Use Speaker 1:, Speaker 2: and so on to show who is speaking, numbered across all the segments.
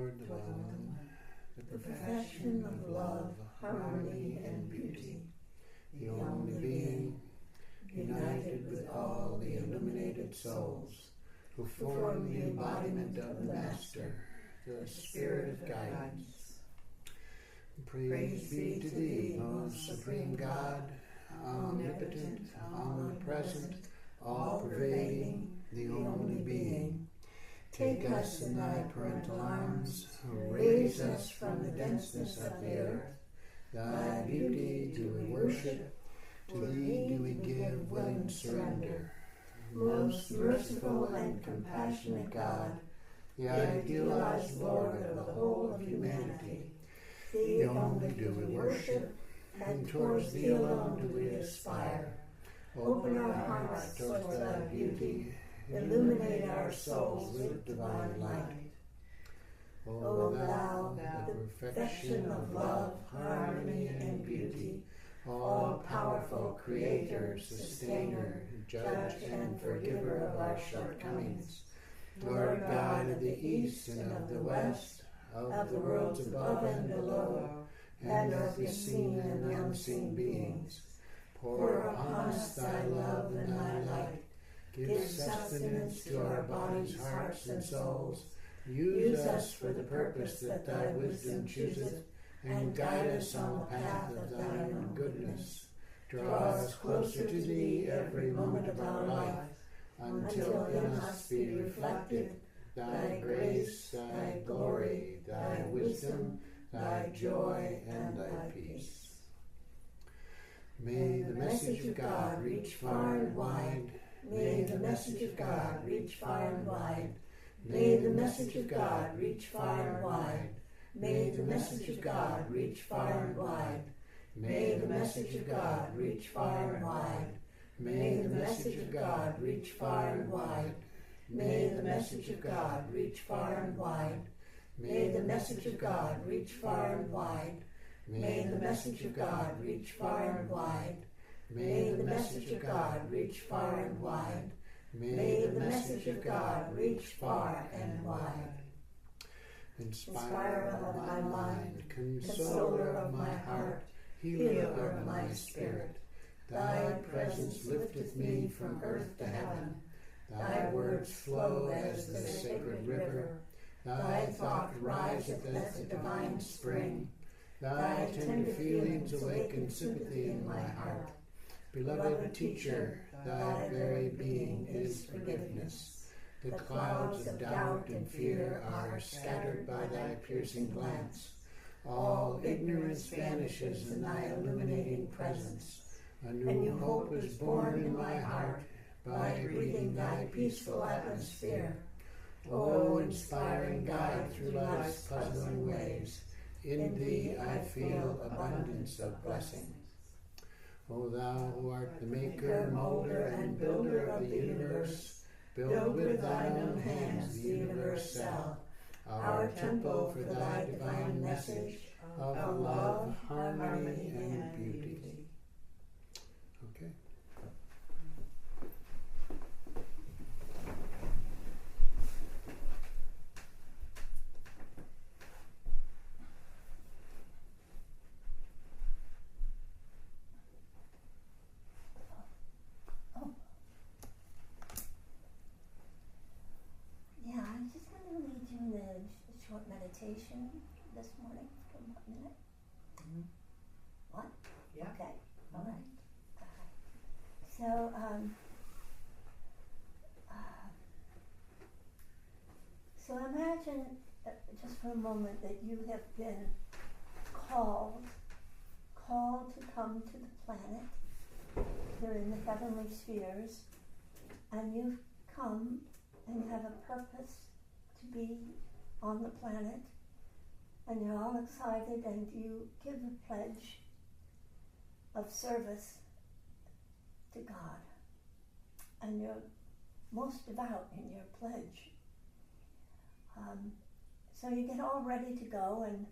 Speaker 1: toward the one, the perfection of love, harmony, and beauty, the only being, united with all the illuminated souls who form the embodiment of the Master, the Spirit of guidance. Praise be to thee, most supreme God, omnipotent, omnipresent, all-pervading, the only being. Take us in thy parental arms, raise us from the denseness of the earth. Thy beauty do we worship, to thee do we give willing surrender. Most merciful and compassionate God, the idealized Lord of the whole of humanity, thee only do we worship, and towards thee alone do we aspire. Open our hearts towards thy beauty, illuminate our souls with divine light. O thou, the perfection of love, harmony, and beauty, all-powerful Creator, Sustainer, Judge, and Forgiver of our shortcomings, Lord God of the East and of the West, of the worlds above and below, and of the seen and the unseen beings, pour upon us thy love and thy light. Give sustenance to our bodies, hearts, and souls. Use us for the purpose that thy wisdom chooseth, and guide us on the path of thine own goodness. Draw us closer to thee every moment of our life, until in us be reflected thy grace, thy glory, thy wisdom, thy joy, and thy peace. May the message of God reach far and wide. May the message of God reach far and wide. May the message of God reach far and wide. May the message of God reach far and wide. May the message of God reach far and wide. May the message of God reach far and wide. May the message of God reach far and wide. May the message of God reach far and wide. May the message of God reach far and wide. May the message of God reach far and wide. May the message of God reach far and wide. Inspirer of my mind, consoler of my heart, healer of my spirit, thy presence lifteth me from earth to heaven. Thy words flow as the sacred river. Thy thought riseth as the divine spring. Thy tender feelings awaken sympathy in my heart. Beloved teacher, thy very being is forgiveness. The clouds of doubt and fear are scattered by thy piercing glance. All ignorance vanishes in thy illuminating presence. A new hope is born in my heart by breathing thy peaceful atmosphere. O inspiring guide through life's puzzling ways, in thee I feel abundance of blessings. O thou who art the maker, molder, and builder of the universe, build with thine own hands the universe cell, our temple for thy divine message of love, harmony, and beauty. Okay.
Speaker 2: Short meditation this morning for 1 minute. Mm-hmm. What?
Speaker 3: Yeah.
Speaker 2: Okay. All right. So imagine just for a moment that you have been called to come to the planet. You're in the heavenly spheres, and you've come and you have a purpose to be on the planet, and you're all excited, and you give a pledge of service to God, and you're most devout in your pledge. So you get all ready to go, and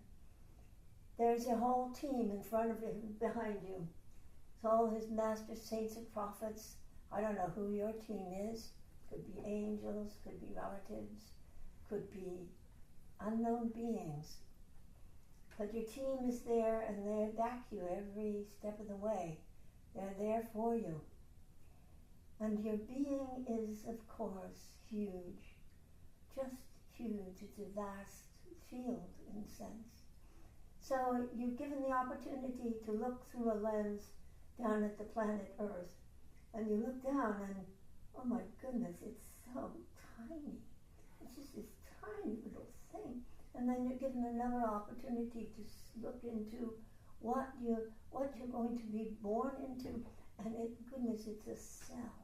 Speaker 2: there's your whole team in front of you, behind you. It's all his master saints and prophets. I don't know who your team is. Could be angels, could be relatives, could be unknown beings. But your team is there and they back you every step of the way. They're there for you. And your being is, of course, huge. Just huge. It's a vast field, in a sense. So you're given the opportunity to look through a lens down at the planet Earth. And you look down and, oh my goodness, it's so tiny. It's just this tiny little thing. And then you're given another opportunity to look into what you're going to be born into. And goodness, it's a cell.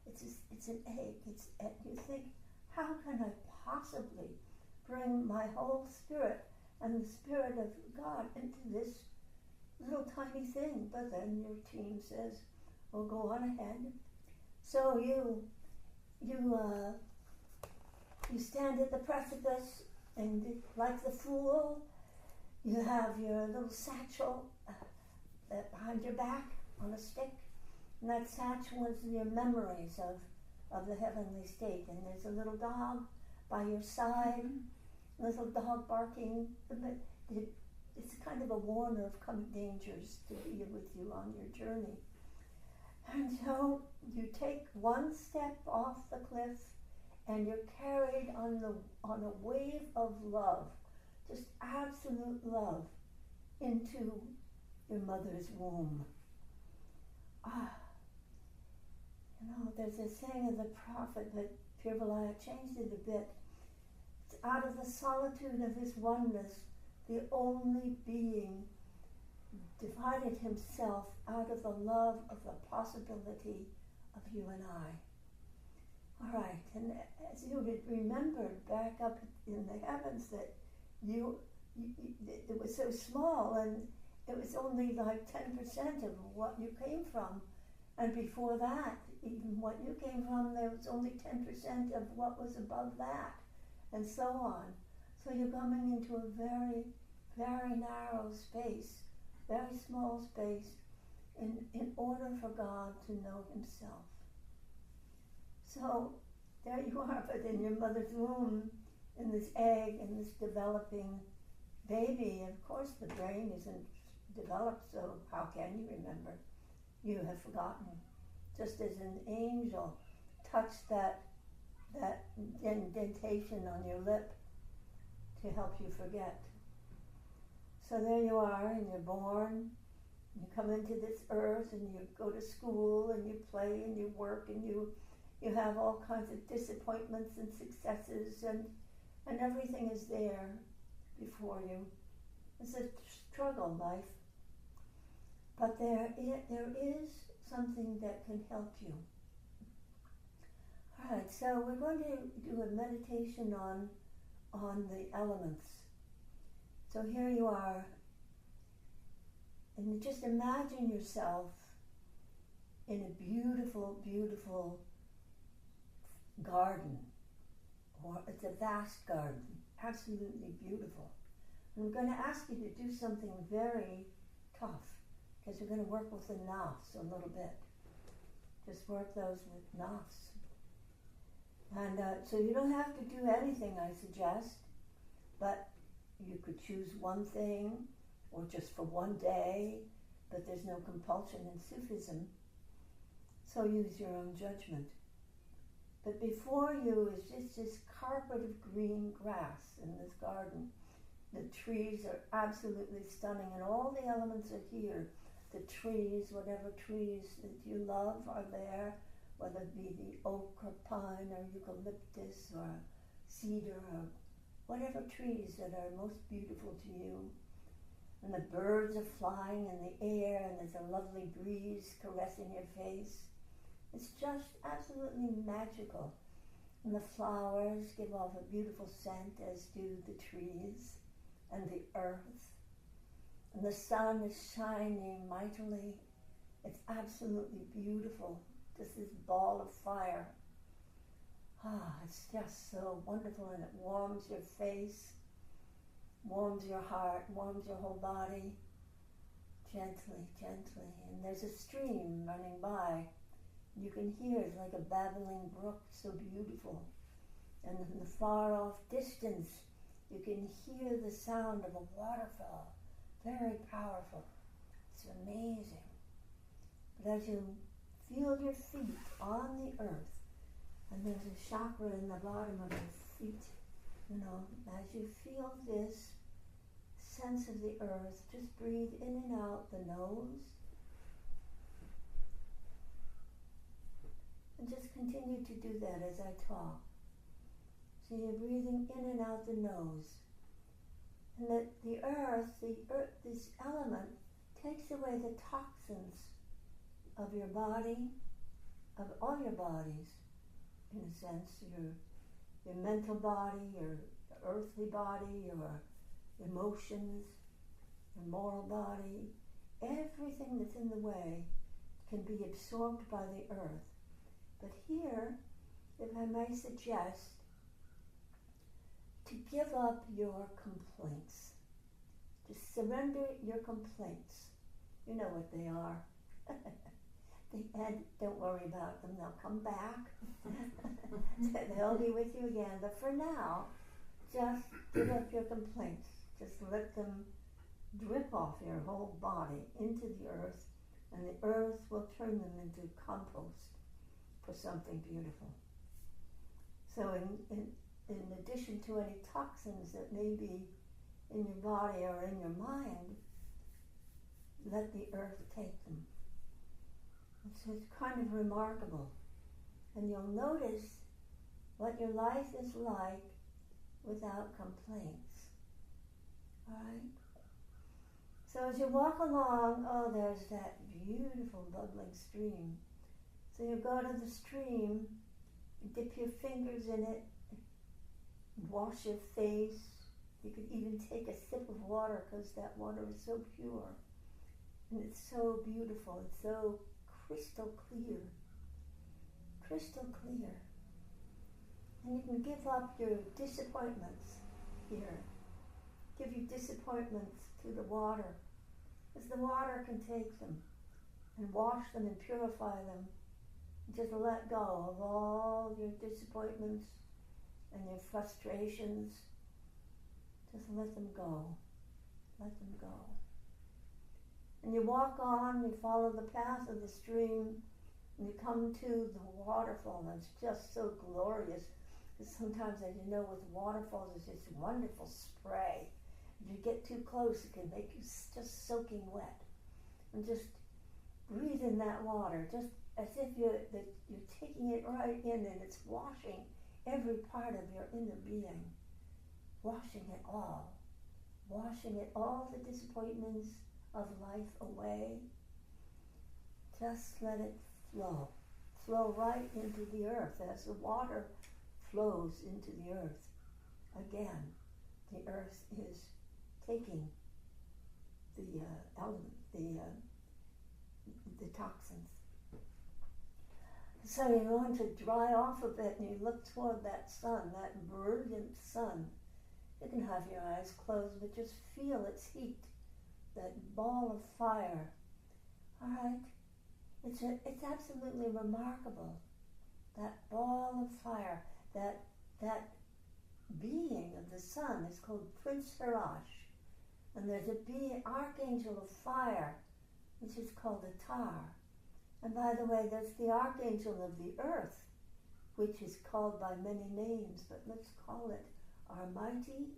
Speaker 2: It's an egg. And you think, how can I possibly bring my whole spirit and the Spirit of God into this little tiny thing? But then your team says, well, go on ahead. So you stand at the precipice, and like the fool, you have your little satchel behind your back on a stick, and that satchel is your memories of the heavenly state. And there's a little dog by your side, a little dog barking. It's kind of a warner of coming dangers to be with you on your journey. And so you take one step off the cliff, and you're carried on a wave of love, just absolute love, into your mother's womb. There's a saying of the prophet, but Pirvalaya changed it a bit. It's out of the solitude of his oneness, the only being divided himself out of the love of the possibility of you and I. All right, and as you remembered back up in the heavens that it was so small, and it was only like 10% of what you came from. And before that, even what you came from, there was only 10% of what was above that, and so on. So you're coming into a very, very narrow space, very small space, in order for God to know himself. So there you are, but in your mother's womb, in this egg, in this developing baby, of course the brain isn't developed, so how can you remember? You have forgotten. Just as an angel touched that indentation on your lip to help you forget. So there you are, and you're born, you come into this earth, and you go to school, and you play, and you work, and you have all kinds of disappointments and successes, and everything is there before you. It's a struggle life. But there is something that can help you. All right, so we're going to do a meditation on the elements. So here you are, and just imagine yourself in a beautiful, beautiful garden, or it's a vast garden, absolutely beautiful. And I'm going to ask you to do something very tough, because we're going to work with the nafs a little bit. Just work those with nafs. And so you don't have to do anything, I suggest, but you could choose one thing, or just for one day, but there's no compulsion in Sufism, so use your own judgment. But before you is just this carpet of green grass in this garden. The trees are absolutely stunning, and all the elements are here. The trees, whatever trees that you love are there, whether it be the oak or pine or eucalyptus or cedar or whatever trees that are most beautiful to you. And the birds are flying in the air, and there's a lovely breeze caressing your face. It's just absolutely magical. And the flowers give off a beautiful scent, as do the trees and the earth. And the sun is shining mightily. It's absolutely beautiful, just this ball of fire. It's just so wonderful, and it warms your face, warms your heart, warms your whole body, gently, gently. And there's a stream running by. You can hear it like a babbling brook, so beautiful. And in the far off distance, You can hear the sound of a waterfall. Very powerful. It's amazing. But as you feel your feet on the earth, and there's a chakra in the bottom of your feet, as you feel this sense of the earth, just breathe in and out the nose. And just continue to do that as I talk. So you're breathing in and out the nose. And that the earth, this element, takes away the toxins of your body, of all your bodies, in a sense, your mental body, your earthly body, your emotions, your moral body. Everything that's in the way can be absorbed by the earth. But here, if I may suggest, to give up your complaints. Just surrender your complaints. You know what they are. And don't worry about them, they'll come back. They'll be with you again. But for now, just give up your complaints. Just let them drip off your whole body into the earth, and the earth will turn them into compost for something beautiful. So in addition to any toxins that may be in your body or in your mind, let the earth take them. It's kind of remarkable. And you'll notice what your life is like without complaints. Alright? So as you walk along, there's that beautiful bubbling stream. So you go to the stream, dip your fingers in it, wash your face. You could even take a sip of water because that water is so pure. And it's so beautiful. It's so crystal clear. Crystal clear. And you can give up your disappointments here. Give your disappointments to the water, because the water can take them and wash them and purify them. Just let go of all your disappointments and your frustrations. Just let them go. Let them go. And you walk on, you follow the path of the stream, and you come to the waterfall, and it's just so glorious. Because sometimes, as you know, with waterfalls, it's this wonderful spray. If you get too close, it can make you just soaking wet. And just breathe in that water, just as if you're taking it right in, and it's washing every part of your inner being. Washing it all the disappointments of life away. Just let it flow right into the earth as the water flows into the earth. Again, the earth is taking the the toxins. So you're going to dry off a bit, and you look toward that sun, that brilliant sun. You can have your eyes closed, but just feel its heat, that ball of fire. All right? It's absolutely remarkable. That ball of fire, that being of the sun is called Prince Hirash. And there's a archangel of fire, which is called Atar. And by the way, there's the archangel of the earth, which is called by many names, but let's call it Almighty,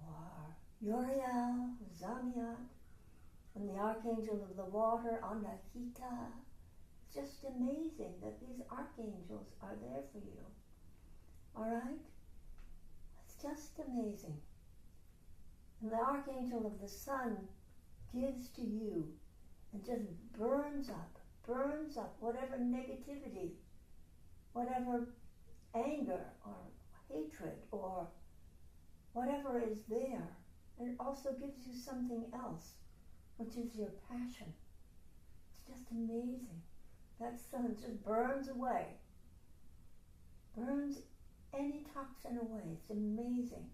Speaker 2: or Uriel, Zamiat, and the archangel of the water, Anahita. It's just amazing that these archangels are there for you. All right? It's just amazing. And the archangel of the sun gives to you and just burns up whatever negativity, whatever anger or hatred or whatever is there. And it also gives you something else, which is your passion. It's just amazing. That sun just burns away. Burns any toxin away. It's amazing.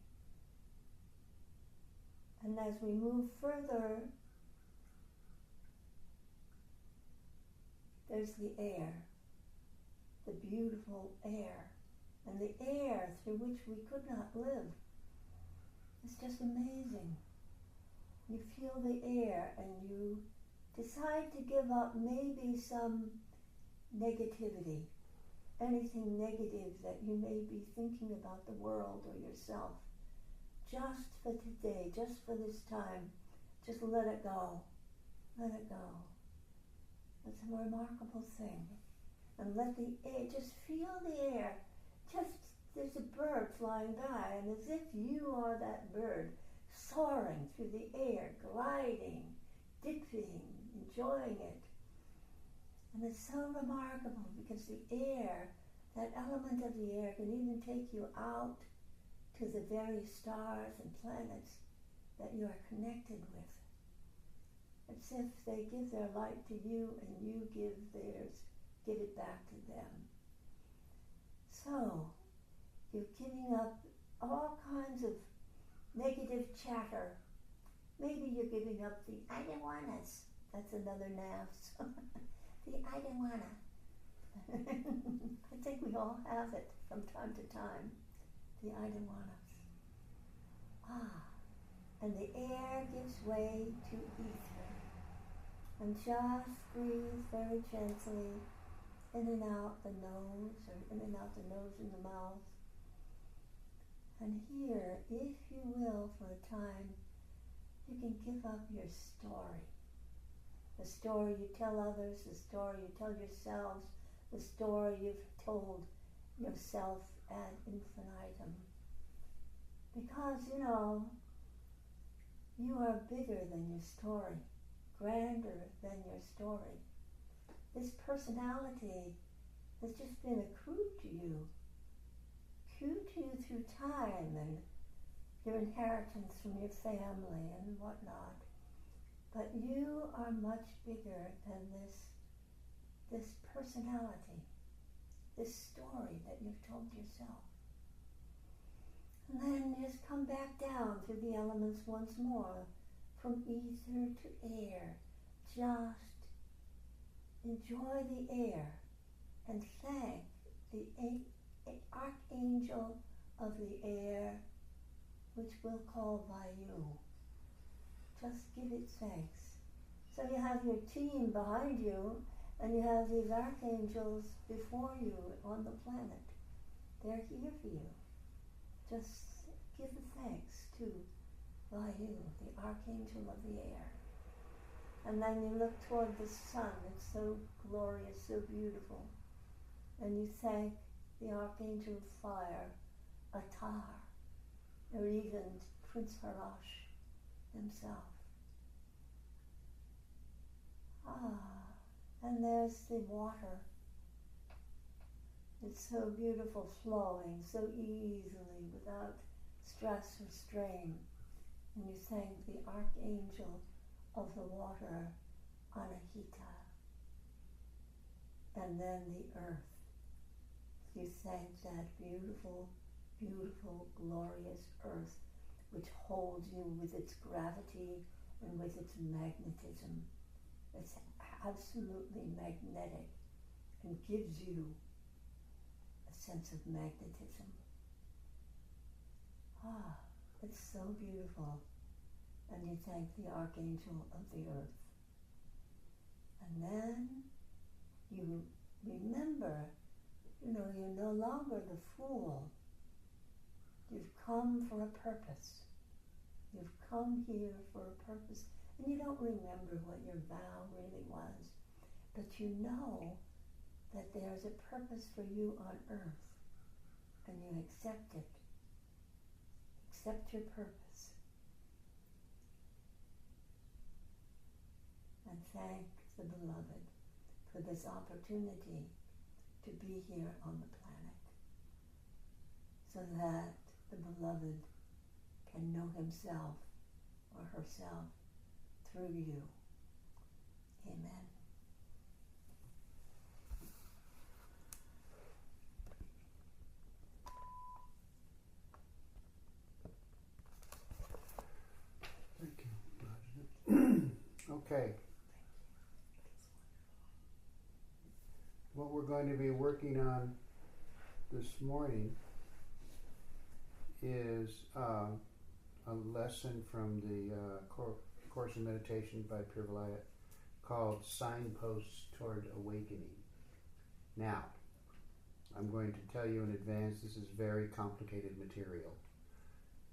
Speaker 2: And as we move further, there's the air, the beautiful air. and the air through which we could not live. It's just amazing. You feel the air and you decide to give up maybe some negativity, anything negative that you may be thinking about the world or yourself. Just for today, just for this time, just let it go. Let it go. It's a remarkable thing. And let the air, just feel the air. Just, there's a bird flying by, and as if you are that bird, soaring through the air, gliding, dipping, enjoying it. And it's so remarkable because the air, that element of the air, can even take you out to the very stars and planets that you are connected with. It's if they give their light to you and you give it back to them. So, you're giving up all kinds of negative chatter. Maybe you're giving up the I don't wannas. That's another NAFS. The I don't wanna. I think we all have it from time to time. The I don't wannas. And the air gives way to ether. And just breathe very gently in and out the nose, or in and out the nose and the mouth. And here, if you will, for a time, you can give up your story. The story you tell others, the story you tell yourselves, the story you've told yourself ad infinitum. Because, you are bigger than your story, grander than your story. This personality has just been accrued to you through time and your inheritance from your family and whatnot. But you are much bigger than this personality, this story that you've told yourself. And then just come back down through the elements once more, from ether to air. Just enjoy the air and thank the archangel of the air, which we'll call Vayu. Just give it thanks. So you have your team behind you, and you have these archangels before you on the planet. They're here for you. Just give the thanks to Vayu, the archangel of the air. And then you look toward the sun. It's so glorious, so beautiful. And you thank the archangel of fire, Atar, or even Prince Harash himself. And there's the water. It's so beautiful, flowing so easily without stress or strain. And you thank the archangel of the water, Anahita. And then the earth. You thank that beautiful, beautiful, glorious earth which holds you with its gravity and with its magnetism. It's absolutely magnetic and gives you a sense of magnetism. It's so beautiful. And you thank the archangel of the earth. And then you remember, you're no longer the fool. You've come for a purpose. You've come here for a purpose. And you don't remember what your vow really was, but you know that there's a purpose for you on earth, and you accept it. Accept your purpose. And thank the beloved for this opportunity to be here on the planet, so that the beloved can know himself or herself through you. Amen.
Speaker 1: Thank you. Okay. What we're going to be working on this morning is a lesson from the Course in Meditation by Pir Vilayat called Signposts Toward Awakening. Now, I'm going to tell you in advance, this is very complicated material.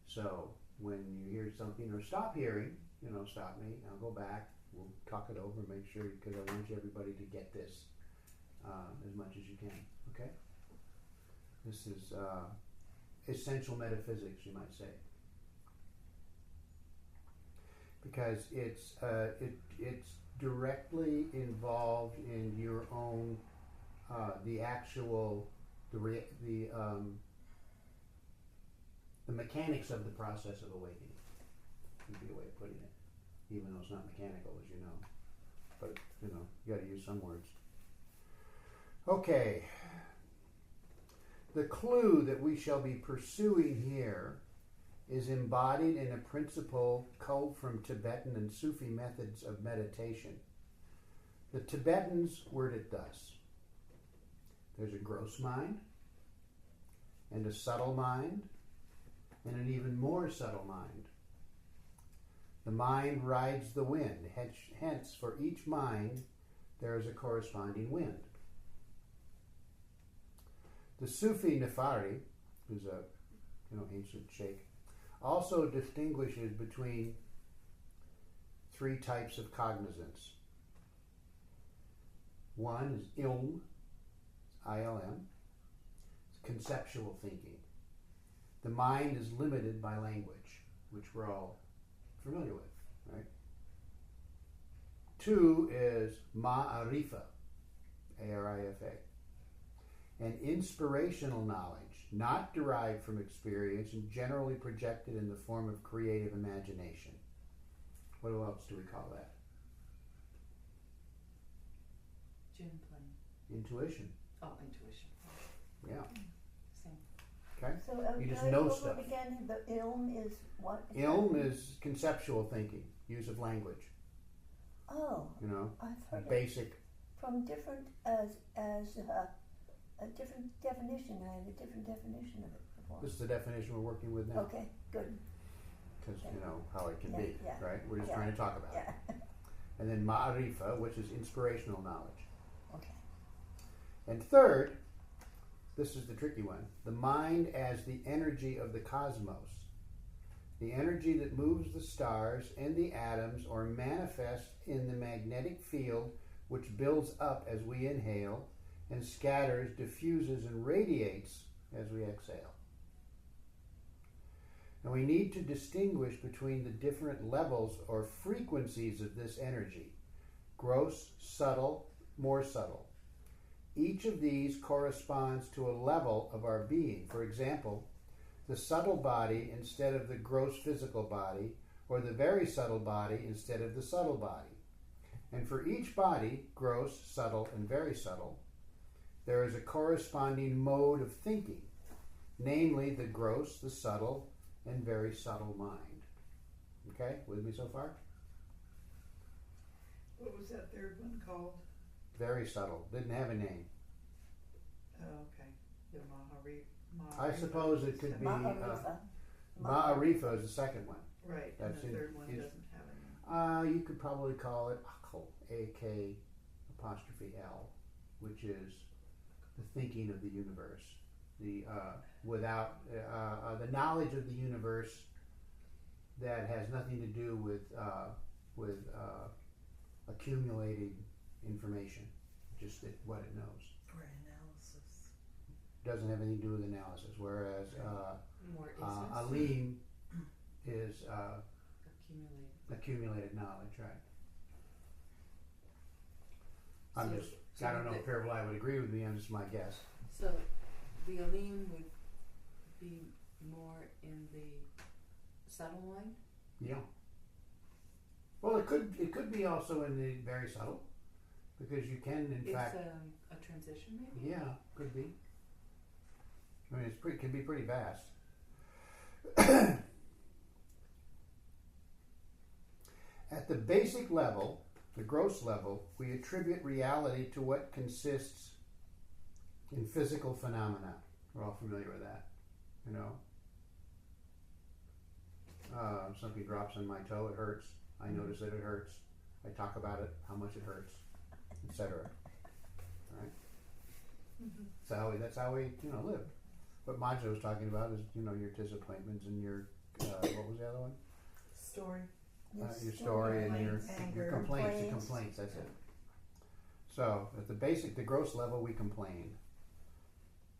Speaker 1: So when you hear something or stop hearing, stop me, I'll go back, we'll talk it over, make sure, because I want everybody to get this as much as you can, okay? This is essential metaphysics, you might say. Because it's directly involved in your own, the mechanics of the process of awakening, would be a way of putting it, even though it's not mechanical, as you know. But, you got to use some words. Okay. The clue that we shall be pursuing here is embodied in a principle culled from Tibetan and Sufi methods of meditation. The Tibetans word it thus: there's a gross mind, and a subtle mind, and an even more subtle mind. The mind rides the wind, hence for each mind there is a corresponding wind. The Sufi Nefari, who's a ancient sheikh, also distinguishes between three types of cognizance. One is ilm, I-L-M, it's conceptual thinking. The mind is limited by language, which we're all familiar with, right? Two is ma'arifa, A-R-I-F-A, an inspirational knowledge, not derived from experience and generally projected in the form of creative imagination. What else do we call that?
Speaker 3: Gin playing.
Speaker 1: Intuition.
Speaker 3: Oh, intuition.
Speaker 1: Yeah.
Speaker 3: Same.
Speaker 1: Okay?
Speaker 2: So
Speaker 1: You just
Speaker 2: can I
Speaker 1: know
Speaker 2: go over
Speaker 1: stuff.
Speaker 2: it again? The ilm is what?
Speaker 1: Ilm is conceptual thinking, use of language.
Speaker 2: Oh, I've heard it
Speaker 1: Basic.
Speaker 2: from different as a different definition. I had a different definition of it before.
Speaker 1: This is the definition we're working with now.
Speaker 2: Okay, good.
Speaker 1: Because
Speaker 2: Yeah.
Speaker 1: you know how it can
Speaker 2: Yeah,
Speaker 1: be,
Speaker 2: yeah.
Speaker 1: right? We're just
Speaker 2: Yeah.
Speaker 1: trying to talk about it.
Speaker 2: Yeah.
Speaker 1: And then ma'arifa, which is inspirational knowledge.
Speaker 2: Okay.
Speaker 1: And third, this is the tricky one, the mind as the energy of the cosmos. The energy that moves the stars and the atoms or manifests in the magnetic field which builds up as we inhale and scatters, diffuses, and radiates as we exhale. And we need to distinguish between the different levels or frequencies of this energy: gross, subtle, more subtle. Each of these corresponds to a level of our being. For example, the subtle body instead of the gross physical body, or the very subtle body instead of the subtle body. And for each body, gross, subtle, and very subtle, there is a corresponding mode of thinking, namely the gross, the subtle, and very subtle mind. Okay, with me so far?
Speaker 4: What was that third one called?
Speaker 1: Very subtle. Didn't have a name.
Speaker 4: Oh, okay. The
Speaker 1: I suppose it could be
Speaker 2: Ma'arifa.
Speaker 1: Ma'arifa is the second one.
Speaker 4: Right, and
Speaker 1: That's
Speaker 4: the
Speaker 1: in-
Speaker 4: third one
Speaker 1: is-
Speaker 4: doesn't have a name.
Speaker 1: You could probably call it Akal, A-K apostrophe L, which is the thinking of the universe. The without the knowledge of the universe that has nothing to do with accumulating information, just what it knows.
Speaker 4: Or analysis.
Speaker 1: Doesn't have anything to do with analysis. Whereas
Speaker 3: More essence.
Speaker 1: Alim is
Speaker 3: Accumulated.
Speaker 1: accumulated knowledge, right? I
Speaker 3: So
Speaker 1: don't know if Parablai would agree with me. I'm just my guess.
Speaker 3: So the Alim would be more in the subtle mind?
Speaker 1: Yeah. Well, it could be also in the very subtle, because you can in
Speaker 3: It's
Speaker 1: fact.
Speaker 3: a transition maybe?
Speaker 1: Yeah, could be. I mean, can be pretty vast. At the basic level, the gross level, we attribute reality to what consists in physical phenomena, We're all familiar with that, you know. Something drops on my toe, it hurts. I notice that it hurts. I talk about it, how much it hurts, etc. Right? That's how we, live. What Majo was talking about is, your disappointments and your, what was the other one?
Speaker 4: Story.
Speaker 1: Your story and your
Speaker 4: Anger.
Speaker 1: complaints, that's it. So, at the gross level, we complain.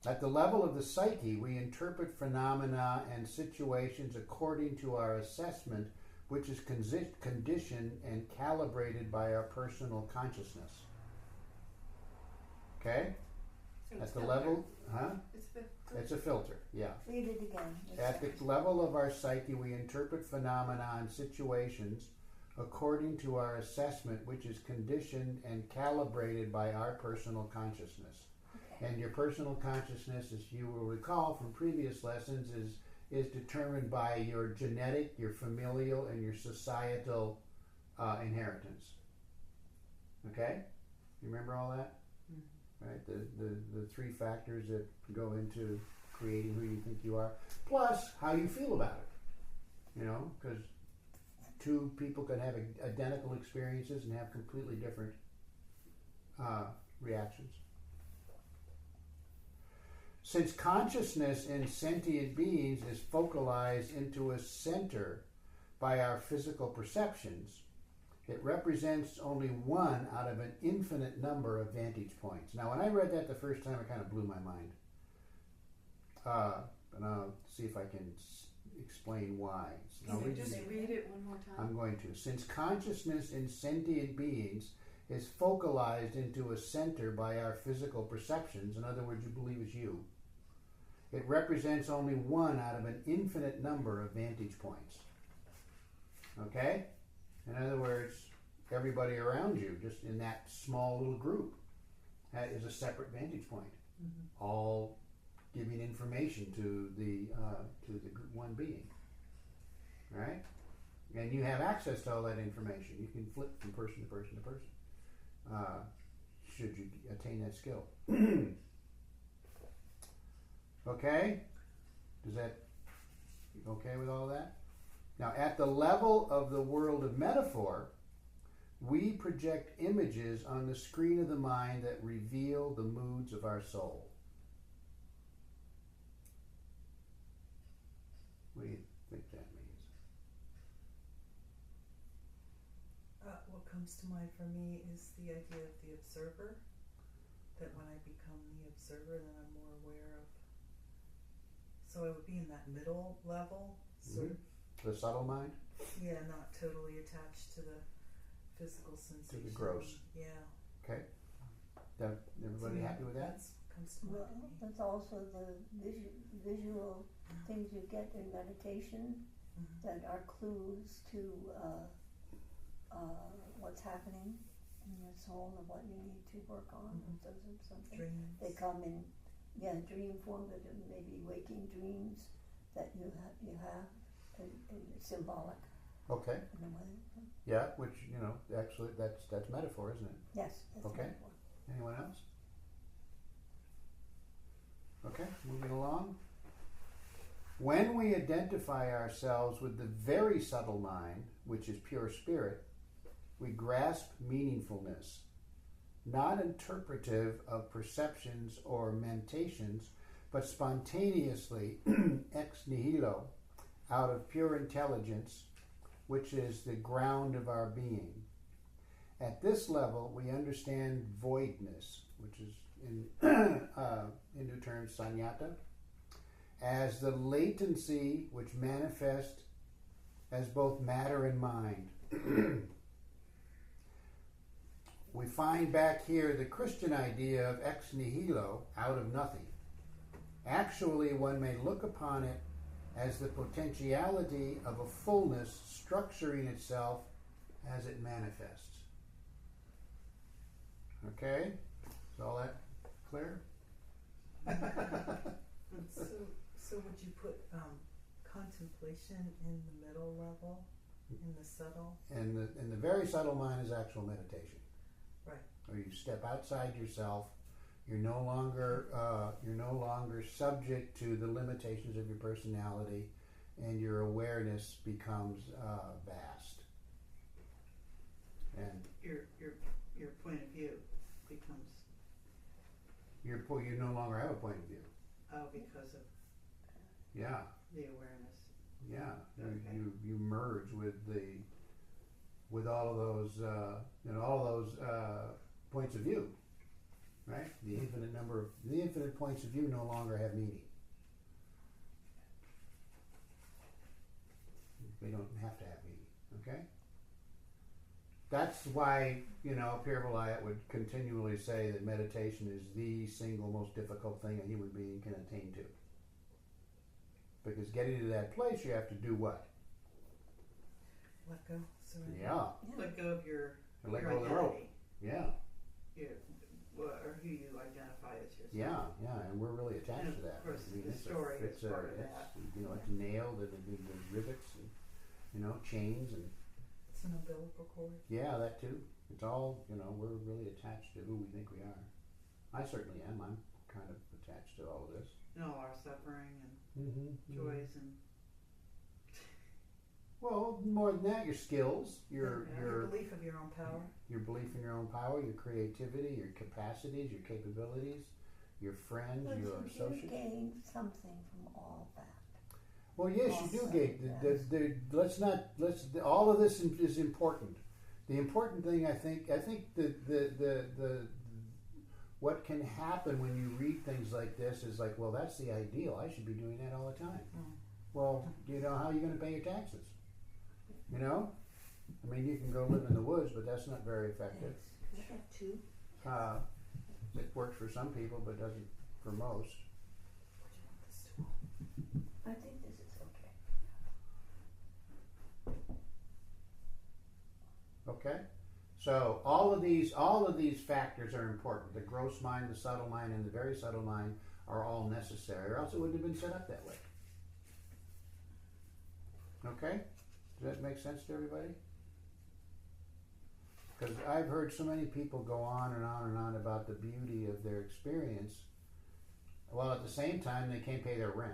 Speaker 1: At the level of the psyche, we interpret phenomena and situations according to our assessment, which is conditioned and calibrated by our personal consciousness. Okay?
Speaker 3: So
Speaker 1: At the level,
Speaker 3: it's a filter.
Speaker 1: it's a filter, yeah.
Speaker 2: Read it again.
Speaker 1: At the level of our psyche, we interpret phenomena and situations according to our assessment, which is conditioned and calibrated by our personal consciousness.
Speaker 2: Okay.
Speaker 1: And your personal consciousness, as you will recall from previous lessons, is determined by your genetic, your familial, and your societal inheritance. Okay? You remember all that? Right? The three factors that go into creating who you think you are, plus how you feel about it. Because two people can have identical experiences and have completely different reactions. Since consciousness in sentient beings is focalized into a center by our physical perceptions, it represents only one out of an infinite number of vantage points. Now, when I read that the first time, it kind of blew my mind. And I'll see if I can explain why.
Speaker 3: Can you just read it one more time?
Speaker 1: I'm going to. Since consciousness in sentient beings is focalized into a center by our physical perceptions, in other words, you believe it's you, it represents only one out of an infinite number of vantage points. Okay? In other words, everybody around you, just in that small little group, is a separate vantage point, all giving information to the one being, right? And you have access to all that information. You can flip from person to person to person, should you attain that skill. Okay? Is that okay with all that? Now, at the level of the world of metaphor, we project images on the screen of the mind that reveal the moods of our soul. What do you think that means?
Speaker 4: What comes to mind for me is the idea of the observer. That when I become the observer, then I'm more aware of. So I would be in that middle level, sort of.
Speaker 1: The subtle mind?
Speaker 4: Yeah, not totally attached to the physical sensation.
Speaker 1: To the gross.
Speaker 4: Yeah.
Speaker 1: Okay. Everybody happy with that?
Speaker 4: Comes to
Speaker 2: Well,
Speaker 4: mind.
Speaker 2: that's also the visual things you get in meditation that are clues to what's happening in your soul and what you need to work on. Or something.
Speaker 4: Dreams.
Speaker 2: They come in, dream form, but maybe waking dreams that you have, and symbolic
Speaker 1: Okay.
Speaker 2: in a way.
Speaker 1: Yeah, which, actually that's metaphor, isn't it?
Speaker 2: Yes, that's
Speaker 1: Okay.
Speaker 2: metaphor.
Speaker 1: Anyone else? Okay, moving along. When we identify ourselves with the very subtle mind, which is pure spirit, we grasp meaningfulness, not interpretive of perceptions or mentations, but spontaneously, ex nihilo, out of pure intelligence, which is the ground of our being. At this level, we understand voidness, which is in Hindu terms sanyata, as the latency which manifests as both matter and mind. We find back here the Christian idea of ex nihilo, out of nothing. Actually, one may look upon it as the potentiality of a fullness structuring itself as it manifests. Okay? Is all that clear?
Speaker 4: So would you put contemplation in the middle level, in the subtle?
Speaker 1: And the very subtle mind is actual meditation.
Speaker 4: Right.
Speaker 1: Where you step outside yourself, You're no longer subject to the limitations of your personality, and your awareness becomes vast. And
Speaker 4: your point of view becomes
Speaker 1: you no longer have a point of view.
Speaker 4: Because of
Speaker 1: Yeah,
Speaker 4: the awareness.
Speaker 1: yeah.
Speaker 4: Okay.
Speaker 1: You merge with all of those all of those points of view, right? The infinite points of view no longer have meaning. They don't have to have meaning. Okay. That's why, Pierre Vilayet would continually say that meditation is the single most difficult thing a human being can attain to. Because getting to that place, you have to do what?
Speaker 4: Let go, surrender.
Speaker 1: Yeah.
Speaker 4: Let go of your
Speaker 1: Let
Speaker 4: your
Speaker 1: go of the rope.
Speaker 4: identity.
Speaker 1: Yeah.
Speaker 4: Or who you identify as yourself.
Speaker 1: Yeah, and we're really attached
Speaker 4: And
Speaker 1: to that.
Speaker 4: of course, the
Speaker 1: it's
Speaker 4: story is part of
Speaker 1: it's,
Speaker 4: that.
Speaker 1: It's nailed and there's rivets and, chains and,
Speaker 4: It's an umbilical cord.
Speaker 1: yeah, that too. It's all, we're really attached to who we think we are. I certainly am. I'm kind of attached to all of this.
Speaker 4: All our suffering and
Speaker 1: Mm-hmm.
Speaker 4: joys and
Speaker 1: Well, more than that, your skills, your
Speaker 4: belief of your own power.
Speaker 1: your belief in your own power, your creativity, your capacities, your capabilities, your friends,
Speaker 2: But
Speaker 1: your
Speaker 2: you do
Speaker 1: associates.
Speaker 2: gain something from all that.
Speaker 1: Well, yes, you do,
Speaker 2: Awesome.
Speaker 1: Gabe. All of this is important. The important thing, I think the what can happen when you read things like this is like, well, that's the ideal. I should be doing that all the time. Well, how are you going to pay your taxes? I mean, you can go live in the woods, but that's not very effective.
Speaker 3: Could I have two?
Speaker 1: It works for some people, but doesn't for most.
Speaker 2: I think this is okay.
Speaker 1: Okay? So all of these factors are important. The gross mind, the subtle mind, and the very subtle mind are all necessary, or else it wouldn't have been set up that way. Okay? Does that make sense to everybody? Because I've heard so many people go on and on and on about the beauty of their experience, while at the same time they can't pay their rent.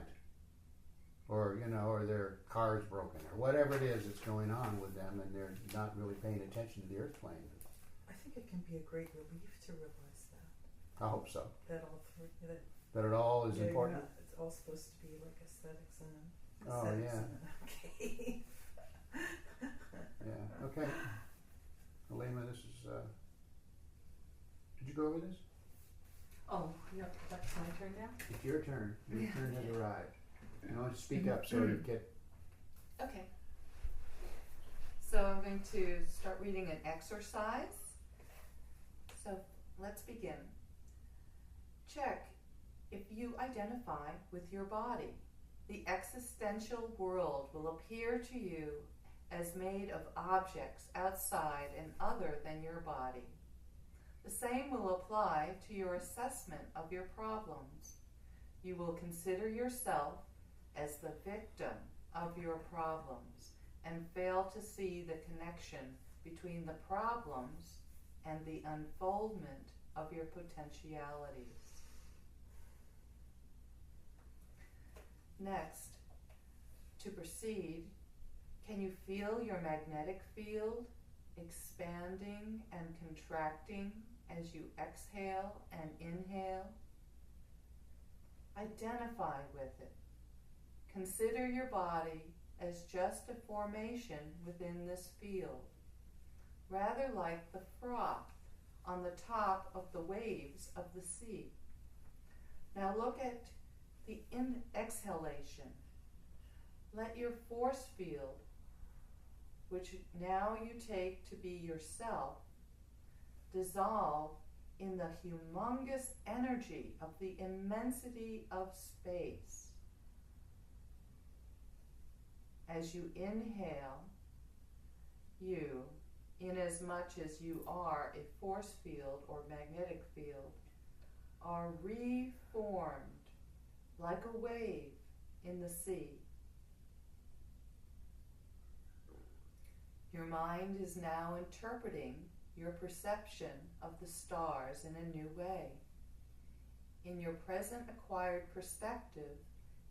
Speaker 1: Or their car's broken, or whatever it is that's going on with them, and they're not really paying attention to the earth plane.
Speaker 4: I think it can be a great relief to realize that.
Speaker 1: I hope so.
Speaker 4: That all three.
Speaker 1: That it all is important.
Speaker 4: It's all supposed to be like aesthetics and
Speaker 1: Oh, yeah.
Speaker 4: Okay.
Speaker 1: Yeah. Okay. Alima, this is. Did you go over this?
Speaker 3: Oh, yep, that's my turn now?
Speaker 1: It's your turn. Your turn has arrived. Speak up so you get.
Speaker 3: Okay. So I'm going to start reading an exercise. So let's begin. Check if you identify with your body. The existential world will appear to you as made of objects outside and other than your body. The same will apply to your assessment of your problems. You will consider yourself as the victim of your problems and fail to see the connection between the problems and the unfoldment of your potentialities. Next, to proceed, can you feel your magnetic field expanding and contracting as you exhale and inhale? Identify with it. Consider your body as just a formation within this field, rather like the froth on the top of the waves of the sea. Now look at the exhalation. Let your force field, which now you take to be yourself, dissolve in the humongous energy of the immensity of space. As you inhale, you, inasmuch as you are a force field or magnetic field, are reformed like a wave in the sea. Your mind is now interpreting your perception of the stars in a new way. In your present acquired perspective,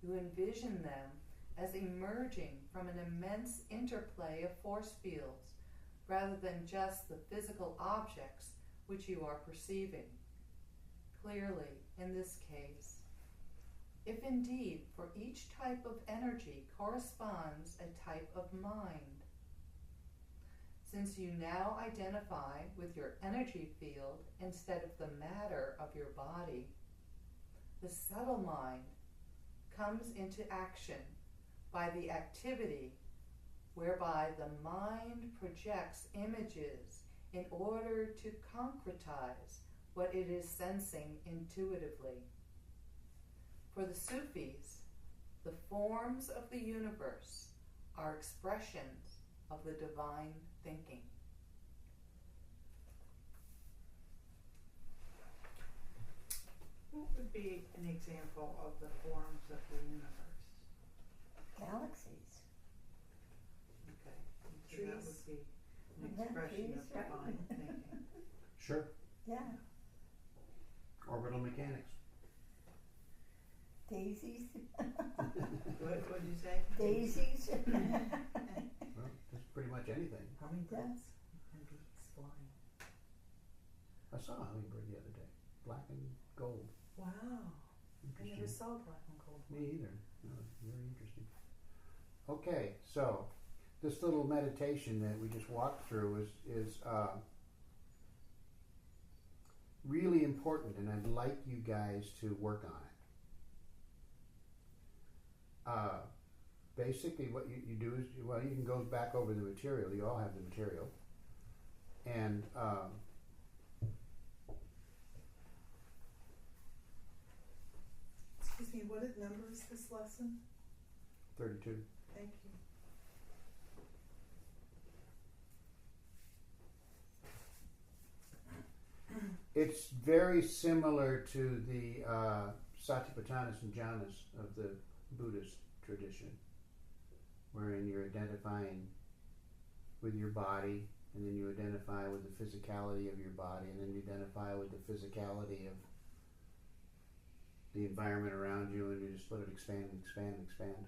Speaker 3: you envision them as emerging from an immense interplay of force fields, rather than just the physical objects which you are perceiving. Clearly, in this case, if indeed for each type of energy corresponds a type of mind. Since you now identify with your energy field instead of the matter of your body, the subtle mind comes into action by the activity whereby the mind projects images in order to concretize what it is sensing intuitively. For the Sufis, the forms of the universe are expressions of the divine thinking.
Speaker 1: What would be an example of the forms of the universe?
Speaker 2: Galaxies.
Speaker 1: Okay. So that
Speaker 4: Trees.
Speaker 1: would be an
Speaker 2: Yeah,
Speaker 1: expression
Speaker 2: trees,
Speaker 1: of
Speaker 2: right.
Speaker 1: divine thinking.
Speaker 5: Sure.
Speaker 2: Yeah.
Speaker 5: Orbital mechanics.
Speaker 2: Daisies.
Speaker 1: What would you say?
Speaker 2: Daisies.
Speaker 5: Well, that's pretty much anything.
Speaker 4: Hummingbirds and bees flying.
Speaker 5: I saw a hummingbird the other day. Black and gold.
Speaker 4: Wow. I never
Speaker 5: Interesting.
Speaker 4: saw black and gold.
Speaker 5: Me either. No, very interesting. Okay, so this little meditation that we just walked through is really important, and I'd like you guys to work on it. Basically, what you do is, you can go back over the material. You all have the material. And
Speaker 4: Excuse me, what number is this lesson?
Speaker 5: 32.
Speaker 4: Thank you.
Speaker 5: It's very similar to the Satipattanas and Jhanas of the Buddhist tradition, wherein you're identifying with your body, and then you identify with the physicality of your body, and then you identify with the physicality of the environment around you, and you just let it expand and expand and expand.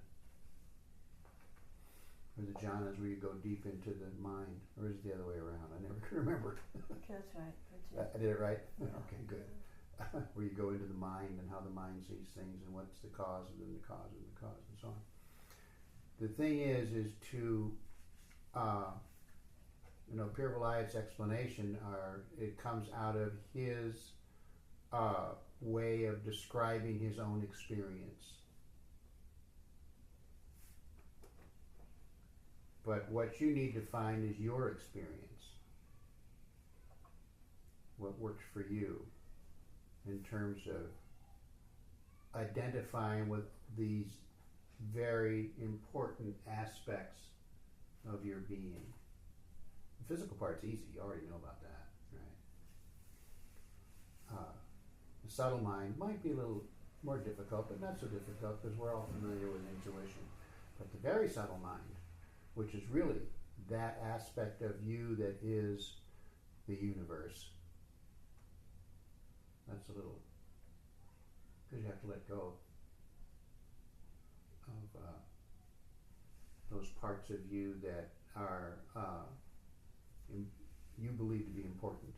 Speaker 5: Or the jhanas, where you go deep into the mind, or is it the other way around? I never can remember.
Speaker 2: That's right.
Speaker 5: I did it right? Okay, good. Where you go into the mind and how the mind sees things and what's the cause and then the cause and the cause and so on. The thing is to, Pir Vilayat's explanation it comes out of his way of describing his own experience. But what you need to find is your experience. What works for you in terms of identifying with these very important aspects of your being. The physical part's easy, you already know about that, right? The subtle mind might be a little more difficult, but not so difficult because we're all familiar with intuition. But the very subtle mind, which is really that aspect of you that is the universe, that's a little, because you have to let go of those parts of you that are you believe to be important.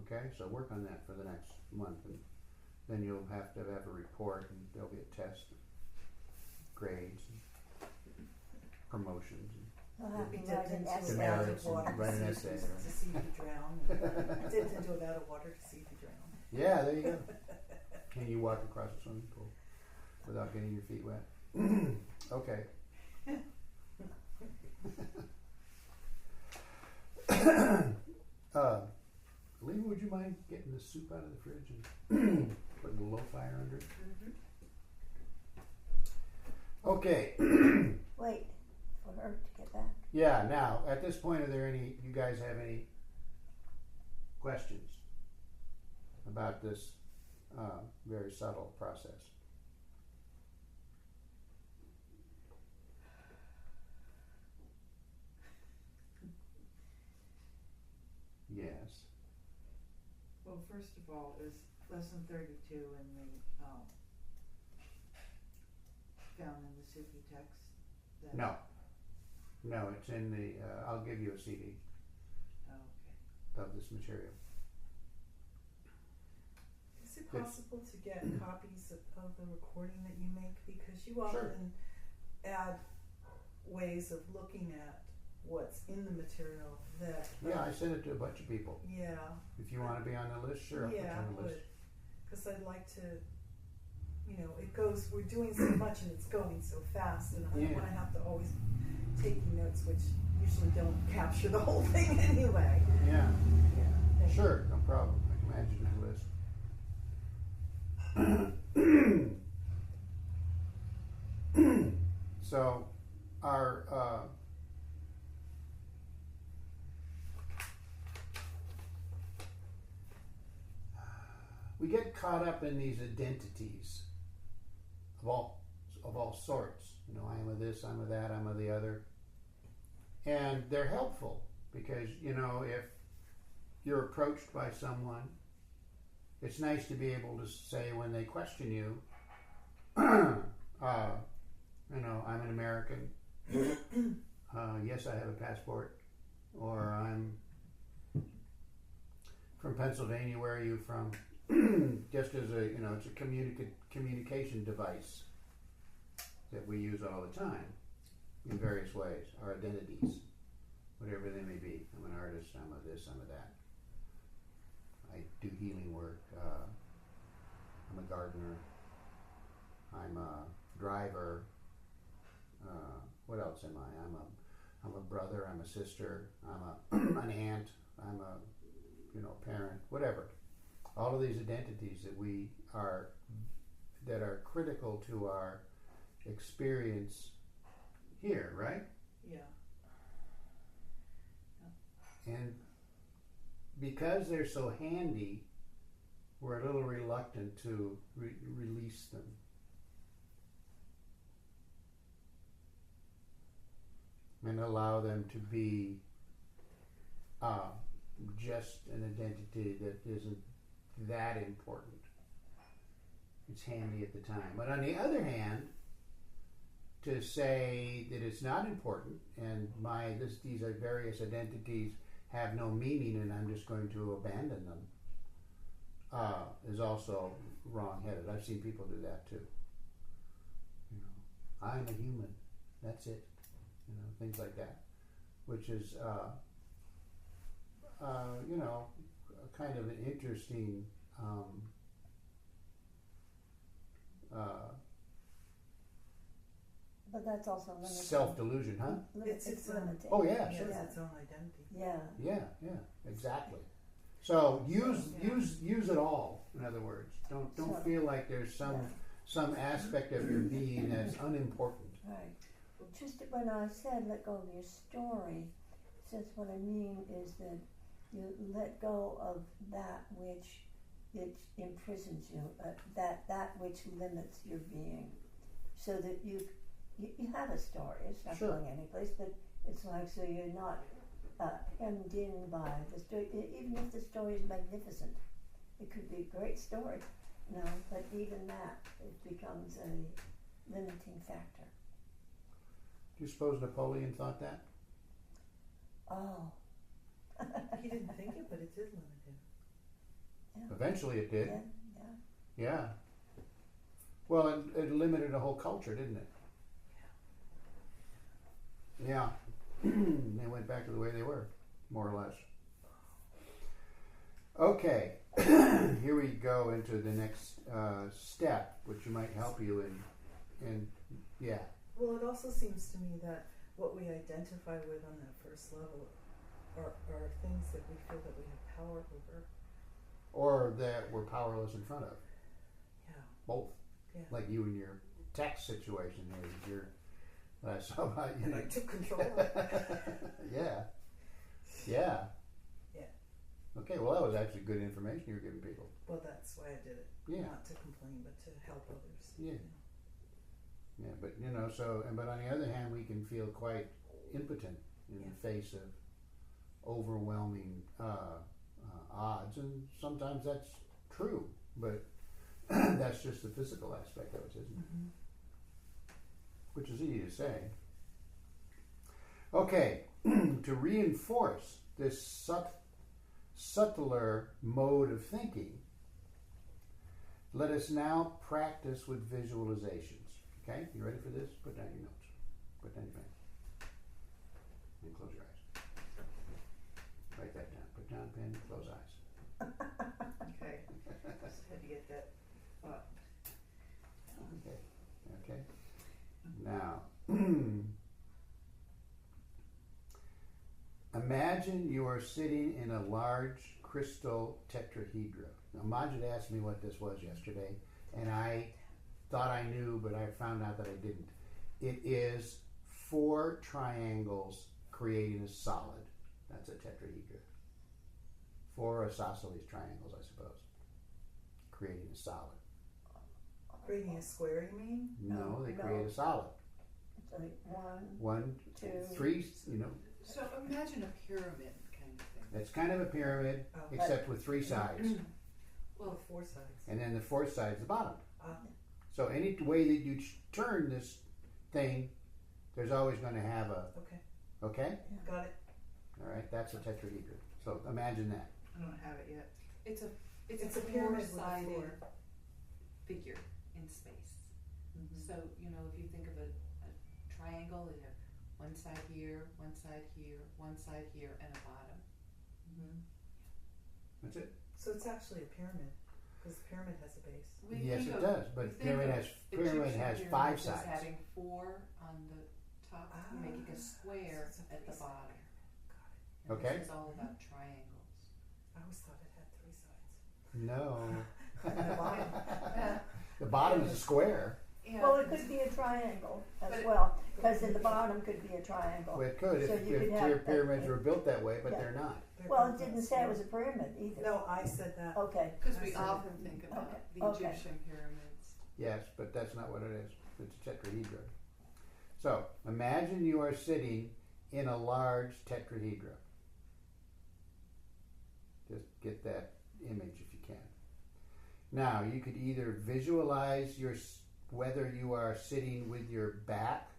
Speaker 5: Okay, so work on that for the next month, and then you'll have to have a report, and there'll be a test, grades, and promotions.
Speaker 2: I'll
Speaker 4: You'll
Speaker 2: have
Speaker 4: be
Speaker 2: to
Speaker 4: dipped
Speaker 2: write an
Speaker 4: into a
Speaker 2: essay.
Speaker 4: vat of
Speaker 5: Demerits and
Speaker 4: water
Speaker 5: write an
Speaker 4: to
Speaker 5: essay,
Speaker 4: see,
Speaker 5: or-
Speaker 4: to see if you drown. Dipped into a vat of water to see if you drown.
Speaker 5: Yeah, there you go. Can you walk across a swimming pool without getting your feet wet? Okay. Lena, would you mind getting the soup out of the fridge and putting a low fire under it? Okay.
Speaker 2: Wait for her to get back.
Speaker 5: Yeah, now, at this point, you guys have any questions about this very subtle process? Yes.
Speaker 4: Well, first of all, is lesson 32 in the found in the Sufi text? That,
Speaker 5: No. No, it's in the, I'll give you a CD
Speaker 4: Oh, okay.
Speaker 5: of this material.
Speaker 4: Is it
Speaker 5: Good.
Speaker 4: possible to get copies of the recording that you make? Because you
Speaker 5: Sure.
Speaker 4: often add ways of looking at what's in the material that.
Speaker 5: Yeah, I sent it to a bunch of people.
Speaker 4: Yeah.
Speaker 5: If you want to be on the list, sure, I'll put you
Speaker 4: Yeah, I
Speaker 5: on the
Speaker 4: would.
Speaker 5: list.
Speaker 4: Because I'd like to, it goes, we're doing so much and it's going so fast, and I don't
Speaker 5: Yeah.
Speaker 4: want to have to always taking notes, which usually don't capture the whole thing anyway.
Speaker 5: Yeah,
Speaker 4: Yeah. Thank you.
Speaker 5: sure, no problem. I can add you to the list. So, our we get caught up in these identities of all sorts. You know, I'm of this, I'm of that, I'm of the other, and they're helpful because if you're approached by someone, it's nice to be able to say when they question you, I'm an American. Yes, I have a passport, or I'm from Pennsylvania. Where are you from? Just as it's a communication device that we use all the time in various ways. Our identities, whatever they may be. I'm an artist. I'm of this. I'm of that. I do healing work. I'm a gardener. I'm a driver. What else am I? I'm a brother. I'm a sister. I'm an aunt. I'm a parent. Whatever. All of these identities that are critical to our experience here, right?
Speaker 4: Yeah.
Speaker 5: And because they're so handy, we're a little reluctant to release them. And allow them to be just an identity that isn't that important. It's handy at the time. But on the other hand, to say that it's not important and these are various identities have no meaning and I'm just going to abandon them is also wrong-headed. I've seen people do that too. I'm a human. That's it. Things like that, which is kind of an interesting
Speaker 2: But that's also limiting.
Speaker 5: self-delusion, huh?
Speaker 4: It's
Speaker 2: limiting.
Speaker 5: Oh yeah,
Speaker 4: It
Speaker 5: sure.
Speaker 4: has its own identity.
Speaker 2: Yeah.
Speaker 5: Yeah, exactly. So use it all. In other words, don't
Speaker 2: Sure.
Speaker 5: feel like there's some aspect of your being that's unimportant.
Speaker 2: Right. Just when I said let go of your story, just what I mean is that you let go of that which it imprisons you, that which limits your being, so that you have a story. It's not
Speaker 5: Sure.
Speaker 2: going anyplace, but it's like so you're not hemmed in by the story. Even if the story is magnificent, it could be a great story, but even that it becomes a limiting factor.
Speaker 5: Do you suppose Napoleon thought that?
Speaker 2: Oh.
Speaker 4: He didn't think it, but it did limit him.
Speaker 2: Yeah.
Speaker 5: Eventually it did.
Speaker 2: Yeah.
Speaker 5: Yeah. Well, it limited a whole culture, didn't it? Yeah. They went back to the way they were, more or less. Okay. Here we go into the next step, which might help you in yeah.
Speaker 4: Well, it also seems to me that what we identify with on that first level are things that we feel that we have power over.
Speaker 5: Or that we're powerless in front of.
Speaker 4: Yeah.
Speaker 5: Both.
Speaker 4: Yeah.
Speaker 5: Like you and your tax situation here. That I saw about you.
Speaker 4: And I took control of it.
Speaker 5: Yeah.
Speaker 4: Yeah.
Speaker 5: Okay, well that was actually good information you were giving people.
Speaker 4: Well, that's why I did it.
Speaker 5: Yeah.
Speaker 4: Not to complain, but to help others.
Speaker 5: Yeah. Yeah, but but on the other hand, we can feel quite impotent in the face of overwhelming odds, and sometimes that's true, but that's just the physical aspect of it, isn't it?
Speaker 4: Mm-hmm.
Speaker 5: Which is easy to say. Okay, to reinforce this subtler mode of thinking, let us now practice with visualizations. Okay, you ready for this? Put down your notes. Put down your pen. And close your eyes. Write that down. Put down pen, close eyes.
Speaker 4: Okay. Just had to get that thought.
Speaker 5: Okay. Okay. Now, imagine you are sitting in a large crystal tetrahedra. Now, Majid asked me what this was yesterday, and I thought I knew, but I found out that I didn't. It is 4 triangles creating a solid. That's a tetrahedra. 4 isosceles triangles, I suppose, creating a solid.
Speaker 4: Creating a square, you mean?
Speaker 5: No, they
Speaker 2: No.
Speaker 5: create a solid.
Speaker 2: It's like 1,
Speaker 5: 1,
Speaker 2: 2,
Speaker 5: 3, you know,
Speaker 3: So imagine a pyramid kind of thing.
Speaker 5: it's kind of a pyramid,
Speaker 4: Oh.
Speaker 5: except with 3 sides.
Speaker 4: Well, 4 sides.
Speaker 5: And then the 4th side is the bottom.
Speaker 4: Ah.
Speaker 5: So any way that you turn this thing, there's always going to have a,
Speaker 4: Okay,
Speaker 5: okay?
Speaker 4: got it.
Speaker 5: All right, that's a tetrahedron. So imagine that.
Speaker 4: I don't have it yet.
Speaker 3: It's
Speaker 4: It's
Speaker 3: a
Speaker 4: a pyramid with a
Speaker 3: four-sided
Speaker 4: floor.
Speaker 3: figure in space.
Speaker 4: Mm-hmm.
Speaker 3: So, you know, if you think of a triangle, you have one side here, one side here, one side here, and a bottom.
Speaker 4: Mm-hmm.
Speaker 5: That's it.
Speaker 4: So it's actually a pyramid, because the pyramid has a base.
Speaker 3: We
Speaker 5: Yes,
Speaker 3: think
Speaker 5: it
Speaker 3: of-
Speaker 5: does.
Speaker 3: we
Speaker 5: But
Speaker 3: think
Speaker 5: pyramid
Speaker 3: of
Speaker 5: has pyramid has
Speaker 3: Egyptian
Speaker 5: 5
Speaker 3: pyramids as
Speaker 5: sides.
Speaker 3: having 4 on the top, making a square
Speaker 4: so it's a
Speaker 3: at the
Speaker 4: 3-sided.
Speaker 3: bottom.
Speaker 4: Got it.
Speaker 3: And
Speaker 5: Okay.
Speaker 3: This is all about triangles.
Speaker 4: I always thought it had 3 sides.
Speaker 5: No.
Speaker 4: And the bottom.
Speaker 5: The bottom is a square.
Speaker 3: Yeah.
Speaker 2: well, it could be a triangle
Speaker 3: But
Speaker 2: as
Speaker 3: it-
Speaker 2: well, because in the bottom could be a triangle.
Speaker 5: Well, it could
Speaker 2: So
Speaker 5: if,
Speaker 2: you
Speaker 5: if
Speaker 2: could
Speaker 5: your
Speaker 2: have-
Speaker 5: pyramids were built that way, but
Speaker 2: Yeah.
Speaker 5: they're not.
Speaker 4: They're
Speaker 2: Well, it
Speaker 4: both
Speaker 2: didn't
Speaker 4: on
Speaker 2: say it was a
Speaker 4: square.
Speaker 2: pyramid either.
Speaker 4: No, I said that.
Speaker 2: Okay,
Speaker 3: Because we
Speaker 4: I see.
Speaker 3: often think about
Speaker 2: Okay.
Speaker 3: the
Speaker 2: Okay.
Speaker 3: Egyptian pyramids.
Speaker 5: Yes, but that's not what it is. It's a tetrahedron. So imagine you are sitting in a large tetrahedra. Just get that image if you can. Now you could either visualize whether you are sitting with your back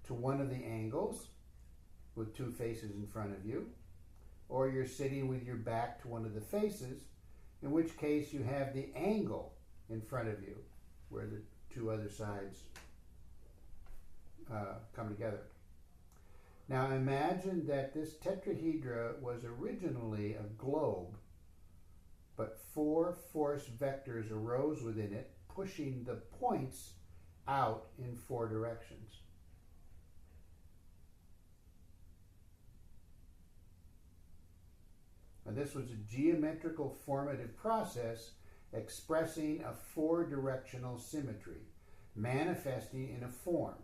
Speaker 5: to one of the angles with 2 faces in front of you, or you're sitting with your back to one of the faces, in which case you have the angle in front of you where the 2 other sides come together. Now imagine that this tetrahedra was originally a globe, but 4 force vectors arose within it, pushing the points out in 4 directions. Now, this was a geometrical formative process expressing a 4-directional symmetry, manifesting in a form.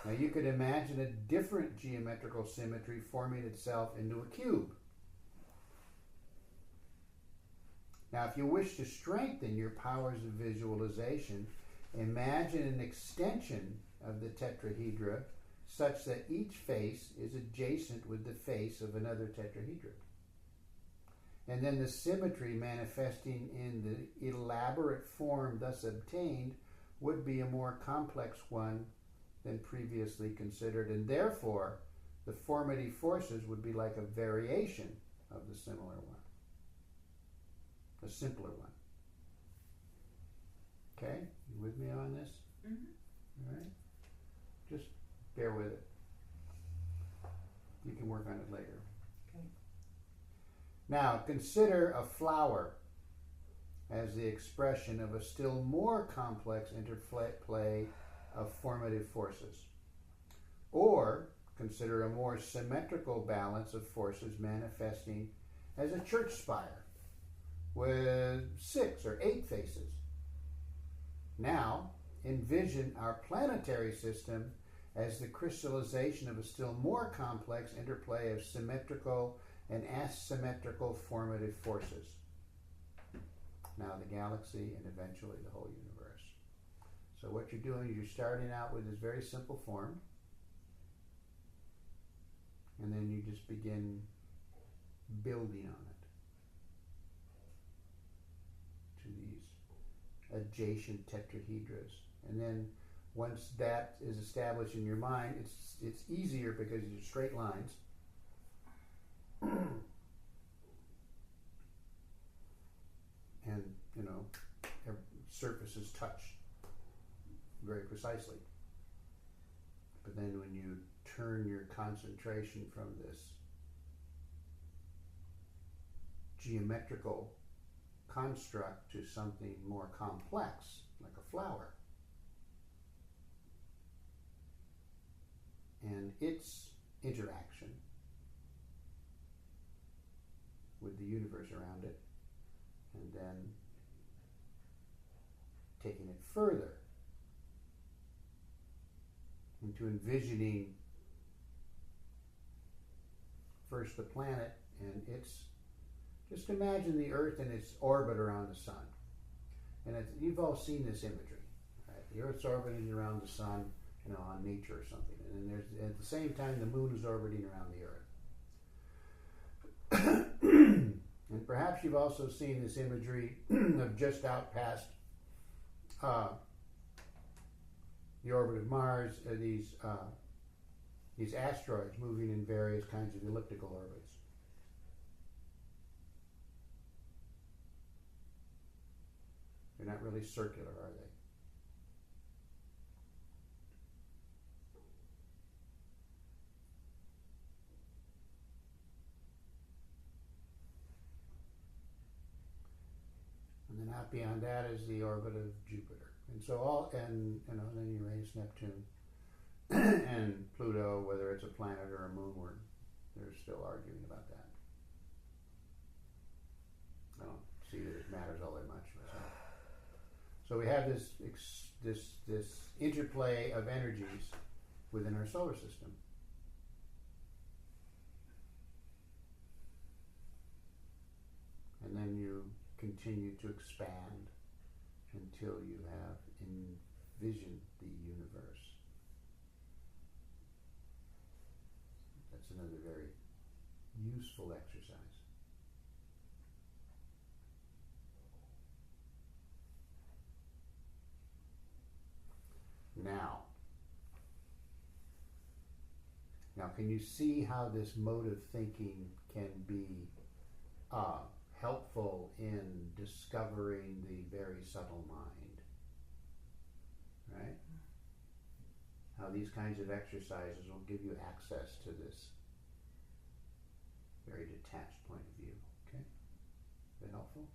Speaker 5: Now you could imagine a different geometrical symmetry forming itself into a cube. Now if you wish to strengthen your powers of visualization, imagine an extension of the tetrahedra such that each face is adjacent with the face of another tetrahedra. And then the symmetry manifesting in the elaborate form thus obtained would be a more complex one than previously considered, and therefore the formative forces would be like a variation of the similar one, a simpler one. Okay, you with me on this?
Speaker 3: Mm-hmm.
Speaker 5: All right, just bear with it. You can work on it later.
Speaker 4: Okay.
Speaker 5: Now consider a flower as the expression of a still more complex interplay of formative forces. Or consider a more symmetrical balance of forces manifesting as a church spire with 6 or 8 faces. Now envision our planetary system as the crystallization of a still more complex interplay of symmetrical and asymmetrical formative forces. Now the galaxy and eventually the whole universe. So what you're doing is you're starting out with this very simple form, and then you just begin building on it to these adjacent tetrahedras. And then once that is established in your mind, it's easier because it's straight lines. And, you know, surfaces touch very precisely. But then when you turn your concentration from this geometrical construct to something more complex, like a flower, and its interaction with the universe around it, and then taking it further into envisioning first the planet and its, just imagine the Earth and its orbit around the sun. And you've all seen this imagery, right? The Earth's orbiting around the sun, you know, on nature or something. And then there's, at the same time, the moon is orbiting around the Earth. And perhaps you've also seen this imagery of just out past the orbit of Mars, these asteroids moving in various kinds of elliptical orbits. They're not really circular, are they? And then out beyond that is the orbit of Jupiter. And so then Uranus, Neptune, and Pluto, whether it's a planet or a moon, they're still arguing about that. I don't see that it matters all that much. So we have this interplay of energies within our solar system. And then you continue to expand until you have envisioned the universe. That's another very useful exercise. Now, can you see how this mode of thinking can be helpful in discovering the very subtle mind? Right? How these kinds of exercises will give you access to this very detached point of view. Okay? Is that helpful?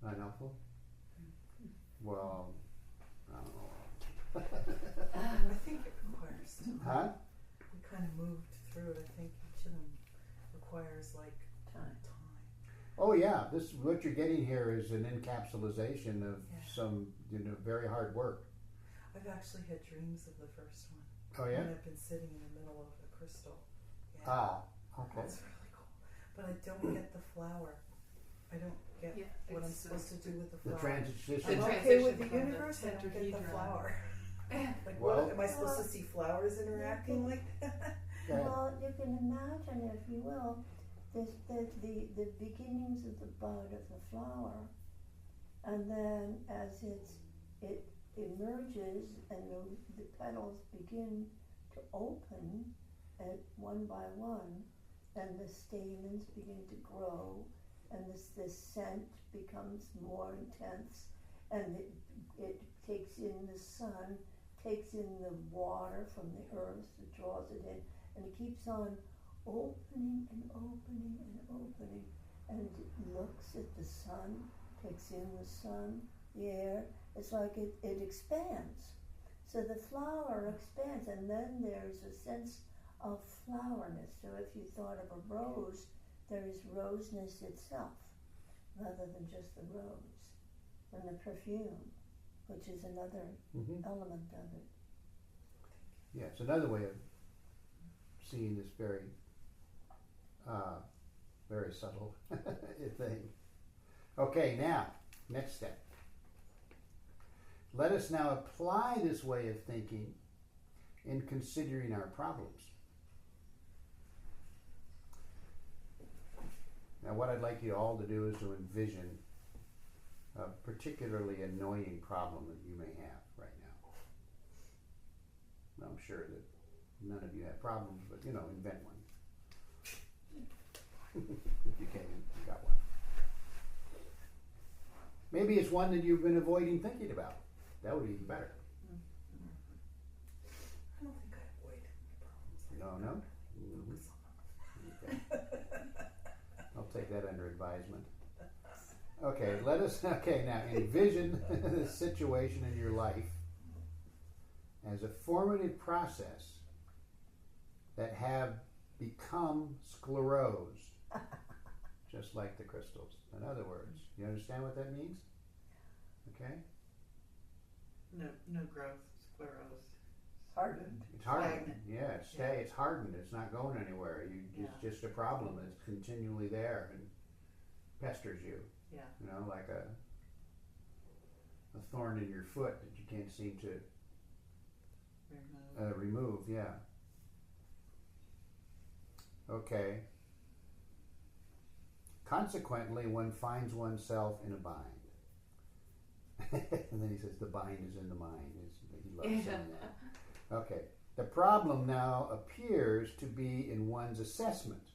Speaker 5: Not helpful? Well, I don't know.
Speaker 4: I think it requires time.
Speaker 5: Huh?
Speaker 4: We kind of moved through it. I think each of them requires like time.
Speaker 5: Oh yeah, what you're getting here is an encapsulation of some very hard work.
Speaker 4: I've actually had dreams of the first one.
Speaker 5: Oh yeah?
Speaker 4: And I've been sitting in the middle of a crystal. Yeah.
Speaker 5: Ah, okay.
Speaker 4: That's really cool. But I don't get the flower. I don't get what I'm supposed to do with the
Speaker 5: The
Speaker 4: flower.
Speaker 5: transition.
Speaker 4: I'm okay with the universe, I don't get the flower. Like,
Speaker 5: Well-
Speaker 4: what, am I supposed to see flowers interacting like that?
Speaker 5: Go ahead.
Speaker 2: Well, you can imagine, if you will, the beginnings of the bud of the flower, and then as it emerges and the petals begin to open one by one, and the stamens begin to grow, and this scent becomes more intense, and it takes in the sun, takes in the water from the earth, it draws it in, and it keeps on opening and opening and opening, and it looks at the sun, takes in the sun, the air. It's like it expands. So the flower expands, and then there's a sense of flowerness. So if you thought of a rose, there is roseness itself, rather than just the rose. And the perfume, which is another element of it.
Speaker 5: Yeah, it's another way of seeing this very, very subtle thing. Okay, now, next step. Let us now apply this way of thinking in considering our problems. Now, what I'd like you all to do is to envision a particularly annoying problem that you may have right now. Now, I'm sure that none of you have problems, but invent one. If you can, you got one. Maybe it's one that you've been avoiding thinking about. That would be even better.
Speaker 4: I don't think I avoid problems.
Speaker 5: No? Okay. I'll take that under advisement. Okay, now envision the situation in your life as a formative process that have become sclerosed, just like the crystals. In other words, you understand what that means? Okay?
Speaker 6: No growth, sclerosed.
Speaker 2: Hardened.
Speaker 5: It's hardened.
Speaker 6: Stagnant.
Speaker 5: Yeah, it's hardened. It's not going anywhere. It's just a problem that's continually there and pesters you.
Speaker 6: Yeah.
Speaker 5: Like a thorn in your foot that you can't seem to remove. Yeah. Okay. Consequently, one finds oneself in a bind. And then he says, the bind is in the mind. He loves saying that. Okay. The problem now appears to be in one's assessment.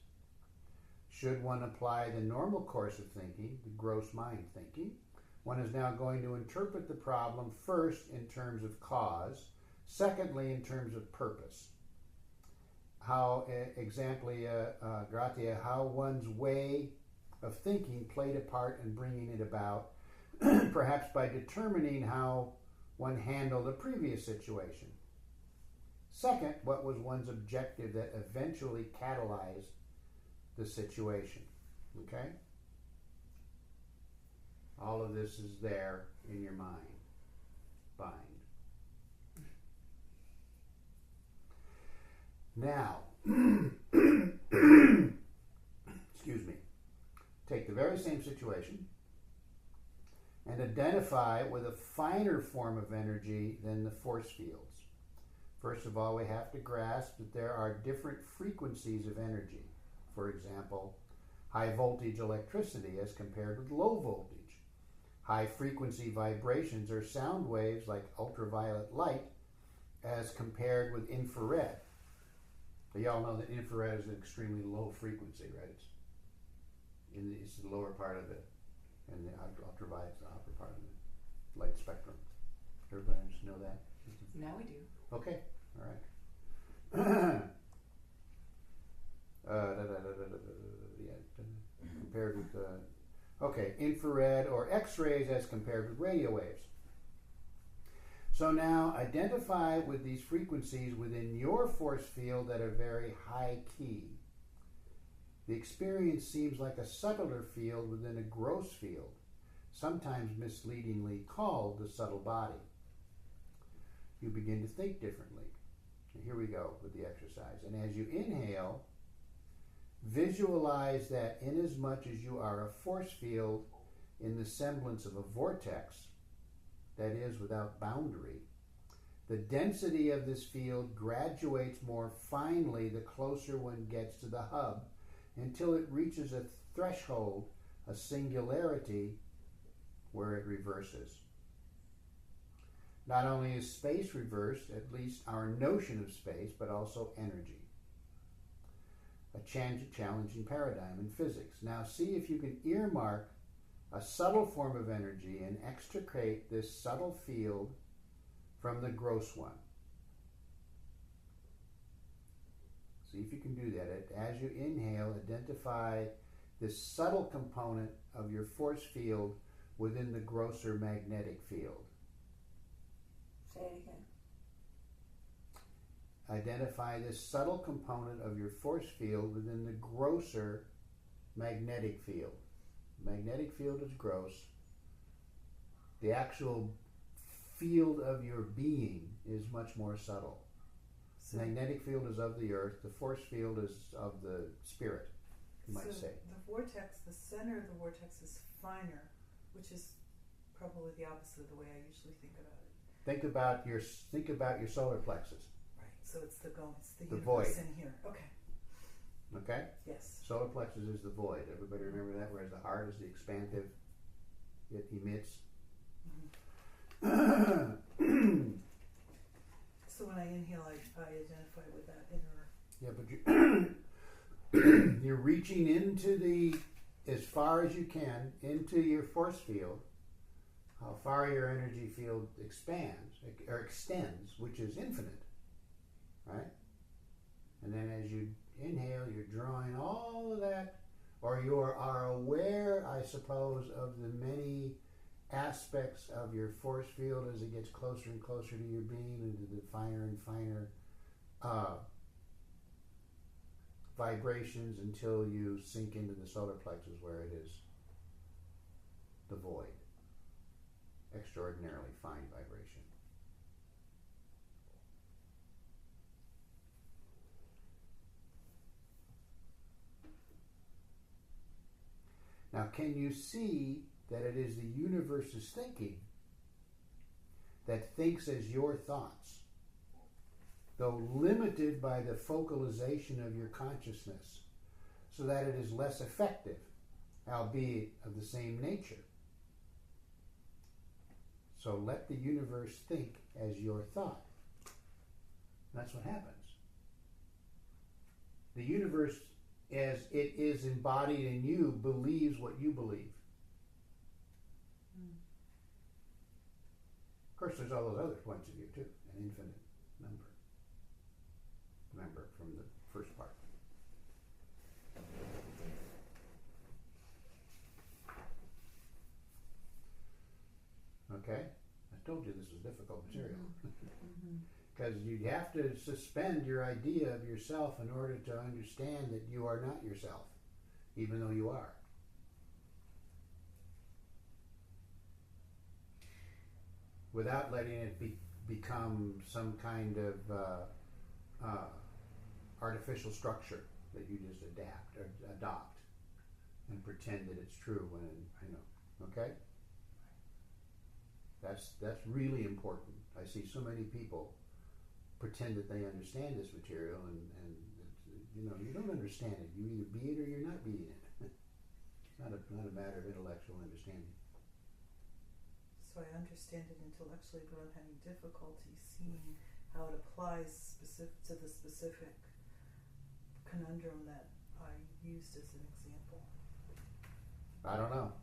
Speaker 5: Should one apply the normal course of thinking, the gross mind thinking, one is now going to interpret the problem first in terms of cause, secondly in terms of purpose. How, Gratia, how one's way of thinking played a part in bringing it about, perhaps by determining how one handled a previous situation. Second, what was one's objective that eventually catalyzed the situation. Okay? All of this is there in your mind. Bind. Now, excuse me, take the very same situation and identify it with a finer form of energy than the force fields. First of all, we have to grasp that there are different frequencies of energy. For example, high voltage electricity as compared with low voltage. High frequency vibrations are sound waves like ultraviolet light as compared with infrared. But y'all know that infrared is an extremely low frequency, right? It's the lower part of it, and the ultraviolet is the upper part of the light spectrum. Everybody just know that?
Speaker 3: Now we do.
Speaker 5: Okay, all right. Compared with infrared or X-rays as compared with radio waves. So now identify with these frequencies within your force field that are very high key. The experience seems like a subtler field within a gross field, sometimes misleadingly called the subtle body. You begin to think differently. And here we go with the exercise. And as you inhale, visualize that inasmuch as you are a force field in the semblance of a vortex, that is, without boundary, the density of this field graduates more finely the closer one gets to the hub until it reaches a threshold, a singularity, where it reverses. Not only is space reversed, at least our notion of space, but also energy. A challenging paradigm in physics. Now see if you can earmark a subtle form of energy and extricate this subtle field from the gross one. See if you can do that. As you inhale, identify this subtle component of your force field within the grosser magnetic field.
Speaker 2: Say it again.
Speaker 5: Identify this subtle component of your force field within the grosser magnetic field. Magnetic field is gross. The actual field of your being is much more subtle.
Speaker 4: So,
Speaker 5: Magnetic field is of the earth. The force field is of the spirit, you might say.
Speaker 4: the vortex, the center of the vortex is finer, which is probably the opposite of the way I usually think about it.
Speaker 5: Think about your solar plexus.
Speaker 4: Right. So it's the
Speaker 5: The
Speaker 4: universe
Speaker 5: void.
Speaker 4: in here. Okay.
Speaker 5: Okay?
Speaker 4: Yes.
Speaker 5: Solar plexus is the void. Everybody remember that? Whereas the heart is the expansive, it emits.
Speaker 4: So when I inhale, I identify with that inner.
Speaker 5: Yeah, but you're reaching into as far as you can, into your force field, how far your energy field expands, or extends, which is infinite, right? And then as you inhale, you're drawing all of that, or you are aware, I suppose, of the many aspects of your force field as it gets closer and closer to your being, into the finer and finer vibrations, until you sink into the solar plexus, where it is the void. Extraordinarily fine vibration. Now, can you see that it is the universe's thinking that thinks as your thoughts, though limited by the focalization of your consciousness, so that it is less effective, albeit of the same nature? So let the universe think as your thought. That's what happens. The universe, as it is embodied in you, believes what you believe. Of course, there's all those other points of view too, an infinite number. Remember from the first part. Okay? I told you this was difficult material. Because you'd have to suspend your idea of yourself in order to understand that you are not yourself, even though you are. Without letting it become some kind of artificial structure that you just adopt and pretend that it's true when, okay? That's really important. I see so many people pretend that they understand this material, and you don't understand it. You either be it or you're not being it. It's not a matter of intellectual understanding.
Speaker 4: So I understand it intellectually, but I'm having difficulty seeing how it applies to the specific conundrum that I used as an example.
Speaker 5: I don't know.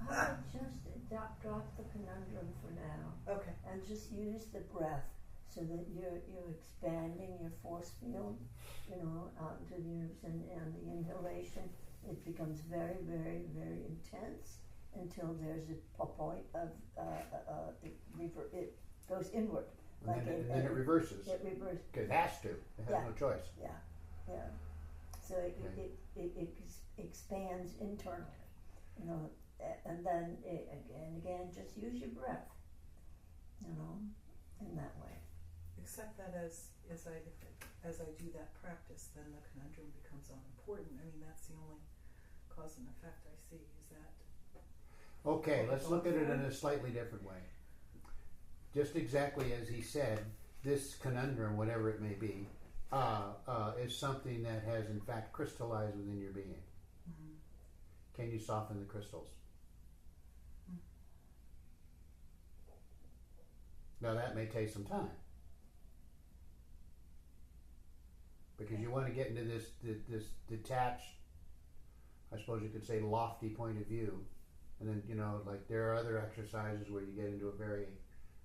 Speaker 2: I would just drop the conundrum for now.
Speaker 4: Okay.
Speaker 2: And just use the breath, so that you're expanding your force field, out into the universe, and the inhalation, it becomes very, very, very intense until there's a point of it goes inward.
Speaker 5: And then it reverses.
Speaker 2: It reverses.
Speaker 5: Because it has to. It has no choice.
Speaker 2: Yeah. So it expands internally, and then again, just use your breath, in that way.
Speaker 4: Except that as I do that practice, then the conundrum becomes unimportant. I mean, that's the only cause and effect I see. Is that
Speaker 5: Okay, let's look at it in a slightly different way. Just exactly as he said, this conundrum, whatever it may be, is something that has in fact crystallized within your being.
Speaker 4: Mm-hmm.
Speaker 5: Can you soften the crystals? Now that may take some time, because you want to get into this detached, I suppose you could say, lofty point of view, and then like there are other exercises where you get into a very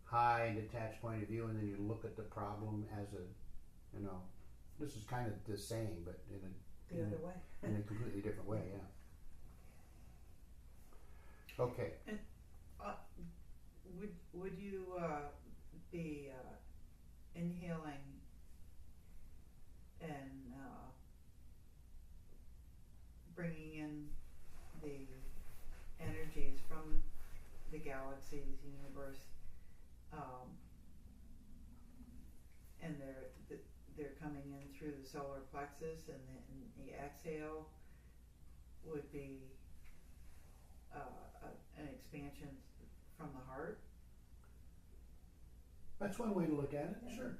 Speaker 5: high and detached point of view, and then you look at the problem as this is kind of the same, but
Speaker 4: the other way?
Speaker 5: In a completely different way, yeah. Okay.
Speaker 6: And would you be inhaling and bringing in the energies from the galaxies, universe, and they're coming in through the solar plexus, and the exhale would be an expansion from the heart?
Speaker 5: That's one way to look at it, sure.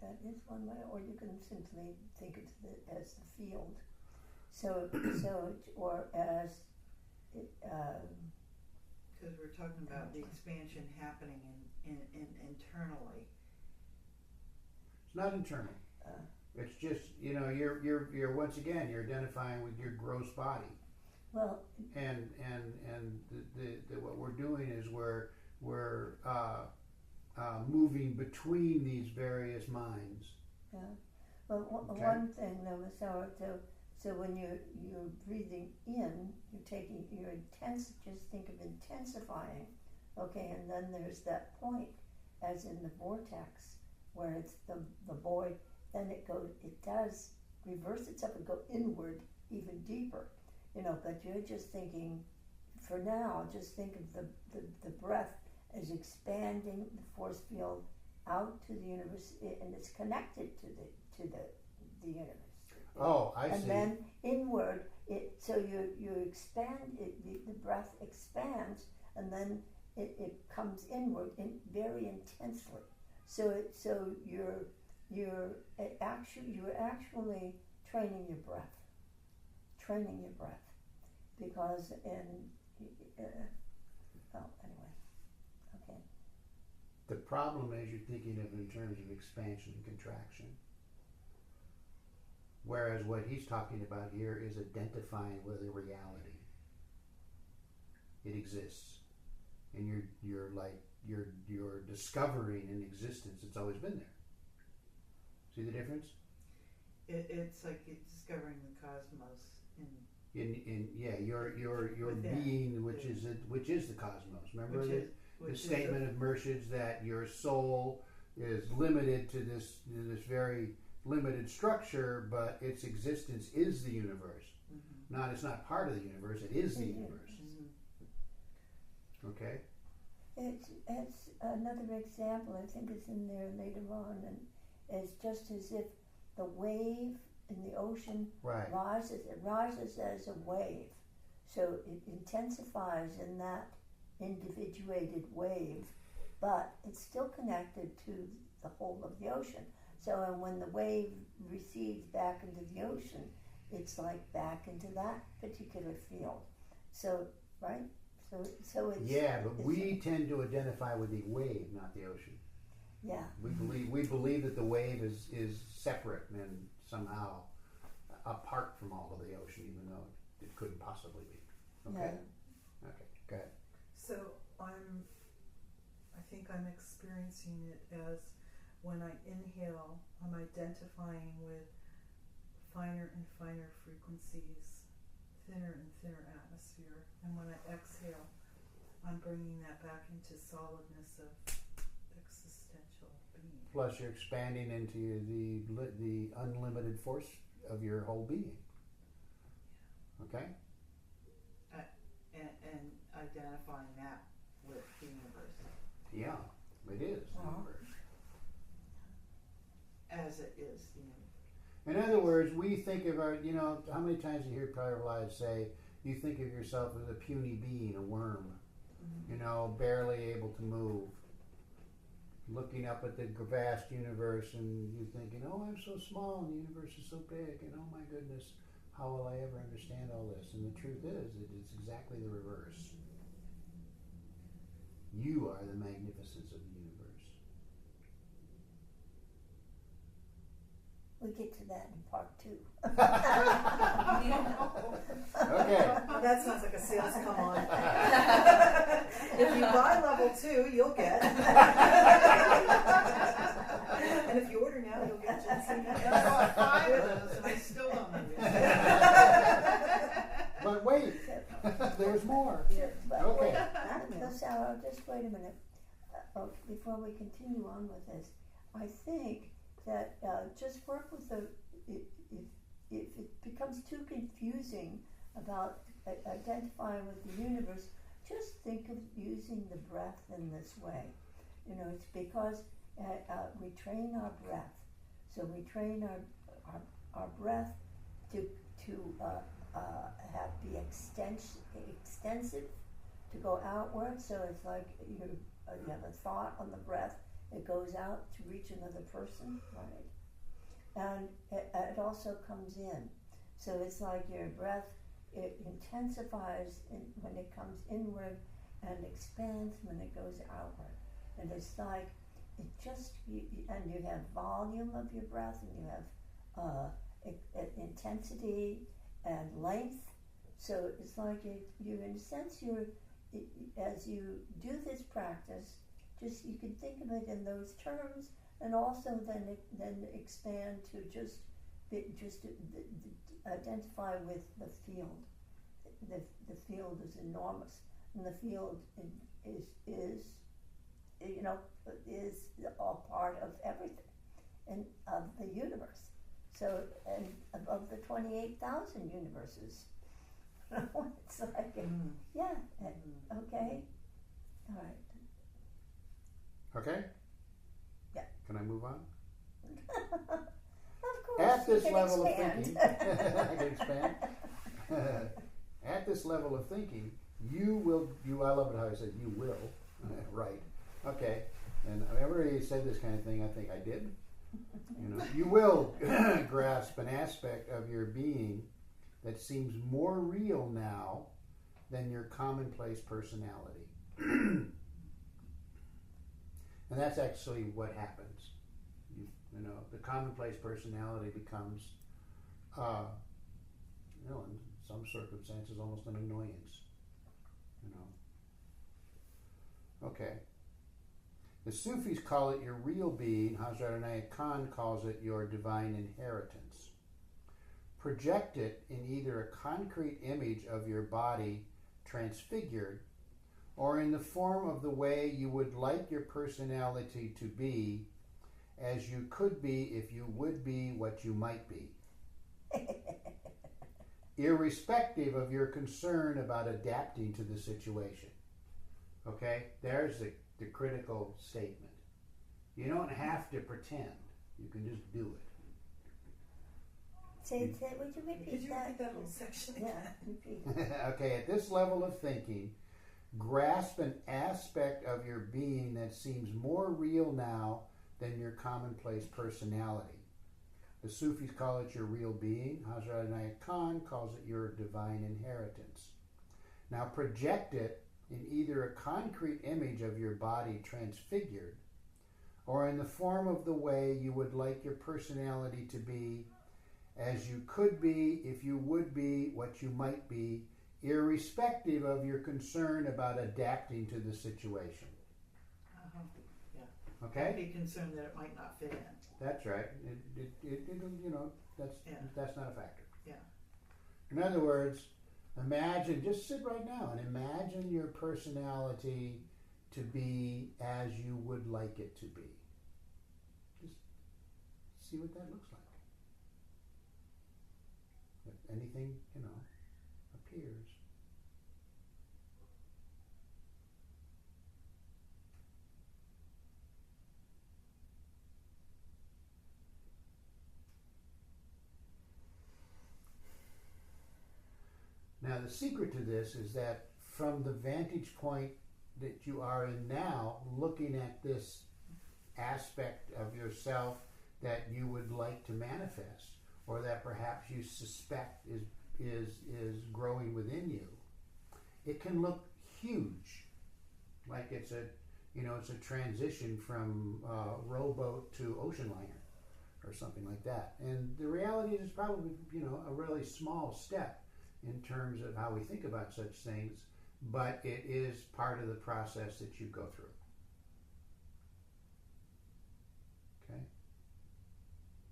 Speaker 2: That is one way, or you can simply think of it as the field. So, or as,
Speaker 6: Because we're talking about the expansion happening in internally.
Speaker 5: It's not internal. It's just, you're once again, you're identifying with your gross body.
Speaker 2: well,
Speaker 5: And what we're doing is we're moving between these various minds.
Speaker 2: yeah. Well,
Speaker 5: Okay.
Speaker 2: one thing though, so when you're breathing in, just think of intensifying, okay, and then there's that point, as in the vortex, where it's the void, then it does reverse itself and go inward even deeper, but you're just thinking, for now, just think of the breath as expanding the force field out to the universe, and it's connected to the universe.
Speaker 5: Oh, I
Speaker 2: And
Speaker 5: see.
Speaker 2: then inward, so you expand it, the breath expands, and then it comes inward very intensely. So you're actually training your breath, because anyway, okay.
Speaker 5: The problem is you're thinking of it in terms of expansion and contraction. Whereas what he's talking about here is identifying with a reality. It exists. And you're discovering an existence that's always been there. See the difference?
Speaker 6: It's like you're discovering the cosmos
Speaker 5: Your
Speaker 6: Within.
Speaker 5: being, which is the cosmos. Remember the
Speaker 6: which is
Speaker 5: statement of Mershid's that your soul is limited to this very limited structure, but its existence is the universe. It's not part of the universe, it is the universe. Okay?
Speaker 2: It's another example, I think it's in there later on, and it's just as if the wave in the ocean
Speaker 5: Right.
Speaker 2: it rises as a wave, so it intensifies in that individuated wave, but it's still connected to the whole of the ocean. So and when the wave recedes back into the ocean, it's like back into that particular field. So, right? So it's
Speaker 5: But we tend to identify with the wave, not the ocean.
Speaker 2: yeah.
Speaker 5: We believe that the wave is separate and somehow apart from all of the ocean, even though it couldn't possibly be. Okay.
Speaker 2: Yeah.
Speaker 5: Okay. Go ahead.
Speaker 4: So I think I'm experiencing it as when I inhale, I'm identifying with finer and finer frequencies, thinner and thinner atmosphere, and when I exhale, I'm bringing that back into solidness of existential being.
Speaker 5: Plus, you're expanding into the unlimited force of your whole being. Okay.
Speaker 6: and identifying that with the universe
Speaker 5: Yeah, it is the
Speaker 2: Uh-huh.
Speaker 5: universe.
Speaker 6: as it is the universe.
Speaker 5: In other words, we think of our, how many times you hear Paralives say, you think of yourself as a puny being, a worm, barely able to move, looking up at the vast universe and you thinking, oh, I'm so small and the universe is so big, and oh my goodness, how will I ever understand all this? And the truth is, it's exactly the reverse. You are the magnificence of the universe.
Speaker 2: We get to that in part 2.
Speaker 5: Okay.
Speaker 4: That sounds like a sales come on. If you buy level 2, you'll get. And if you order now, you'll get just
Speaker 6: I bought 5 of those and I still don't understand.
Speaker 5: But wait, there's more.
Speaker 2: But
Speaker 5: Okay.
Speaker 2: wait, Sarah, just wait a minute. Before we continue on with this, I think that just work with if it becomes too confusing about identifying with the universe, just think of using the breath in this way. It's because we train our breath. So we train our breath to be extensive, to go outward. So it's like you have a thought on the breath, it goes out to reach another person, right? And it also comes in. So it's like your breath, it intensifies when it comes inward and expands when it goes outward. And it's like, and you have volume of your breath, and you have intensity and length. So it's like you in a sense, as you do this practice, just you can think of it in those terms, and also then expand to just identify with the field. The field is enormous, and the field is all part of everything and of the universe. So, and above the 28,000 universes. It's like, yeah, okay, all right.
Speaker 5: Okay?
Speaker 2: Yeah.
Speaker 5: Can I move on?
Speaker 2: Of course,
Speaker 5: At this
Speaker 2: you can
Speaker 5: level
Speaker 2: expand.
Speaker 5: of thinking, I can expand. At this level of thinking, I love it how I said you will, right? Okay, and everybody said this kind of thing, I think I did. You will grasp an aspect of your being that seems more real now than your commonplace personality. And that's actually what happens. The commonplace personality becomes, in some circumstances, almost an annoyance. Okay. The Sufis call it your real being. Hazrat Inayat Khan calls it your divine inheritance. Project it in either a concrete image of your body transfigured, or in the form of the way you would like your personality to be, as you could be if you would be what you might be, irrespective of your concern about adapting to the situation. Okay? There's the critical statement. You don't have to pretend. You can just do it.
Speaker 2: Would you repeat
Speaker 4: Could you
Speaker 2: that?
Speaker 4: repeat that whole section
Speaker 2: Yeah,
Speaker 4: again?
Speaker 2: repeat.
Speaker 5: Okay, at this level of thinking, grasp an aspect of your being that seems more real now than your commonplace personality. The Sufis call it your real being. Hazrat Inayat Khan calls it your divine inheritance. Now project it in either a concrete image of your body transfigured, or in the form of the way you would like your personality to be, as you could be if you would be what you might be, irrespective of your concern about adapting to the situation.
Speaker 6: Yeah.
Speaker 5: Okay?
Speaker 6: Be concerned that it might not fit in.
Speaker 5: That's right. That's not a factor.
Speaker 6: Yeah.
Speaker 5: In other words, just sit right now and imagine your personality to be as you would like it to be. Just see what that looks like. If anything, appears. Now, the secret to this is that from the vantage point that you are in now, looking at this aspect of yourself that you would like to manifest, or that perhaps you suspect is growing within you, it can look huge, like it's a transition from rowboat to ocean liner, or something like that. And the reality is probably a really small step in terms of how we think about such things, but it is part of the process that you go through. Okay?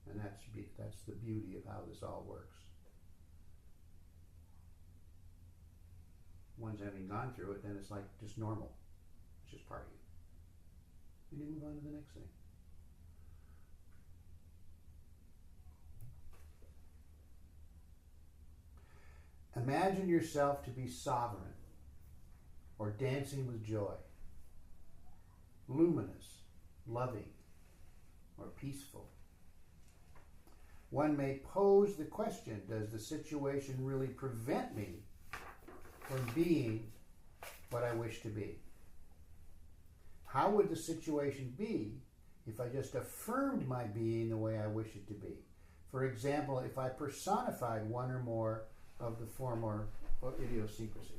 Speaker 5: And that's the beauty of how this all works. Once having gone through it, then it's like just normal. It's just part of you. And you move on to the next thing. Imagine yourself to be sovereign, or dancing with joy, luminous, loving, or peaceful. One may pose the question, does the situation really prevent me from being what I wish to be? How would the situation be if I just affirmed my being the way I wish it to be? For example, if I personified one or more of the former idiosyncrasies.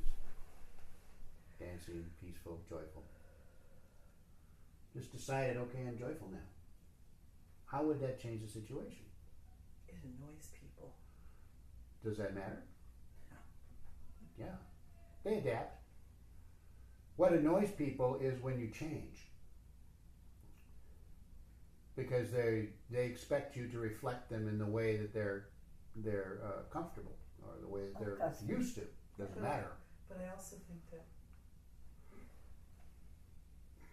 Speaker 5: Dancing, peaceful, joyful. Just decided, okay, I'm joyful now. How would that change the situation?
Speaker 4: It annoys people.
Speaker 5: Does that matter? Yeah. They adapt. What annoys people is when you change. Because they expect you to reflect them in the way that they're comfortable, or the way that they're
Speaker 2: Accustomed.
Speaker 5: used to. Doesn't matter.
Speaker 4: But I also think that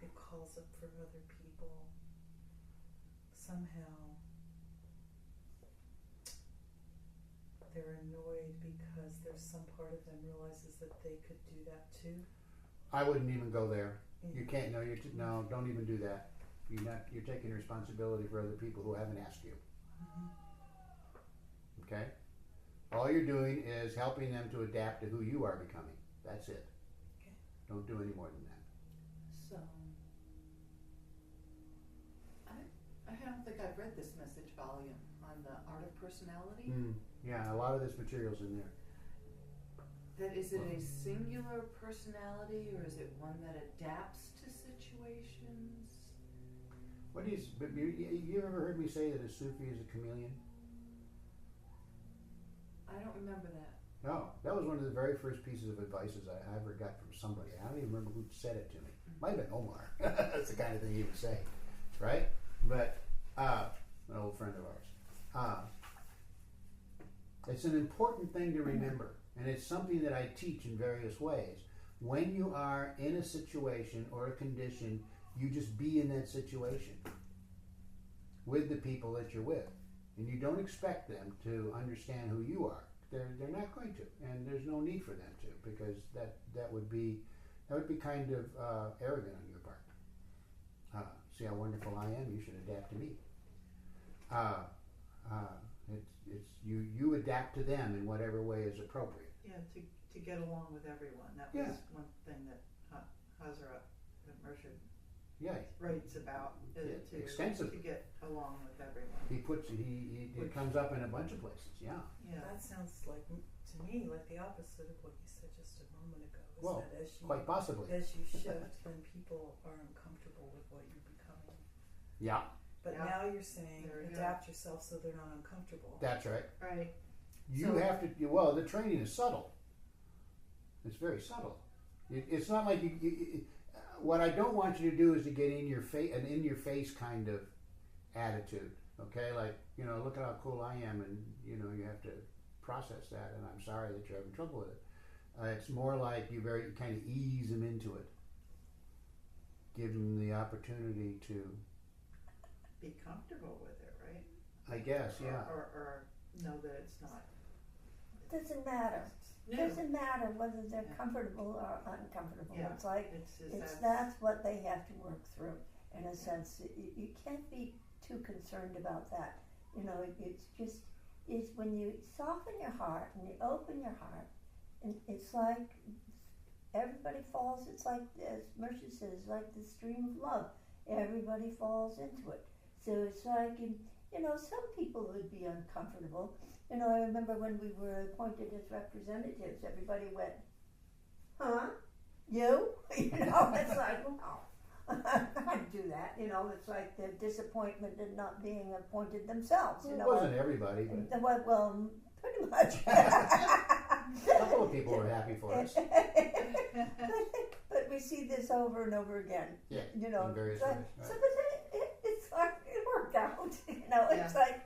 Speaker 4: it calls up for other people somehow. They're annoyed because there's some part of them realizes that they could do that too.
Speaker 5: I wouldn't even go there. You
Speaker 4: Yeah.
Speaker 5: can't. No, no. Don't even do that. You're taking responsibility for other people who haven't asked you. Okay. All you're doing is helping them to adapt to who you are becoming. That's it.
Speaker 4: Okay.
Speaker 5: Don't do any more than that.
Speaker 3: So, I don't think I've read this message volume on the art of personality.
Speaker 5: Yeah, a lot of this material's in there.
Speaker 3: That is it a singular personality, or is it one that adapts to situations?
Speaker 5: What do you ever heard me say that a Sufi is a chameleon?
Speaker 3: I don't remember that.
Speaker 5: No, that was one of the very first pieces of advice I ever got from somebody. I don't even remember who said it to me. Might have been Omar. That's the kind of thing he would say, right? But an old friend of ours. It's an important thing to remember, and it's something that I teach in various ways. When you are in a situation or a condition, you just be in that situation with the people that you're with, and you don't expect them to understand who you are. They're not going to, and there's no need for them to, because that would be kind of arrogant on your part. See how wonderful I am? You should adapt to me. It's you adapt to them in whatever way is appropriate.
Speaker 6: Yeah, to get along with everyone. That
Speaker 5: Yeah.
Speaker 6: was one thing that Hazrat Murshid
Speaker 5: Yeah,
Speaker 6: writes about,
Speaker 5: Yeah,
Speaker 6: to
Speaker 5: extensively.
Speaker 6: get along with everyone.
Speaker 5: it comes up in a bunch of places. Yeah.
Speaker 6: Yeah.
Speaker 4: That sounds like, to me, like the opposite of what you said just a moment ago. Is
Speaker 5: Well,
Speaker 4: that
Speaker 5: Quite possibly.
Speaker 4: as you shift, then people are uncomfortable with what you're becoming.
Speaker 5: Yeah,
Speaker 4: But
Speaker 6: Yeah.
Speaker 4: now you're saying
Speaker 6: There we go.
Speaker 4: adapt yourself so they're not uncomfortable.
Speaker 5: that's right.
Speaker 6: Right.
Speaker 5: You
Speaker 6: So-
Speaker 5: have to. Well, the training is subtle. It's very subtle. It's not like you what I don't want you to do is to get in your face kind of attitude. Okay, like look at how cool I am, and you have to process that, and I'm sorry that you're having trouble with it. It's more like you kind of ease them into it, give them the opportunity to.
Speaker 6: Be comfortable with it, right?
Speaker 5: I guess, yeah.
Speaker 6: Or know that it's not.
Speaker 2: Doesn't matter.
Speaker 6: new.
Speaker 2: Doesn't matter whether they're
Speaker 6: Yeah.
Speaker 2: comfortable or uncomfortable.
Speaker 6: Yeah.
Speaker 2: It's like that's what they have to work through. In a sense, you can't be too concerned about that. It's when you soften your heart and you open your heart, and it's like everybody falls. It's like, as Mercy says, like the stream of love. Everybody falls into it. So it's like, some people would be uncomfortable. I remember when we were appointed as representatives, everybody went, huh? You? It's like, well, I'd do that. It's like the disappointment in not being appointed themselves.
Speaker 5: It wasn't everybody, but
Speaker 2: Well, pretty much.
Speaker 5: a couple of people were happy for us.
Speaker 2: But we see this over and over again.
Speaker 5: Yeah,
Speaker 2: in
Speaker 5: various
Speaker 2: it's like,
Speaker 5: ways, right.
Speaker 2: So, but it's like it worked out. It's like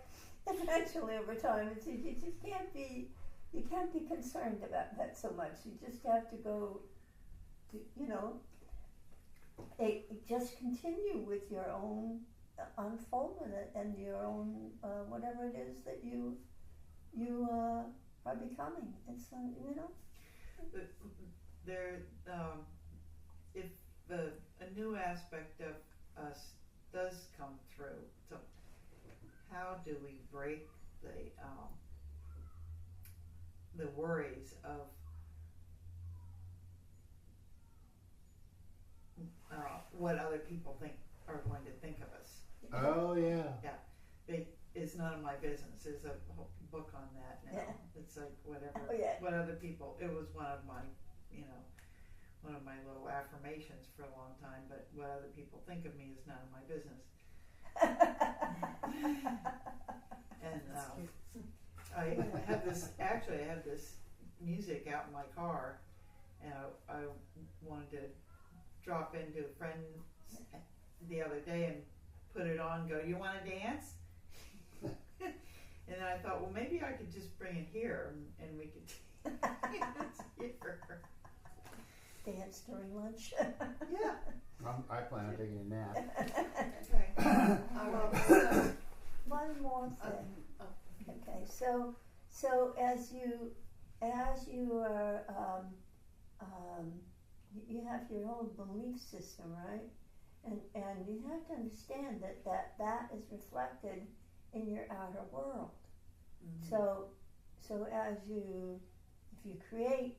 Speaker 2: eventually over time, you just can't be concerned about that so much. You just have to go, just continue with your own unfoldment and your own whatever it is that you are becoming. It's
Speaker 6: There, if a new aspect of us does come through, so how do we break the worries of what other people think are going to think of us.
Speaker 5: Oh yeah.
Speaker 6: It's none of my business. There's a whole book on that now.
Speaker 2: Yeah.
Speaker 6: It's like whatever,
Speaker 2: Oh, yeah.
Speaker 6: what other people. It was one of my, one of my little affirmations for a long time. But what other people think of me is none of my business. And
Speaker 4: That's cute.
Speaker 6: I have this. Actually, I have this music out in my car, and I wanted to drop into a friend the other day and put it on. Go, you want to dance? And then I thought, well, maybe I could just bring it here, and we could dance here.
Speaker 2: Dance during lunch.
Speaker 6: Yeah.
Speaker 5: I plan on taking a nap.
Speaker 6: Okay.
Speaker 2: Well, one more thing. Okay, so as you are you have your own belief system, right? And you have to understand that is reflected in your outer world.
Speaker 6: Mm-hmm.
Speaker 2: So if you create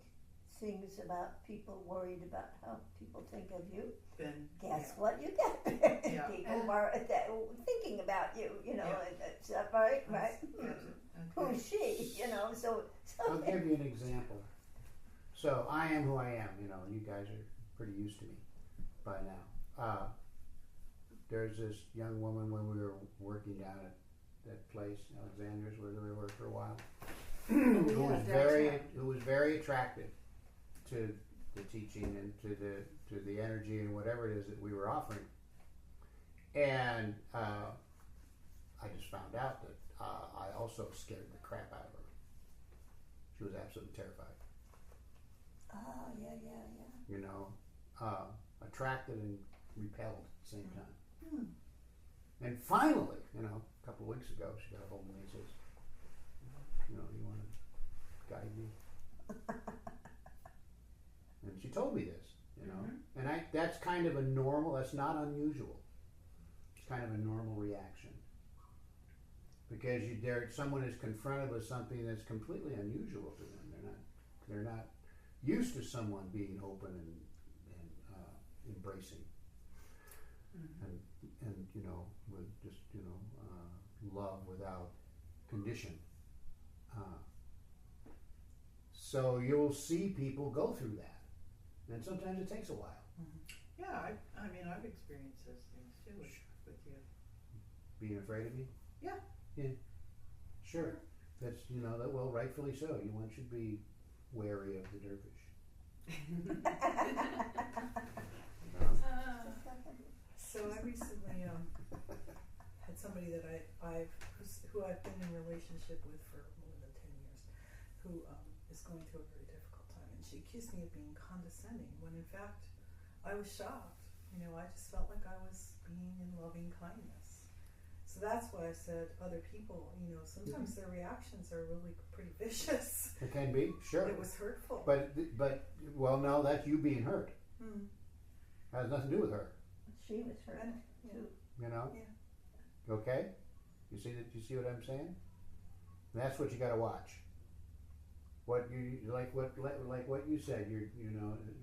Speaker 2: things about people worried about how people think of you,
Speaker 6: Then
Speaker 2: guess what you get?
Speaker 6: Yeah.
Speaker 2: People are thinking about you,
Speaker 6: Yeah.
Speaker 2: and stuff, right?
Speaker 6: Gotcha. Okay.
Speaker 2: Who's she? So
Speaker 5: I'll give you an example. So I am who I am, and you guys are pretty used to me by now. There's this young woman when we were working down at that place, Alexander's, where we worked for a while, who was very attractive to the teaching and to the energy and whatever it is that we were offering. And I just found out that I also scared the crap out of her. She was absolutely terrified.
Speaker 2: Oh, yeah.
Speaker 5: Attracted and repelled at the same time.
Speaker 6: Hmm.
Speaker 5: And finally, a couple of weeks ago, she got a hold of me and says, you want to guide me? And she told me this,
Speaker 6: Mm-hmm.
Speaker 5: and that's kind of that's not unusual. It's kind of a normal reaction. Because someone is confronted with something that's completely unusual to them. They're not used to someone being open and embracing,
Speaker 6: Mm-hmm.
Speaker 5: and with just love without condition. So you'll see people go through that, and sometimes it takes a while.
Speaker 6: Yeah, I mean, I've experienced those things too with you.
Speaker 5: Being afraid of me?
Speaker 6: Yeah.
Speaker 5: Yeah. Sure. That's well, rightfully so. One should be wary of the dervish.
Speaker 4: So I recently had somebody that who I've been in a relationship with for more than 10 years, who is going through a very difficult time, and she accused me of being condescending when in fact I was shocked. I just felt like I was being in loving kindness. So that's why I said other people, sometimes their reactions are really pretty vicious.
Speaker 5: It can be, sure.
Speaker 4: It was hurtful.
Speaker 5: But well, no, that's you being hurt.
Speaker 4: Hmm.
Speaker 5: Has nothing to do with her.
Speaker 2: She was hurt
Speaker 4: Yeah.
Speaker 2: too.
Speaker 4: Yeah.
Speaker 5: Okay? You see what I'm saying? That's what you got to watch. What you like what you said.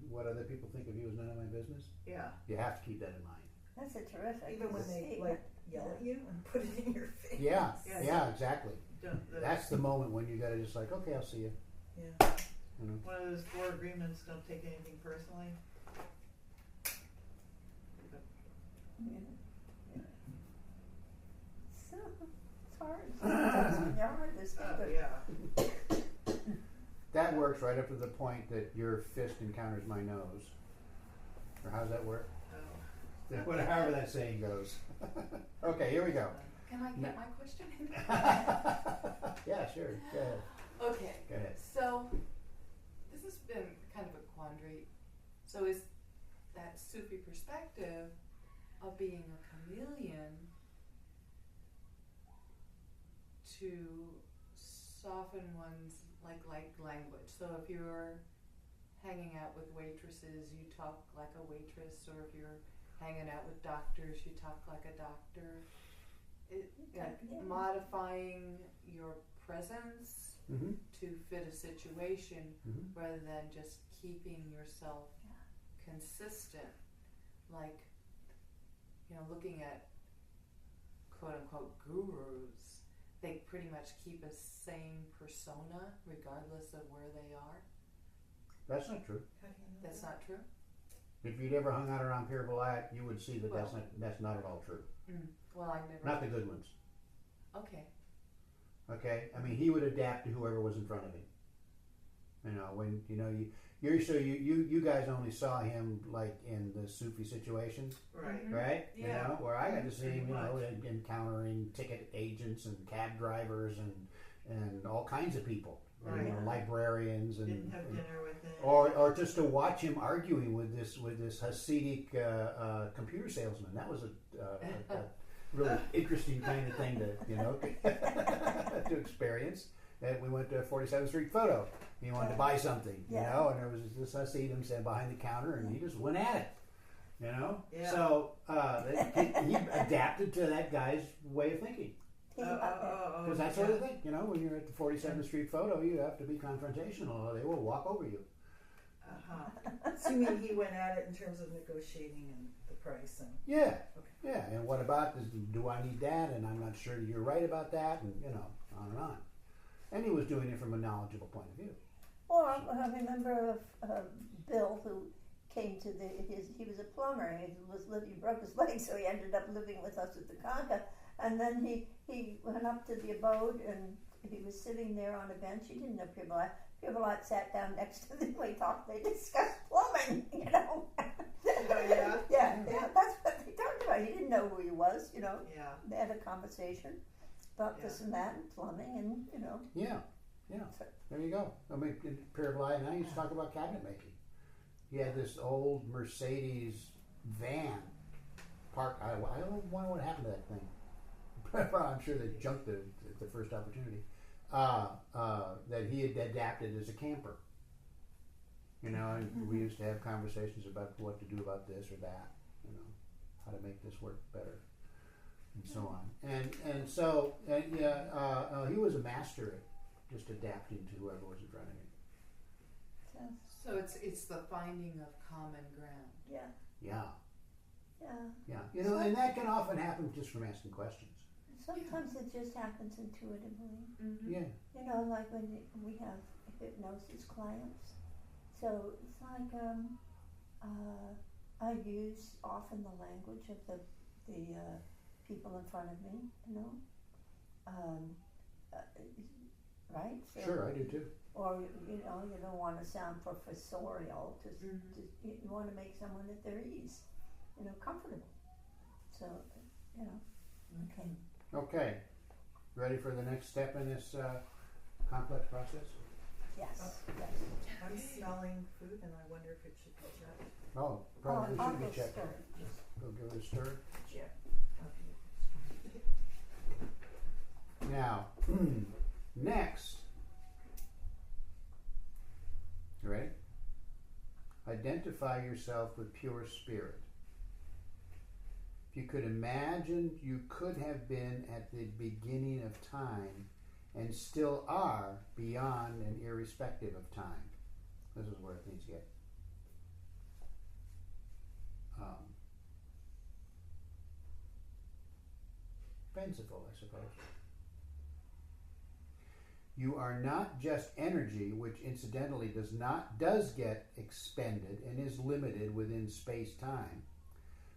Speaker 5: What other people think of you is none of my business.
Speaker 6: Yeah.
Speaker 5: You have to keep that in mind.
Speaker 2: That's a terrific.
Speaker 4: Even when they
Speaker 2: statement.
Speaker 4: yell at you and put it in your face.
Speaker 5: Yeah,
Speaker 6: Yes.
Speaker 5: yeah, exactly.
Speaker 6: The-
Speaker 5: That's the moment when you got to just okay, I'll see you.
Speaker 4: Yeah.
Speaker 6: One of those 4 agreements: don't take anything personally.
Speaker 2: So it's hard. Sometimes when you're hard, this
Speaker 6: Yeah.
Speaker 5: That works right up to the point that your fist encounters my nose. Or how's that work?
Speaker 6: Oh.
Speaker 5: However that saying goes. Okay, here we go.
Speaker 3: Can I get my question in?
Speaker 5: Yeah, sure. Go ahead.
Speaker 3: Okay.
Speaker 5: Go ahead.
Speaker 3: So this has been kind of a quandary. So is that Sufi perspective of being a chameleon to soften one's like language? So if you're hanging out with waitresses, you talk like a waitress, or if you're hanging out with doctors, you talk like a doctor. Modifying your presence
Speaker 5: Mm-hmm.
Speaker 3: to fit a situation
Speaker 5: Mm-hmm.
Speaker 3: rather than just keeping yourself consistent like, looking at quote unquote gurus, they pretty much keep a same persona regardless of where they are.
Speaker 5: That's not true.
Speaker 4: How do you know
Speaker 3: That's
Speaker 4: that?
Speaker 3: not true?
Speaker 5: If you'd ever hung out around Pierre Vilayat, you would see that
Speaker 3: Well.
Speaker 5: that's not at all true.
Speaker 3: Well, I've never.
Speaker 5: Not the good ones.
Speaker 3: Okay.
Speaker 5: Okay, I mean he would adapt to whoever was in front of him. When you guys only saw him like in the Sufi situations,
Speaker 6: Right.
Speaker 5: right?
Speaker 3: Yeah.
Speaker 5: Where I got to see him,
Speaker 6: Pretty much.
Speaker 5: encountering ticket agents and cab drivers and all kinds of people, and,
Speaker 6: Right.
Speaker 5: librarians and
Speaker 6: Didn't have dinner with him.
Speaker 5: or just to watch him arguing with this Hasidic computer salesman. That was a really interesting kind of thing to to experience. And we went to 47th Street Photo. He wanted to buy something,
Speaker 2: Yeah.
Speaker 5: and there was this Hasidim sitting behind the counter, and he just went at it,
Speaker 6: Yeah.
Speaker 5: So he adapted to that guy's way of thinking. Because that's sort of the thing, when you're at the 47th Street Photo, you have to be confrontational, or they will walk over you.
Speaker 4: So you mean he went at it in terms of negotiating and the price and
Speaker 5: Yeah, yeah. And what about this? Do I need that? And I'm not sure you're right about that, and on and on. And he was doing it from a knowledgeable point of view.
Speaker 2: Or I remember Bill who came to he was a plumber. He broke his leg, so he ended up living with us at the Conga. And then he went up to the abode, and he was sitting there on a bench. He didn't know Pierre Vilayat. Pierre Vilayat sat down next to them. We talked. They discussed plumbing.
Speaker 6: Oh, yeah?
Speaker 2: yeah. That's what they talked about. He didn't know who he was.
Speaker 6: Yeah.
Speaker 2: They had a conversation about this and that and plumbing, and
Speaker 5: Yeah. There you go. I mean, in Pierre Vilayat and I used to talk about cabinet making. He had this old Mercedes van parked. I don't know what happened to that thing. I'm sure they junked it at the first opportunity. That he had adapted as a camper. And we used to have conversations about what to do about this or that. How to make this work better, and so on. And so he was a master at just adapting to whoever was in front of him.
Speaker 3: So it's the finding of common ground.
Speaker 2: Yeah.
Speaker 5: And that can often happen just from asking questions.
Speaker 2: Sometimes it just happens intuitively.
Speaker 3: Mm-hmm.
Speaker 5: Yeah.
Speaker 2: Like when we have hypnosis clients. So it's like I use often the language of the people in front of me, right? So,
Speaker 5: Sure, I do too.
Speaker 2: or you don't want to sound professorial. You want to make someone at their ease, comfortable. So okay.
Speaker 5: Okay. Ready for the next step in this complex process?
Speaker 2: Yes.
Speaker 4: I'm smelling food and I wonder if it should be checked.
Speaker 5: Oh, probably
Speaker 2: I'll
Speaker 5: should
Speaker 2: go
Speaker 5: be checked.
Speaker 2: stir.
Speaker 5: Go give it a stir.
Speaker 4: Yeah.
Speaker 5: Now, next. You ready? Identify yourself with pure spirit. If you could imagine you could have been at the beginning of time and still are beyond and irrespective of time. This is where things get fanciful, I suppose. You are not just energy, which incidentally does get expended and is limited within space-time,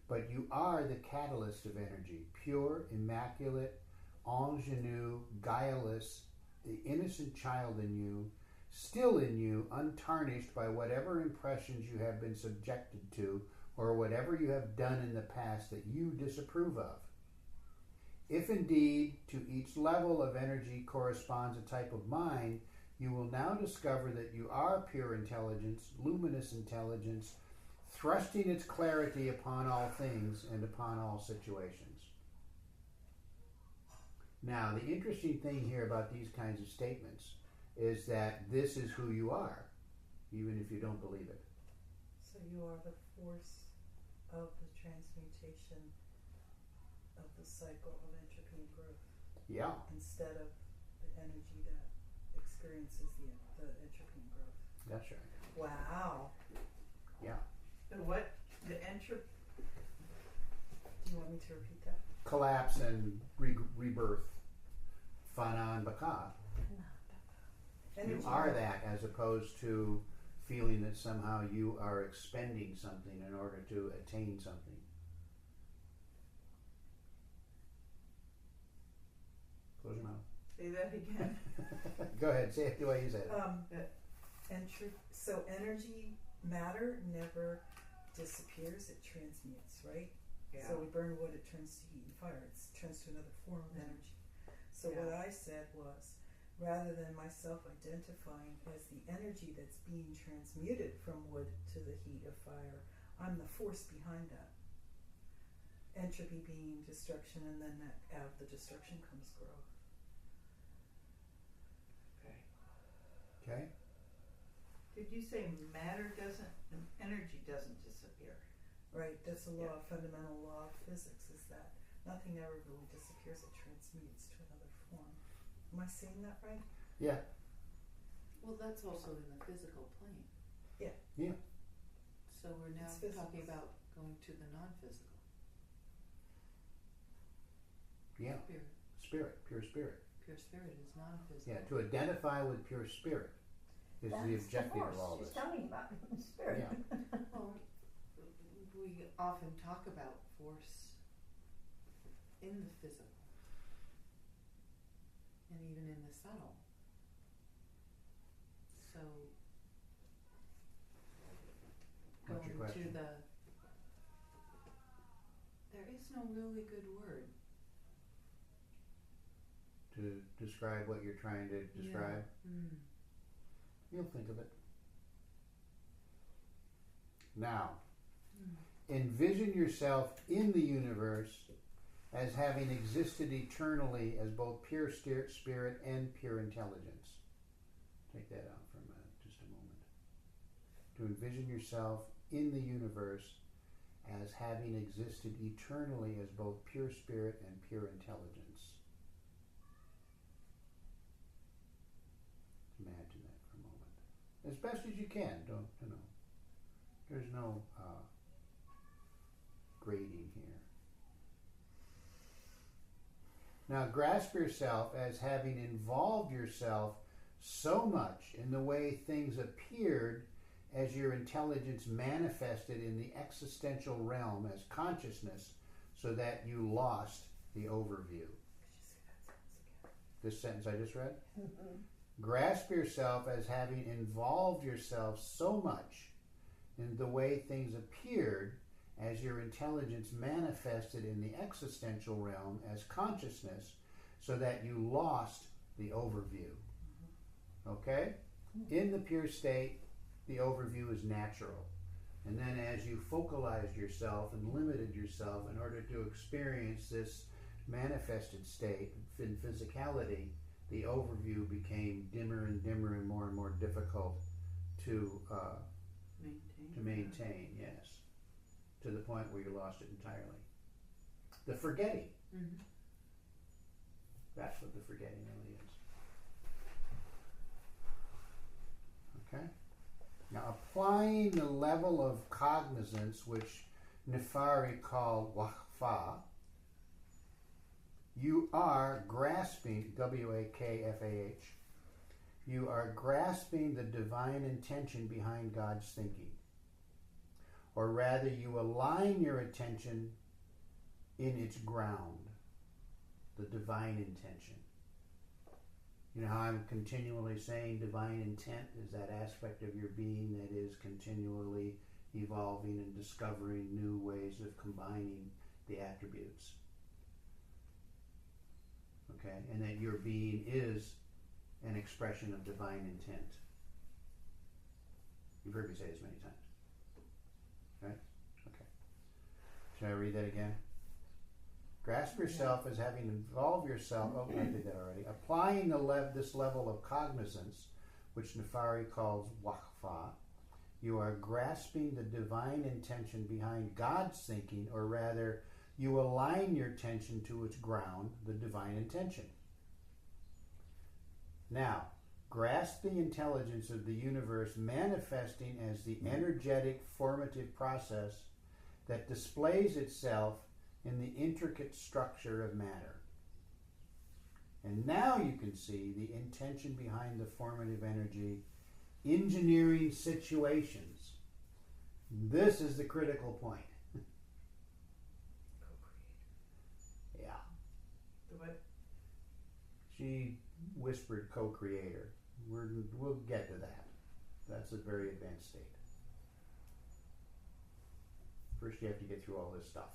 Speaker 5: but you are the catalyst of energy, pure, immaculate, ingenue, guileless, the innocent child in you, still in you, untarnished by whatever impressions you have been subjected to or whatever you have done in the past that you disapprove of. If indeed to each level of energy corresponds a type of mind, you will now discover that you are pure intelligence, luminous intelligence, thrusting its clarity upon all things and upon all situations. Now, the interesting thing here about these kinds of statements is that this is who you are, even if you don't believe it.
Speaker 4: So you are the force of the transmutation of the cycle of entropy and growth,
Speaker 5: Yeah.
Speaker 4: instead of the energy that experiences the entropy and growth.
Speaker 5: That's right.
Speaker 4: Wow.
Speaker 5: Yeah.
Speaker 6: And what the
Speaker 4: want me to repeat that?
Speaker 5: collapse and rebirth. Fanan Baka. You
Speaker 4: Energy.
Speaker 5: are that, as opposed to feeling that somehow you are expending something in order to attain something. Close your mouth.
Speaker 6: Say that again.
Speaker 5: Go ahead, say it the way you said it.
Speaker 4: So energy, matter never disappears, it transmutes, right?
Speaker 6: Yeah.
Speaker 4: So we burn wood, it turns to heat and fire, it turns to another form of energy. So what I said was, rather than myself identifying as the energy that's being transmuted from wood to the heat of fire, I'm the force behind that. Entropy being destruction, and then out of the destruction comes growth.
Speaker 6: Okay.
Speaker 5: Okay?
Speaker 6: Did you say energy doesn't disappear?
Speaker 4: Right, that's a law, fundamental law of physics, is that nothing ever really disappears, it transmutes to another form. Am I saying that right?
Speaker 5: Yeah.
Speaker 3: Well, that's also in the physical plane.
Speaker 4: Yeah.
Speaker 5: Yeah.
Speaker 3: So we're now
Speaker 4: It's physics.
Speaker 3: talking about going to the non-physical.
Speaker 5: Yeah.
Speaker 3: Spirit.
Speaker 5: Pure spirit.
Speaker 3: Pure spirit is non-physical.
Speaker 5: Yeah, to identify with pure spirit is
Speaker 2: That's
Speaker 5: the objective
Speaker 2: force
Speaker 5: of all
Speaker 2: she's
Speaker 5: this.
Speaker 2: telling you about, spirit.
Speaker 5: Yeah.
Speaker 3: Well, we often talk about force in the physical and even in the subtle. So
Speaker 5: What's your
Speaker 3: going to
Speaker 5: question?
Speaker 3: there is no really good word.
Speaker 5: To describe what you're trying to describe, you'll think of it. Now, envision yourself in the universe as having existed eternally as both pure spirit and pure intelligence. Take that out for just a moment. To envision yourself in the universe as having existed eternally as both pure spirit and pure intelligence. Imagine that for a moment. As best as you can. There's no grading here. Now grasp yourself as having involved yourself so much in the way things appeared as your intelligence manifested in the existential realm as consciousness, so that you lost the overview.
Speaker 4: Could you say that sentence again?
Speaker 5: This sentence I just read? Grasp yourself as having involved yourself so much in the way things appeared as your intelligence manifested in the existential realm as consciousness, so that you lost the overview. Okay? In the pure state, the overview is natural. And then as you focalized yourself and limited yourself in order to experience this manifested state in physicality, the overview became dimmer and dimmer and more difficult to maintain, yes. To the point where you lost it entirely. The forgetting.
Speaker 3: Mm-hmm.
Speaker 5: That's what the forgetting really is. Okay? Now, applying the level of cognizance which Nefari called Wakfa, you are grasping, W-A-K-F-A-H, you are grasping the divine intention behind God's thinking. Or rather, you align your attention in its ground, the divine intention. You know how I'm continually saying divine intent is that aspect of your being that is continually evolving and discovering new ways of combining the attributes. Okay? And that your being is an expression of divine intent. You've heard me say this many times. Right? Okay. Should I read that again? Grasp yourself as having involved yourself, I did that already, applying this level of cognizance, which Nefari calls Wakfa, you are grasping the divine intention behind God's thinking, or rather, you align your attention to its ground, the divine intention. Now, grasp the intelligence of the universe manifesting as the energetic formative process that displays itself in the intricate structure of matter. And now you can see the intention behind the formative energy, engineering situations. This is the critical point.
Speaker 4: Co-creator.
Speaker 5: Yeah.
Speaker 6: The what?
Speaker 5: She whispered co-creator. We'll get to that. That's a very advanced state. First you have to get through all this stuff.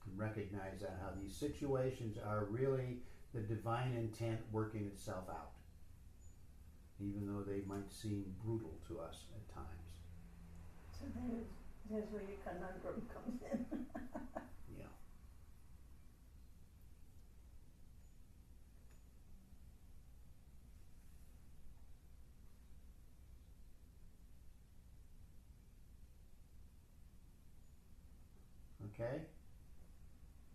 Speaker 5: And recognize that how these situations are really the divine intent working itself out. Even though they might seem brutal to us at times.
Speaker 2: So there's where your conundrum comes in.
Speaker 5: Yeah. Okay?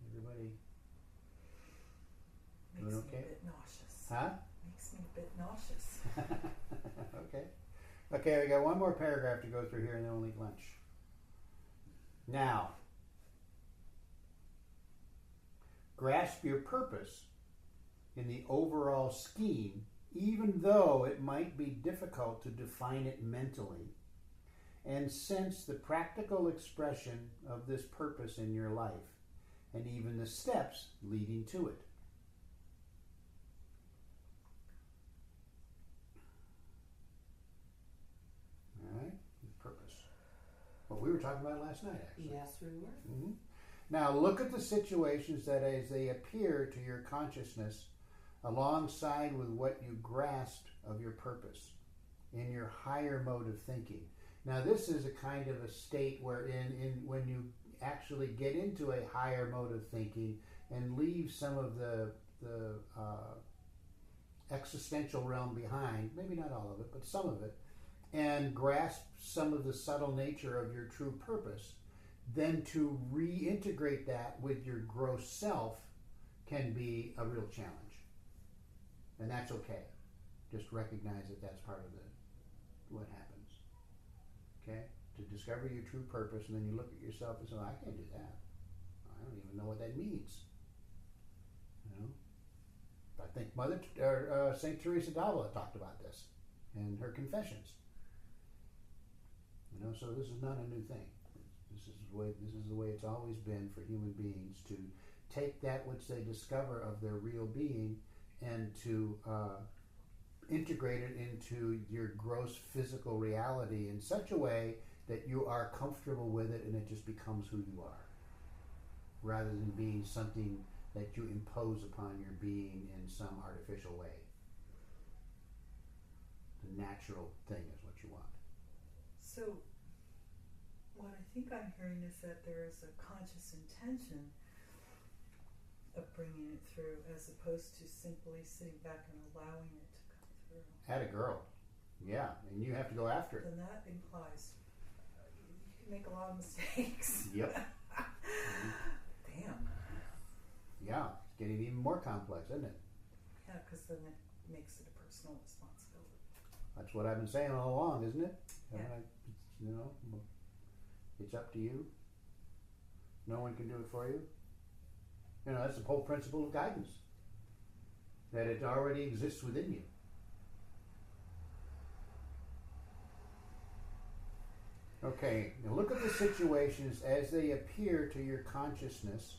Speaker 5: Everybody
Speaker 4: Makes
Speaker 5: doing
Speaker 4: me
Speaker 5: okay?
Speaker 4: a bit nauseous.
Speaker 5: Huh?
Speaker 4: Makes me a bit nauseous.
Speaker 5: Okay. Okay, we got one more paragraph to go through here and then we'll eat lunch. Now, grasp your purpose in the overall scheme, even though it might be difficult to define it mentally, and sense the practical expression of this purpose in your life, and even the steps leading to it. Alright, purpose. What we were talking about last night, actually.
Speaker 3: Yes, we were.
Speaker 5: Mhm. Now look at the situations that as they appear to your consciousness alongside with what you grasped of your purpose in your higher mode of thinking. Now this is a kind of a state wherein when you actually get into a higher mode of thinking and leave some of the existential realm behind, maybe not all of it, but some of it, and grasp some of the subtle nature of your true purpose, then to reintegrate that with your gross self can be a real challenge. And that's okay. Just recognize that that's part of what happens. Okay? To discover your true purpose, and then you look at yourself and say, I can't do that. I don't even know what that means. You know? I think St. Teresa d'Avila talked about this in her Confessions. You know, so this is not a new thing. This is the way it's always been for human beings, to take that which they discover of their real being and to integrate it into your gross physical reality in such a way that you are comfortable with it and it just becomes who you are, rather than being something that you impose upon your being in some artificial way. The natural thing is what you want.
Speaker 4: So, what I think I'm hearing is that there is a conscious intention of bringing it through, as opposed to simply sitting back and allowing it to come through.
Speaker 5: Atta girl. Yeah, and you have to go after it.
Speaker 4: Then that implies you can make a lot of mistakes.
Speaker 5: Yep.
Speaker 4: Damn.
Speaker 5: Yeah, it's getting even more complex, isn't it?
Speaker 4: Yeah, because then it makes it a personal responsibility.
Speaker 5: That's what I've been saying all along, isn't it?
Speaker 4: Yeah.
Speaker 5: You know, it's up to you. No one can do it for you. You know, that's the whole principle of guidance. That it already exists within you. Okay, now look at the situations as they appear to your consciousness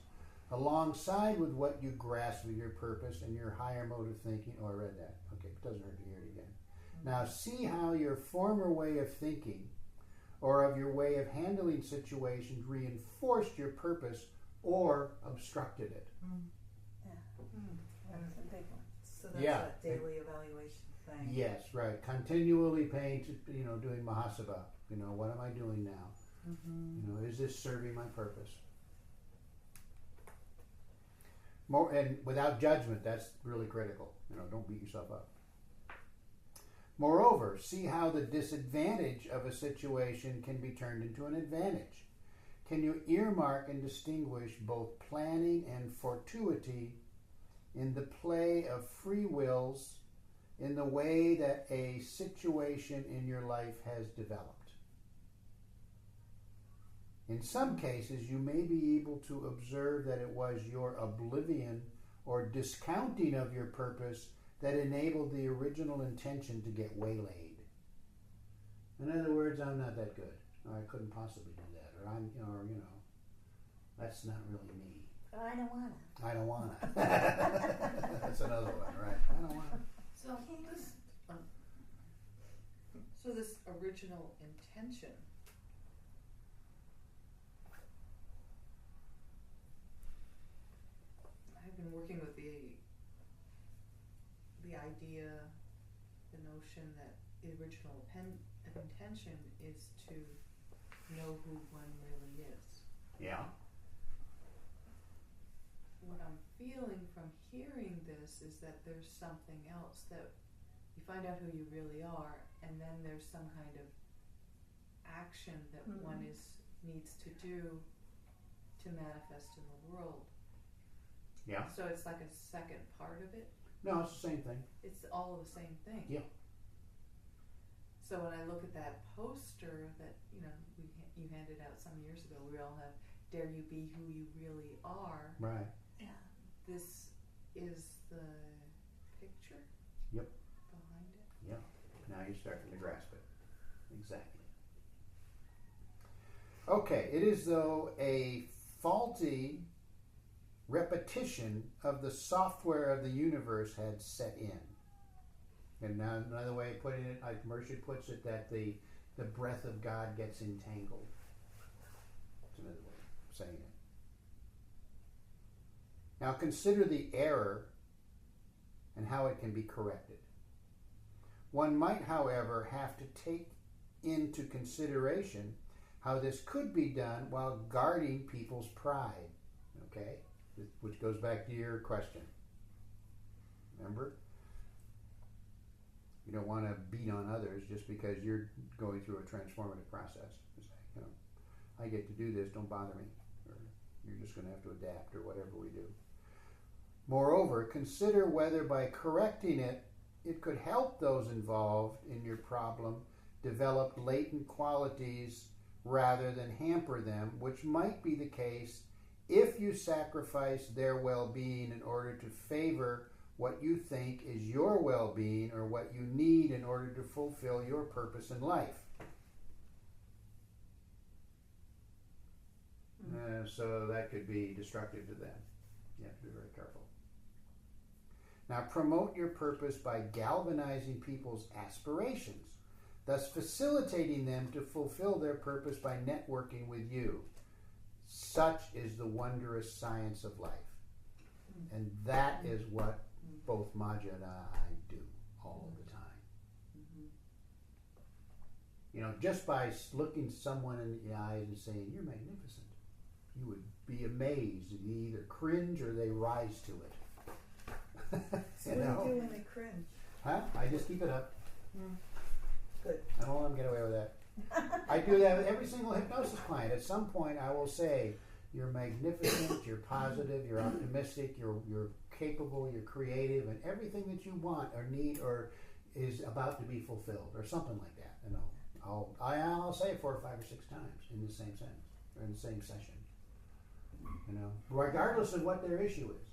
Speaker 5: alongside with what you grasp with your purpose and your higher mode of thinking. Oh, I read that. Okay, it doesn't hurt to hear it again. Now see how your former way of thinking or of your way of handling situations reinforced your purpose or obstructed it.
Speaker 2: Yeah, that's a big one.
Speaker 4: So that's
Speaker 5: Yeah.
Speaker 4: that daily evaluation thing.
Speaker 5: Yes, right. Continually paying to, doing Mahasabha. What am I doing now?
Speaker 4: Mm-hmm.
Speaker 5: Is this serving my purpose? More, and without judgment, that's really critical. Don't beat yourself up. Moreover, see how the disadvantage of a situation can be turned into an advantage. Can you earmark and distinguish both planning and fortuity in the play of free wills in the way that a situation in your life has developed? In some cases, you may be able to observe that it was your oblivion or discounting of your purpose that enabled the original intention to get waylaid. In other words, I'm not that good, or I couldn't possibly do that, or that's not really me.
Speaker 2: I don't wanna.
Speaker 5: I don't wanna. That's another one, right? I don't wanna.
Speaker 3: So this original intention, I've been working with the idea, the notion that the original intention is to know who one really is.
Speaker 5: Yeah.
Speaker 3: What I'm feeling from hearing this is that there's something else, that you find out who you really are, and then there's some kind of action that one needs to do to manifest in the world.
Speaker 5: Yeah.
Speaker 3: So it's like a second part of it.
Speaker 5: No, it's the same thing.
Speaker 3: It's all the same thing.
Speaker 5: Yeah.
Speaker 3: So when I look at that poster that you handed out some years ago, we all have "Dare You Be Who You Really Are."
Speaker 5: Right.
Speaker 2: Yeah.
Speaker 3: This is the picture.
Speaker 5: Yep.
Speaker 3: Behind it.
Speaker 5: Yeah. Now you're starting to grasp it. Exactly. Okay, it is though a faulty repetition of the software of the universe had set in. And now another way of putting it, like Mercia puts it, that the breath of God gets entangled. That's another way of saying it. Now consider the error and how it can be corrected. One might, however, have to take into consideration how this could be done while guarding people's pride. Okay? Which goes back to your question. Remember? You don't want to beat on others just because you're going through a transformative process. It's like, I get to do this, don't bother me. Or you're just going to have to adapt, or whatever we do. Moreover, consider whether by correcting it, it could help those involved in your problem develop latent qualities rather than hamper them, which might be the case if you sacrifice their well-being in order to favor what you think is your well-being or what you need in order to fulfill your purpose in life. So that could be destructive to them. You have to be very careful. Now, promote your purpose by galvanizing people's aspirations, thus facilitating them to fulfill their purpose by networking with you. Such is the wondrous science of life. And that is what both Maja and I do all the time. Just by looking someone in the eyes and saying, "You're magnificent," you would be amazed. You either cringe or they rise to it.
Speaker 4: So what do you do when they cringe?
Speaker 5: Huh? I just keep it up.
Speaker 4: Good.
Speaker 5: I don't let them get away with that. I do that with every single hypnosis client. At some point, I will say, "You're magnificent, you're positive, you're optimistic, you're capable, you're creative, and everything that you want or need or is about to be fulfilled," or something like that. I'll say it 4 or 5 or 6 times in the same sentence or in the same session. Regardless of what their issue is,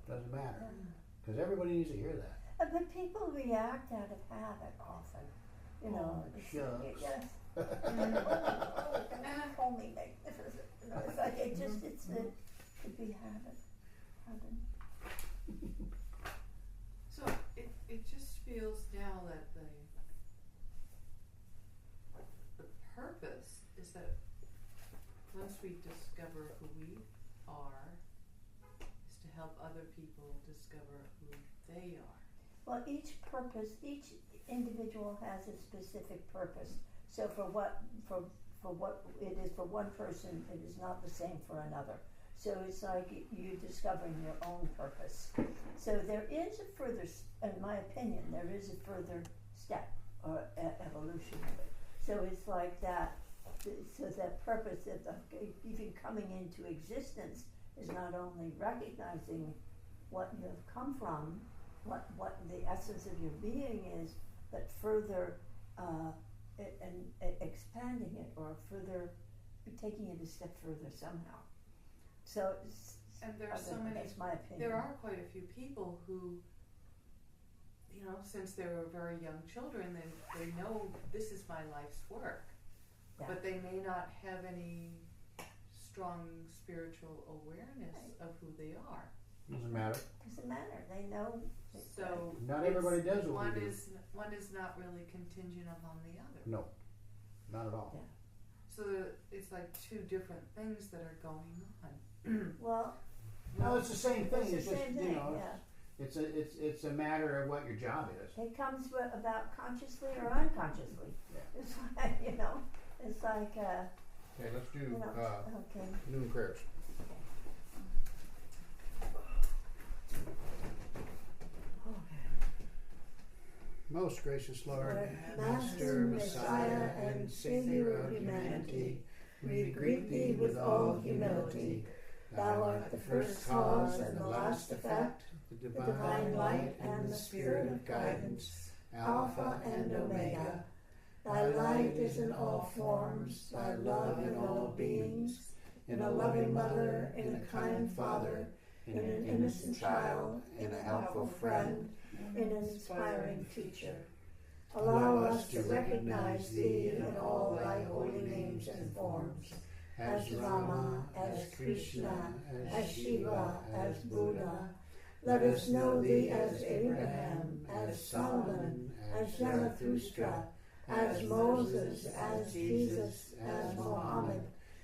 Speaker 5: doesn't matter, because everybody needs to hear that.
Speaker 2: But people react out of habit often.
Speaker 5: Shucks.
Speaker 2: Yes. Call me magnificent. It's like it could be habit.
Speaker 3: So it just feels now that the purpose is that once we discover who we are, is to help other people discover who they are.
Speaker 2: Well, each individual has a specific purpose. So for what it is for one person, it is not the same for another. So it's like you discovering your own purpose. So there is a further, in my opinion, there is a further step or evolution of it. So it's like that. So that purpose, even coming into existence, is not only recognizing what you have come from, what the essence of your being is, but further and expanding it or further, taking it a step further somehow. So,
Speaker 3: And there are so many.
Speaker 2: that's my opinion.
Speaker 3: There are quite a few people who, you know, since they were very young children, they know this is my life's work,
Speaker 2: Yeah.
Speaker 3: but they may not have any strong spiritual awareness of who they are.
Speaker 5: Doesn't matter.
Speaker 2: Doesn't matter. They know.
Speaker 3: So
Speaker 5: Not everybody does what
Speaker 3: one
Speaker 5: we do.
Speaker 3: one is not really contingent upon the other.
Speaker 5: No, not at all.
Speaker 3: So it's like two different things that are going on.
Speaker 2: Well,
Speaker 5: No, it's the same thing.
Speaker 2: it's
Speaker 5: It's
Speaker 2: the
Speaker 5: just
Speaker 2: same thing.
Speaker 5: you know,
Speaker 2: Yeah.
Speaker 5: it's a matter of what your job is.
Speaker 2: It comes about consciously or unconsciously.
Speaker 5: Yeah.
Speaker 2: It's like, you know, it's like,
Speaker 5: Okay, let's do
Speaker 2: you know, okay.
Speaker 5: noon prayers. Most gracious Lord, Master, Messiah, and Savior of humanity, we greet Thee with all humility. Thou art the first cause and the last effect, the divine light and the spirit of guidance, Alpha and Omega. Thy light is in all forms, Thy love in all beings, in a loving mother, in a kind father, in an innocent child, in a helpful friend,
Speaker 2: In an inspiring teacher.
Speaker 5: Allow us to recognize Thee in all Thy holy names and forms, as Rama, as Krishna, as Shiva, as Buddha. Let us know Thee as Abraham, as Solomon, as Zarathustra, as Moses, as Jesus, as Mohammed,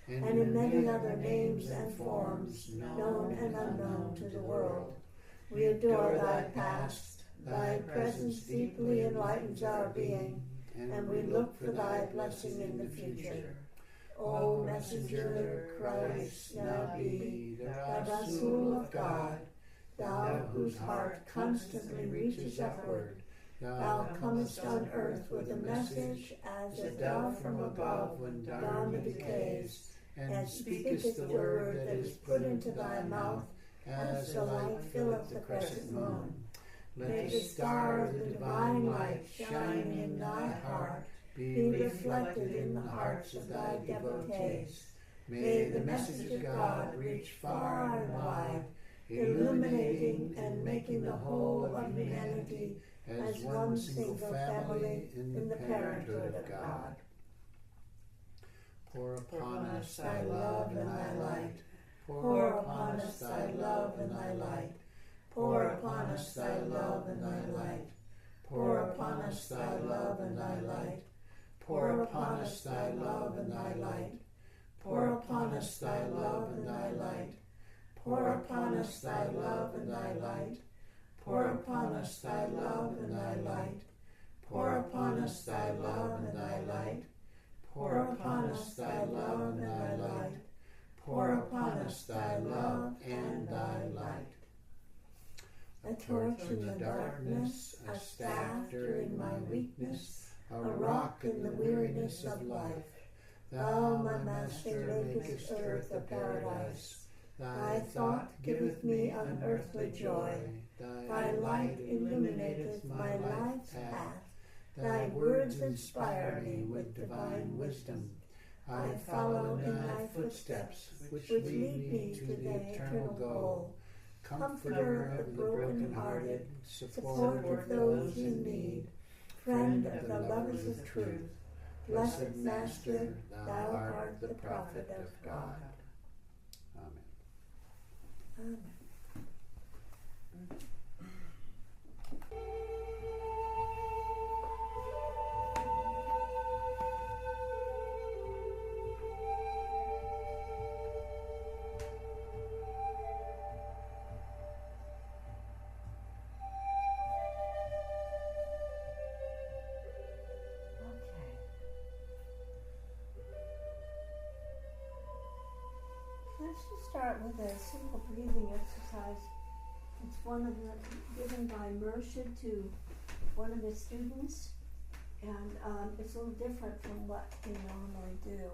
Speaker 5: and in many other names and forms, known and unknown to the world. We adore Thy past. Thy presence deeply enlightens our being, and we look for Thy blessing in the future. O Messenger, Christ, now be the Rasul of God, Thou whose heart constantly reaches upward. Thou comest on earth with a message as a dove from above when Dharma decays, and speakest the word that is put into Thy mouth as the light filleth the crescent moon. Let the star of the divine light shining in Thy heart be reflected in the hearts of Thy devotees. May the message of God reach far and wide, illuminating and making the whole of humanity as one single family in the parenthood of God. Pour upon us Thy love and Thy light. Pour upon us Thy love and Thy light. Pour upon us Thy love and Thy light. Pour upon us Thy love and Thy light. Pour upon us Thy love and Thy light. Pour upon us Thy love and Thy light. Pour upon us Thy love and Thy light. Pour upon us Thy love and Thy light. Pour upon us Thy love and Thy light. Pour upon us Thy love and Thy light. Pour upon us Thy love and Thy light. A torch in the darkness, a staff during my weakness, a rock in the weariness of life. Thou, my Master, makest earth a paradise. Thy thought giveth me unearthly joy. Thy light illuminateth my life's path. Thy words inspire me with divine wisdom. I follow in Thy footsteps, which lead me to the eternal goal. Comforter of the broken-hearted, support of those in need, friend of the lovers of truth, blessed Master, Thou art the prophet of God. Amen.
Speaker 2: Amen. Let's just start with a simple breathing exercise. It's one of the given by Murshid to one of his students, and it's a little different from what we normally do.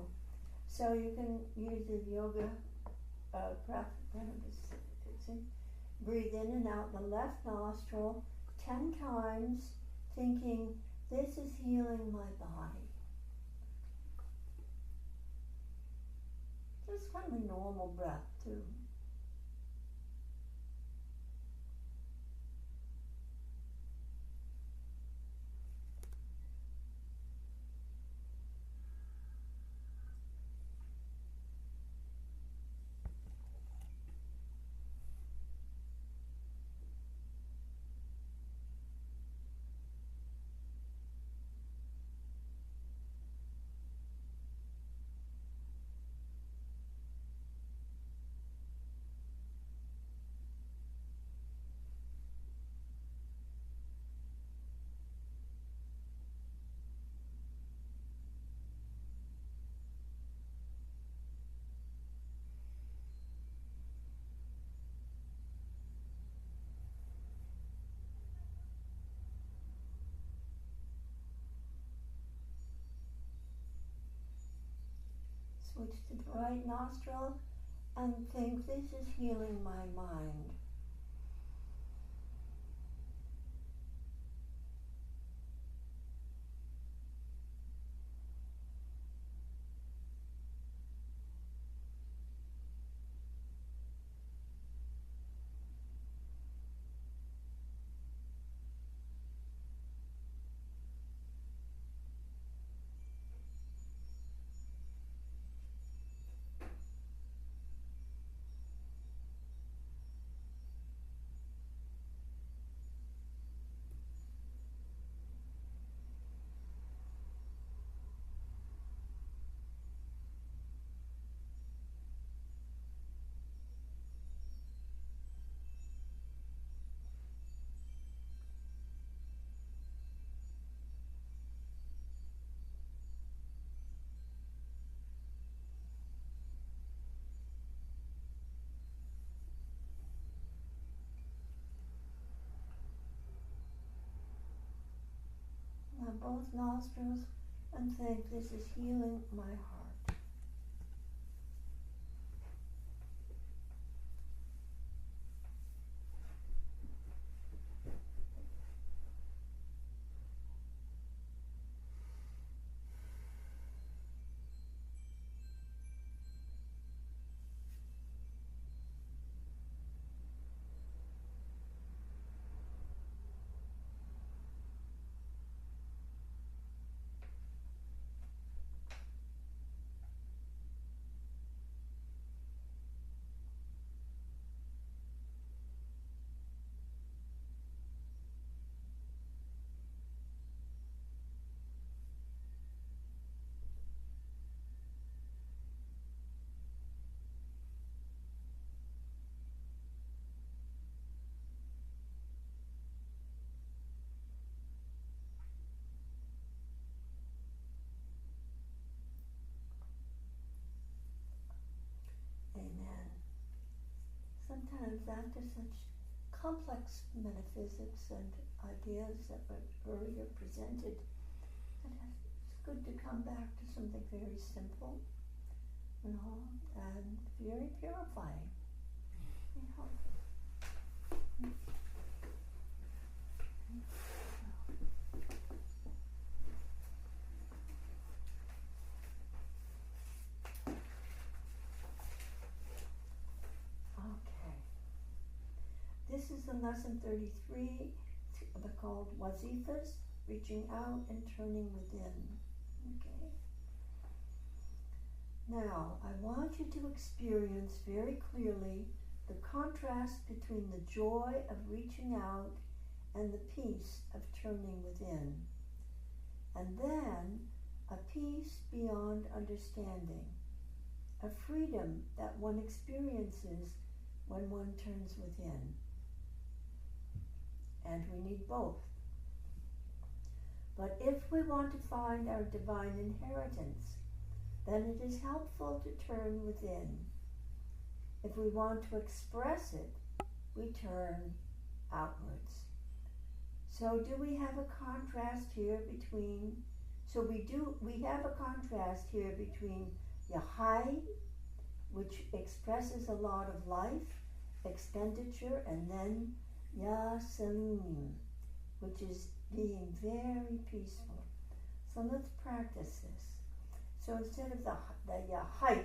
Speaker 2: So you can use the yoga practice. Breathe in and out the left nostril 10 times, thinking, this is healing my body. Just kind of a normal breath, too. Switch to the right nostril and think, this is healing my mind. Now both nostrils and think, this is healing my heart. Amen. Sometimes after such complex metaphysics and ideas that were earlier presented, it's good to come back to something very simple, and very purifying. Very helpful. This is in lesson 33, called Wazifas, reaching out and turning within. Okay. Now, I want you to experience very clearly the contrast between the joy of reaching out and the peace of turning within. And then, a peace beyond understanding, a freedom that one experiences when one turns within. And we need both. But if we want to find our divine inheritance, then it is helpful to turn within. If we want to express it, we turn outwards. So do we have a contrast here between, we have a contrast here between Yahai, which expresses a lot of life, expenditure, and then Yasalim, which is being very peaceful. So let's practice this. So instead of the Yahai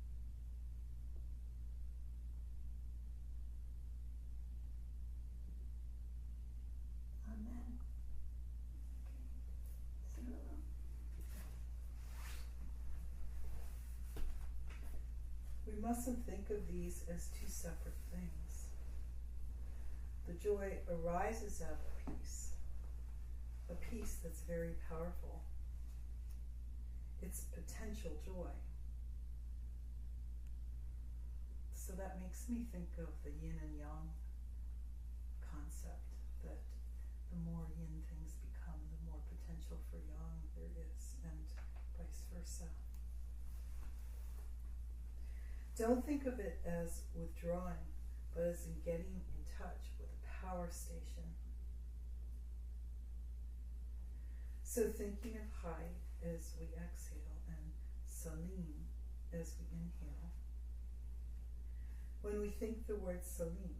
Speaker 4: mustn't think of these as two separate things. The joy arises out of peace, a peace that's very powerful. It's potential joy. So that makes me think of the yin and yang concept, that the more yin things become, the more potential for yang there is, and vice versa. Don't think of it as withdrawing, but as in getting in touch with a power station. So thinking of Hai as we exhale and Salim as we inhale. When we think the word Salim,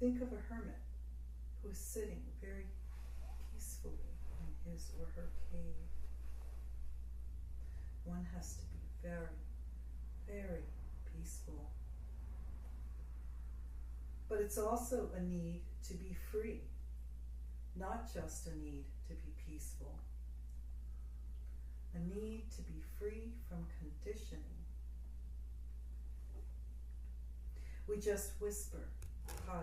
Speaker 4: think of a hermit who is sitting very peacefully in his or her cave. One has to be very, very peaceful. But it's also a need to be free, not just a need to be peaceful. A need to be free from conditioning. We just whisper, Hai,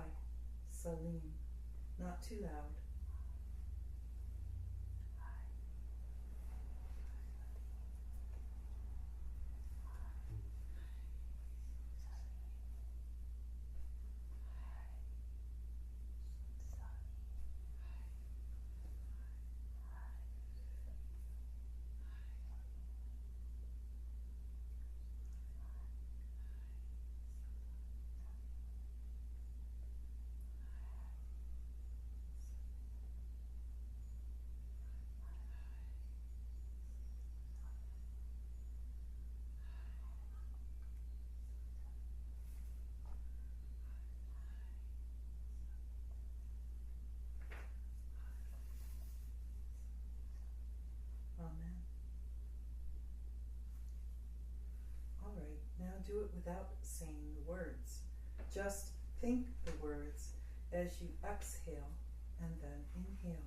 Speaker 4: Salim, not too loud. Amen. All right, now do it without saying the words. Just think the words as you exhale and then inhale.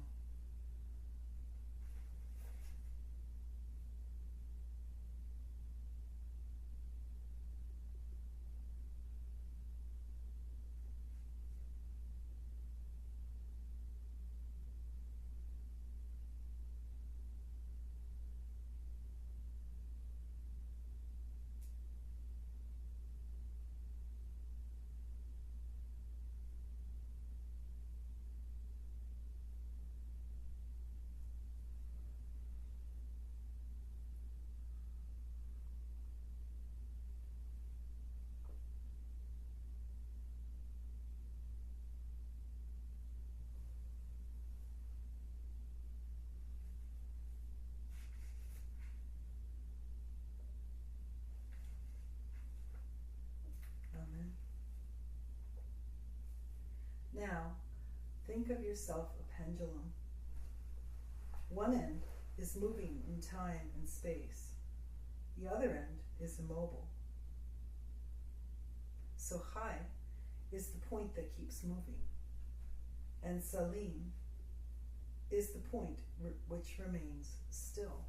Speaker 4: Amen. Now, think of yourself a pendulum. One end is moving in time and space. The other end is immobile. So Hai is the point that keeps moving, and Salim is the point which remains still.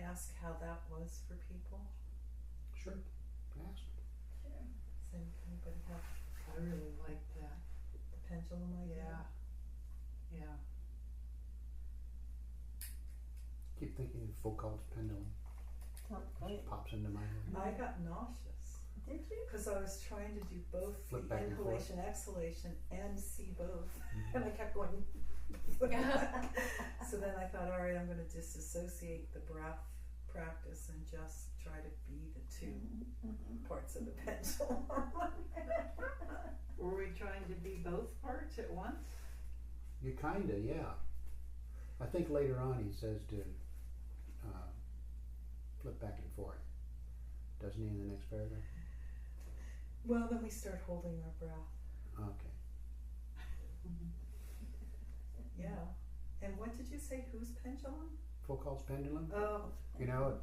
Speaker 4: Ask how that was for people?
Speaker 5: Sure. Ask.
Speaker 2: Sure.
Speaker 4: Does anybody have
Speaker 6: I really like that.
Speaker 4: the pendulum idea?
Speaker 6: Yeah. Yeah.
Speaker 5: Keep thinking of Foucault's pendulum.
Speaker 2: Sounds great.
Speaker 5: Pops into my head.
Speaker 4: I got nauseous
Speaker 2: Did you?
Speaker 4: because I was trying to do both
Speaker 5: Flip
Speaker 4: the
Speaker 5: back and forth.
Speaker 4: inhalation, exhalation, and see both, and I kept going. So then I thought, all right, I'm going to disassociate the breath practice and just try to be the two
Speaker 2: Mhm.
Speaker 4: parts of the pendulum.
Speaker 6: Were we trying to be both parts at once?
Speaker 5: You kinda, yeah. I think later on he says to flip back and forth. Doesn't he in the next paragraph?
Speaker 4: Well, then we start holding our breath.
Speaker 5: Okay.
Speaker 4: Yeah. And what did you say? Whose pendulum?
Speaker 5: Foucault's pendulum.
Speaker 4: Oh,
Speaker 5: You know,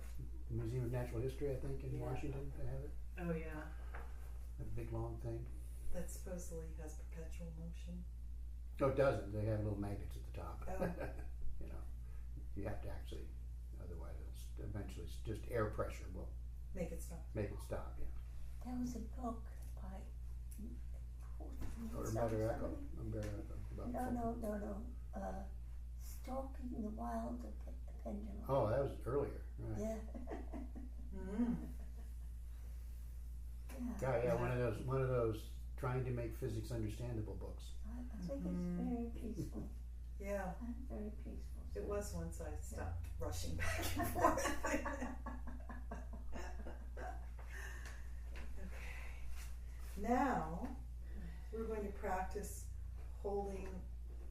Speaker 5: Museum of Natural History, I think, in
Speaker 4: Yeah.
Speaker 5: Washington, they have it.
Speaker 6: Oh yeah.
Speaker 5: A big long thing.
Speaker 4: that supposedly has perpetual motion.
Speaker 5: No, it doesn't. They have little magnets at the top.
Speaker 4: Oh.
Speaker 5: You know, you have to actually, otherwise it's eventually just air pressure will
Speaker 4: Make it stop.
Speaker 5: make it stop. Yeah.
Speaker 2: There was a book by
Speaker 5: Or
Speaker 2: somebody-
Speaker 5: Umberto Eco. About
Speaker 2: No,
Speaker 5: Foucault.
Speaker 2: no. Stalking the Wild Pendulum.
Speaker 5: Oh, that was earlier. Right.
Speaker 2: Yeah.
Speaker 4: Mm.
Speaker 5: Yeah, one of those trying to make physics understandable books.
Speaker 2: I think
Speaker 4: Mhm.
Speaker 2: it's very peaceful.
Speaker 4: Yeah,
Speaker 2: Very peaceful.
Speaker 4: it was once I stopped rushing back and forth. Okay. Now we're going to practice holding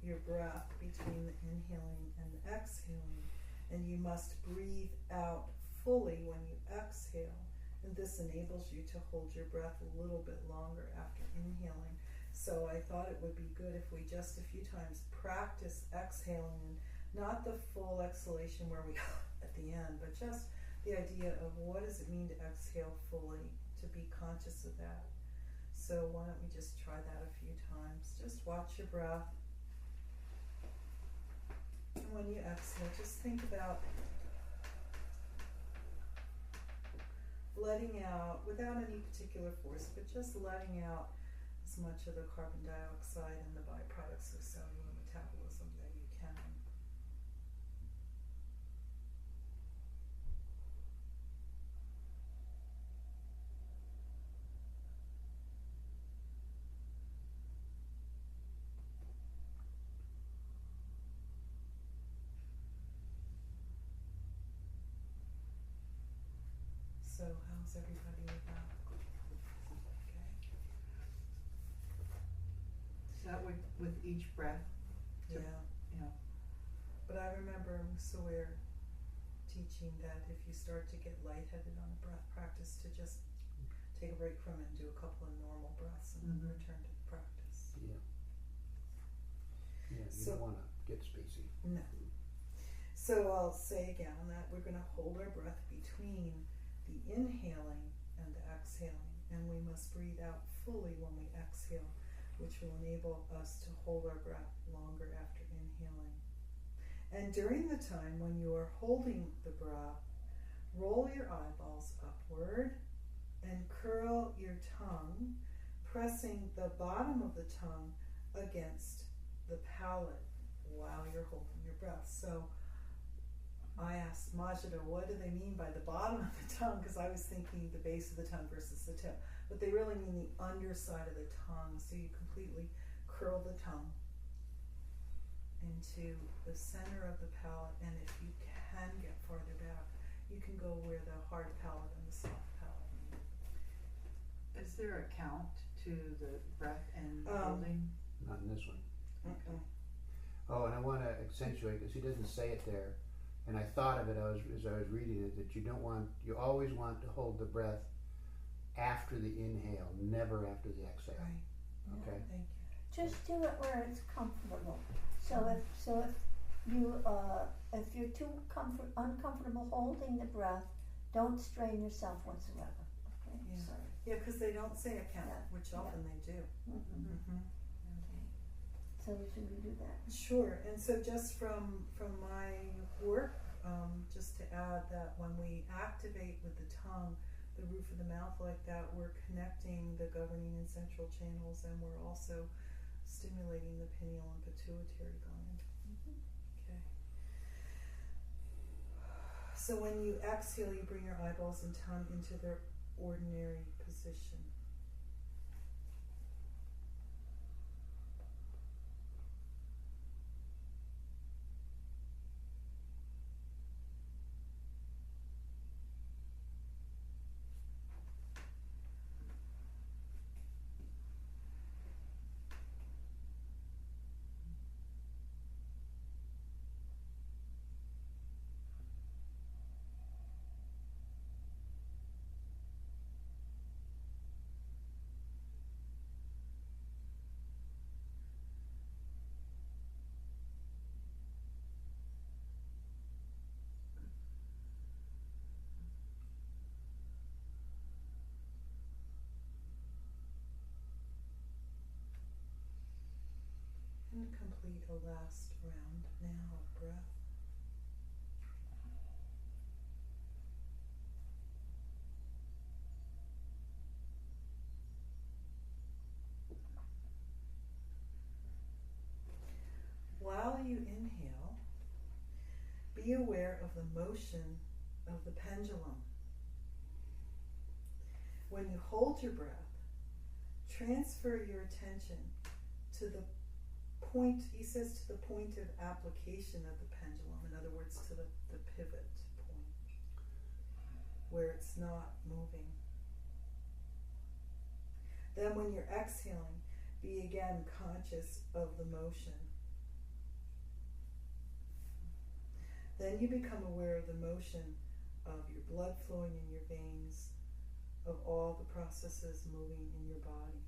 Speaker 4: your breath between the inhaling and the exhaling, and you must breathe out fully when you exhale, and this enables you to hold your breath a little bit longer after inhaling. So I thought it would be good if we just a few times practice exhaling, and not the full exhalation where we at the end, but just the idea of what does it mean to exhale fully, to be conscious of that. So why don't we just try that a few times? Just watch your breath. And when you exhale, just think about letting out, without any particular force, but just letting out as much of the carbon dioxide and the byproducts of cellular metabolism that you can. So how's everybody with that? Okay.
Speaker 6: Is that with each breath?
Speaker 4: Yeah.
Speaker 6: Yeah.
Speaker 4: But I remember Sawyer teaching that if you start to get lightheaded on a breath practice, to just take a break from it and do a couple of normal breaths and then
Speaker 6: Mhm.
Speaker 4: return to the practice.
Speaker 5: Yeah. Yeah, you
Speaker 4: So-
Speaker 5: don't want to get spacey.
Speaker 4: No. So I'll say again that we're going to hold our breath between the inhaling and the exhaling, and we must breathe out fully when we exhale, which will enable us to hold our breath longer after inhaling. And during the time when you are holding the breath, roll your eyeballs upward and curl your tongue, pressing the bottom of the tongue against the palate while you're holding your breath. So I asked Majida, what do they mean by the bottom of the tongue? Because I was thinking the base of the tongue versus the tip. But they really mean the underside of the tongue. So you completely curl the tongue into the center of the palate. And if you can get farther back, you can go where the hard palate and the soft palate meet.
Speaker 6: Is there a count to the breath and
Speaker 4: Um,
Speaker 6: holding?
Speaker 5: Not in this one.
Speaker 4: Okay.
Speaker 5: Oh, and I want to accentuate because he doesn't say it there, and I thought of it as I was reading it, that you always want to hold the breath after the inhale, never after the exhale.
Speaker 4: Right.
Speaker 5: Okay.
Speaker 4: Thank you.
Speaker 2: Just do it where it's comfortable. So if you're too uncomfortable holding the breath, don't strain yourself whatsoever. Okay.
Speaker 4: Yeah.
Speaker 2: So,
Speaker 4: Yeah, because they don't say a count,
Speaker 2: Yeah.
Speaker 4: which often they do.
Speaker 2: mhm.
Speaker 4: Mm-hmm.
Speaker 2: So should we do that?
Speaker 4: Sure, and so just from my work, just to add that when we activate with the tongue, the roof of the mouth like that, we're connecting the governing and central channels, and we're also stimulating the pineal and pituitary gland. Okay. So when you exhale, you bring your eyeballs and tongue into their ordinary position. and complete a last round now of breath. While you inhale, be aware of the motion of the pendulum. When you hold your breath, transfer your attention to the point, he says, to the point of application of the pendulum. In other words, to the pivot point where it's not moving. Then when you're exhaling, be again conscious of the motion. Then you become aware of the motion of your blood flowing in your veins, of all the processes moving in your body.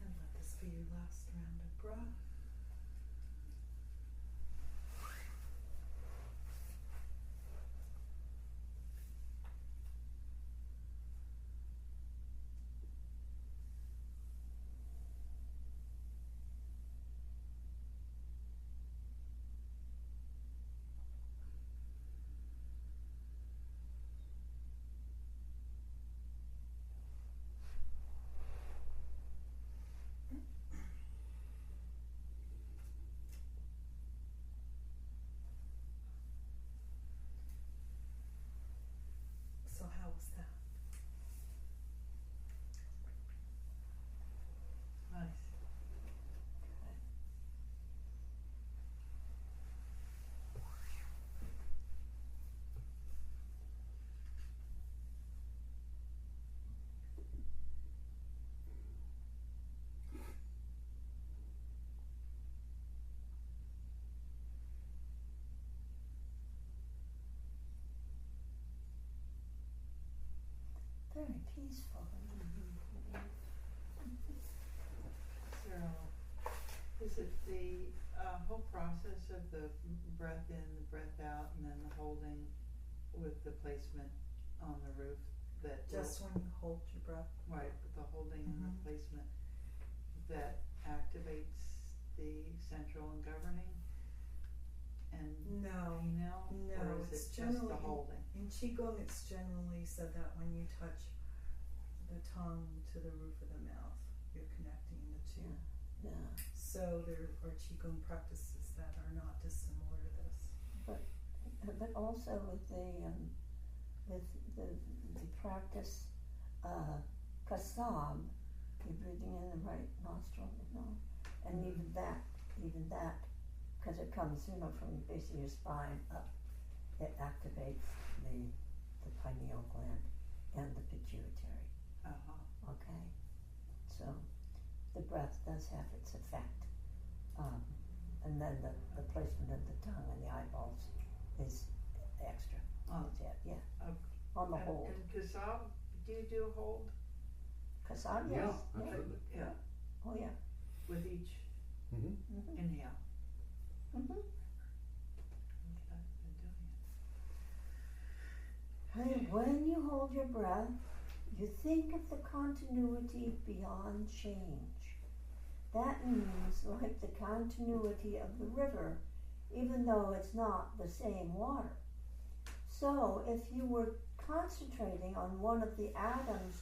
Speaker 4: And let this be your last round of breath. So how was that?
Speaker 6: Nice.
Speaker 2: Very peaceful.
Speaker 6: So, is it the whole process of the breath in, the breath out, and then the holding with the placement on the roof that
Speaker 4: Just when you hold your breath.
Speaker 6: right, with the holding and the
Speaker 4: Mhm.
Speaker 6: placement that activates the central and governing and
Speaker 4: No.
Speaker 6: penile,
Speaker 4: No,
Speaker 6: or is
Speaker 4: it's
Speaker 6: it just
Speaker 4: generally
Speaker 6: the holding?
Speaker 4: In Qigong, it's generally said that when you touch the tongue to the roof of the mouth, you're connecting the two.
Speaker 2: Yeah.
Speaker 4: So there are Qigong practices that are not dissimilar to this.
Speaker 2: But also with the practice kasab, you're breathing in the right nostril, and even that, because it comes, from the base of your spine up, it activates the pineal gland and the pituitary. Okay, so the breath does have its effect, and then the placement of the tongue and the eyeballs is extra. That's it, yeah. On the hold.
Speaker 6: And kasab, do you do a hold
Speaker 2: Kasab,
Speaker 5: Yeah,
Speaker 2: yes.
Speaker 5: absolutely.
Speaker 6: Yeah.
Speaker 2: Oh, yeah.
Speaker 6: with each
Speaker 5: Mm-hmm.
Speaker 2: Mm-hmm.
Speaker 6: inhale?
Speaker 2: Mm-hmm.
Speaker 6: I've been doing it.
Speaker 2: And when you hold your breath, you think of the continuity beyond change. That means like the continuity of the river, even though it's not the same water. So if you were concentrating on one of the atoms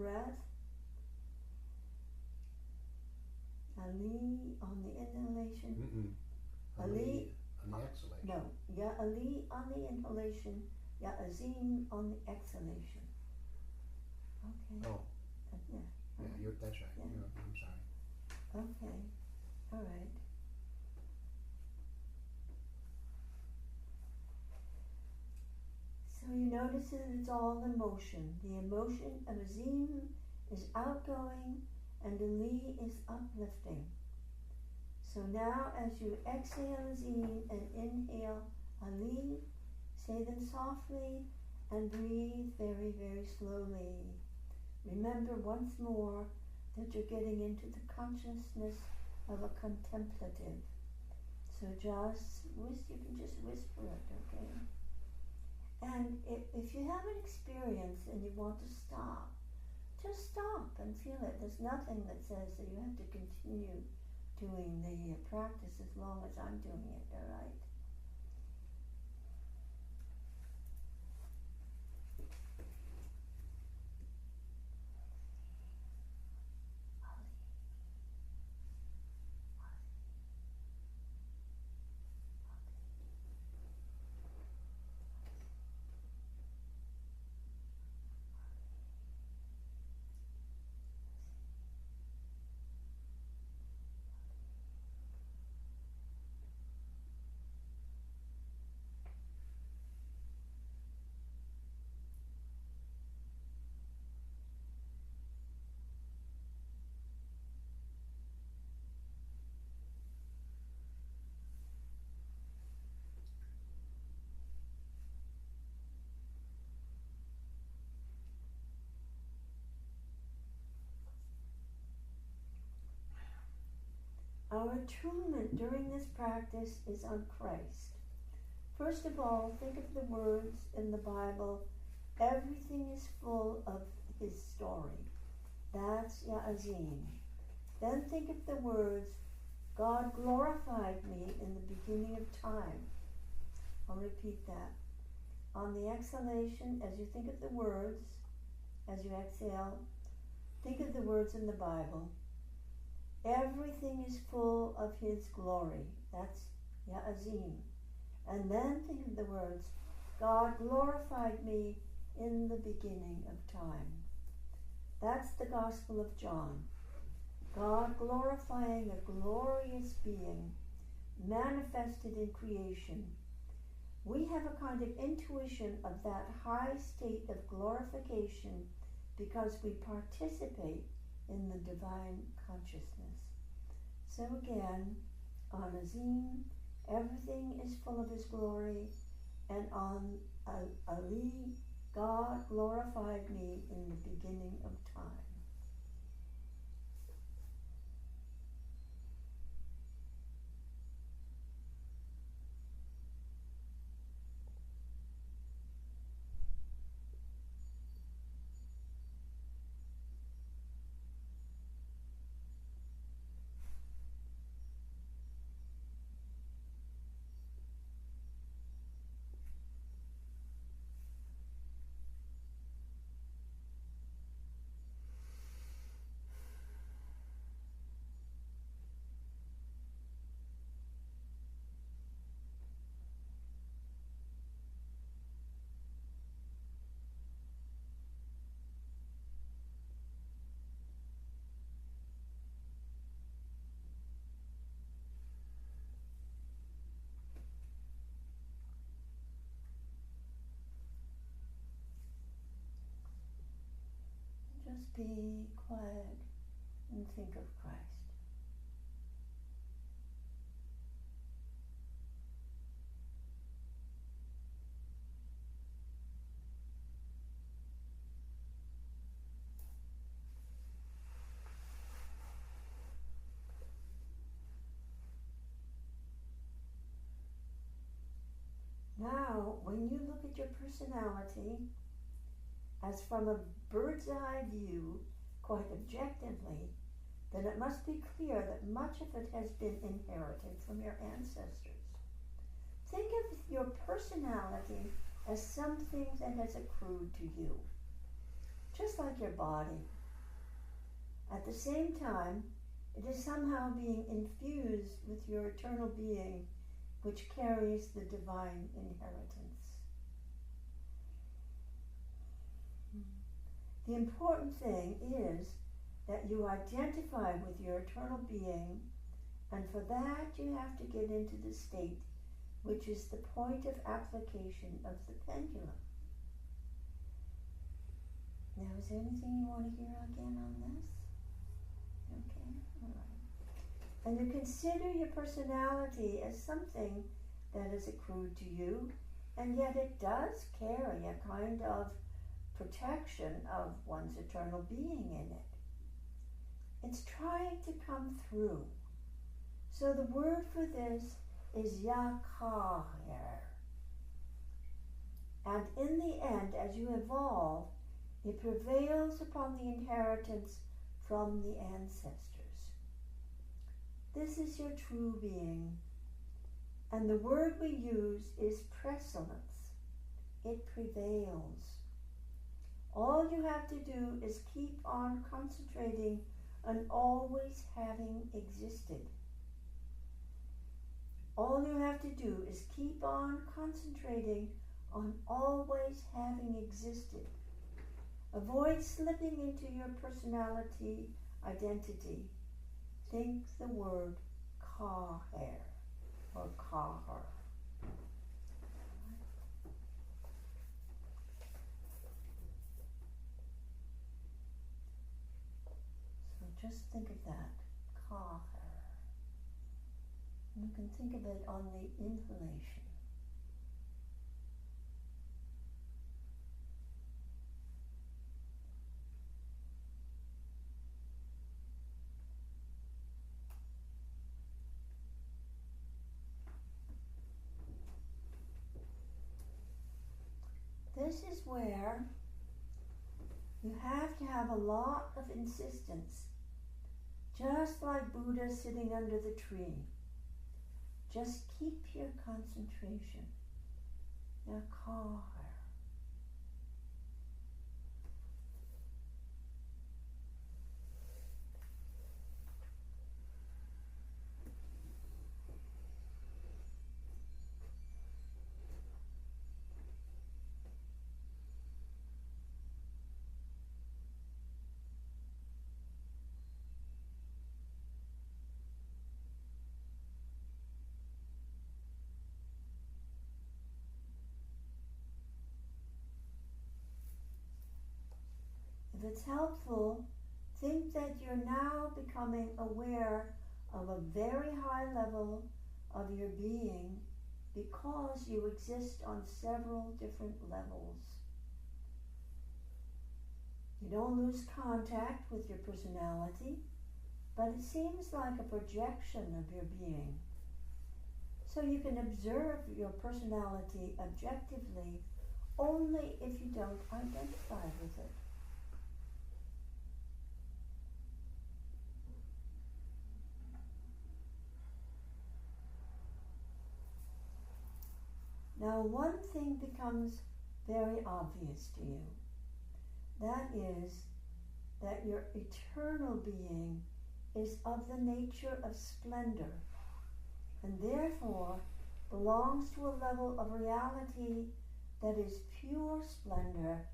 Speaker 2: breath. Ali on the inhalation. Ali
Speaker 5: on the exhalation.
Speaker 2: No, Ya Ali on the inhalation, Ya Azim on the exhalation. Okay.
Speaker 5: Oh,
Speaker 2: Yeah.
Speaker 5: yeah, that's right.
Speaker 2: Yeah.
Speaker 5: I'm sorry.
Speaker 2: Okay. All right. So you notice that it's all emotion. The emotion of Azim is outgoing and Ali is uplifting. So now as you exhale Azim and inhale Ali, say them softly and breathe very, very slowly. Remember once more that you're getting into the consciousness of a contemplative. So just you can just whisper it, okay? And if you have an experience and you want to stop, just stop and feel it. There's nothing that says that you have to continue doing the practice as long as I'm doing it, all right? Our attunement during this practice is on Christ. First of all, think of the words in the Bible, everything is full of his story. That's Ya'azim. Then think of the words, God glorified me in the beginning of time. I'll repeat that. On the exhalation, as you think of the words, as you exhale, think of the words in the Bible. Everything is full of his glory. That's Ya'azim. And then think of the words, God glorified me in the beginning of time. That's the Gospel of John. God glorifying a glorious being manifested in creation. We have a kind of intuition of that high state of glorification because we participate in the divine consciousness. So again, on Azim, everything is full of his glory, and on Ali, God glorified me in the beginning of time. Just be quiet and think of Christ. Now, when you look at your personality as from a bird's eye view, quite objectively, then it must be clear that much of it has been inherited from your ancestors. Think of your personality as something that has accrued to you. just like your body. At the same time, it is somehow being infused with your eternal being, which carries the divine inheritance. The important thing is that you identify with your eternal being, and for that you have to get into the state which is the point of application of the pendulum. Now, is there anything you want to hear again on this? Okay, all right. And you consider your personality as something that is accrued to you, and yet it does carry a kind of protection of one's eternal being in it. It's trying to come through. So the word for this is Yakaher. And in the end, as you evolve, it prevails upon the inheritance from the ancestors. This is your true being. And the word we use is prescience. It prevails. All you have to do is keep on concentrating on always having existed. All you have to do is keep on concentrating on always having existed. Avoid slipping into your personality identity. Think the word Kaher or Kahar. So just think of that, Kahar. You can think of it on the inhalation. This is where you have to have a lot of insistence, just like Buddha sitting under the tree. Just keep your concentration. Yakar. If it's helpful, think that you're now becoming aware of a very high level of your being because you exist on several different levels. You don't lose contact with your personality, but it seems like a projection of your being. So you can observe your personality objectively only if you don't identify with it. Now, one thing becomes very obvious to you. That is that your eternal being is of the nature of splendor, and therefore belongs to a level of reality that is pure splendor,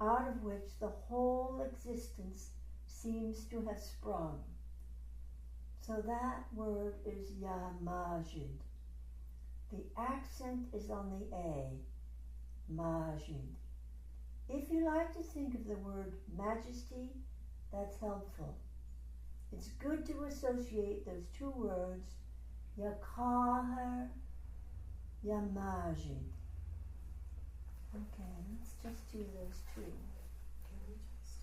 Speaker 2: out of which the whole existence seems to have sprung. So that word is Yamajid. The accent is on the A, Majid. If you like to think of the word majesty, that's helpful. It's good to associate those two words, Yakahar, Yamajid. Okay, let's just do those two.
Speaker 4: Can we just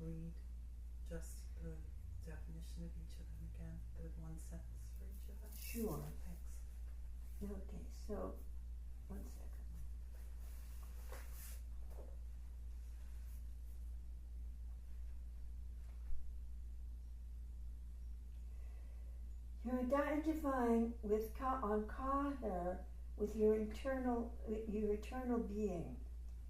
Speaker 4: read just the definition of each of them again, the one sentence for each of them?
Speaker 2: Sure.
Speaker 4: Thanks.
Speaker 2: Okay, so, 1 second. You're identifying on Kahar with your eternal being.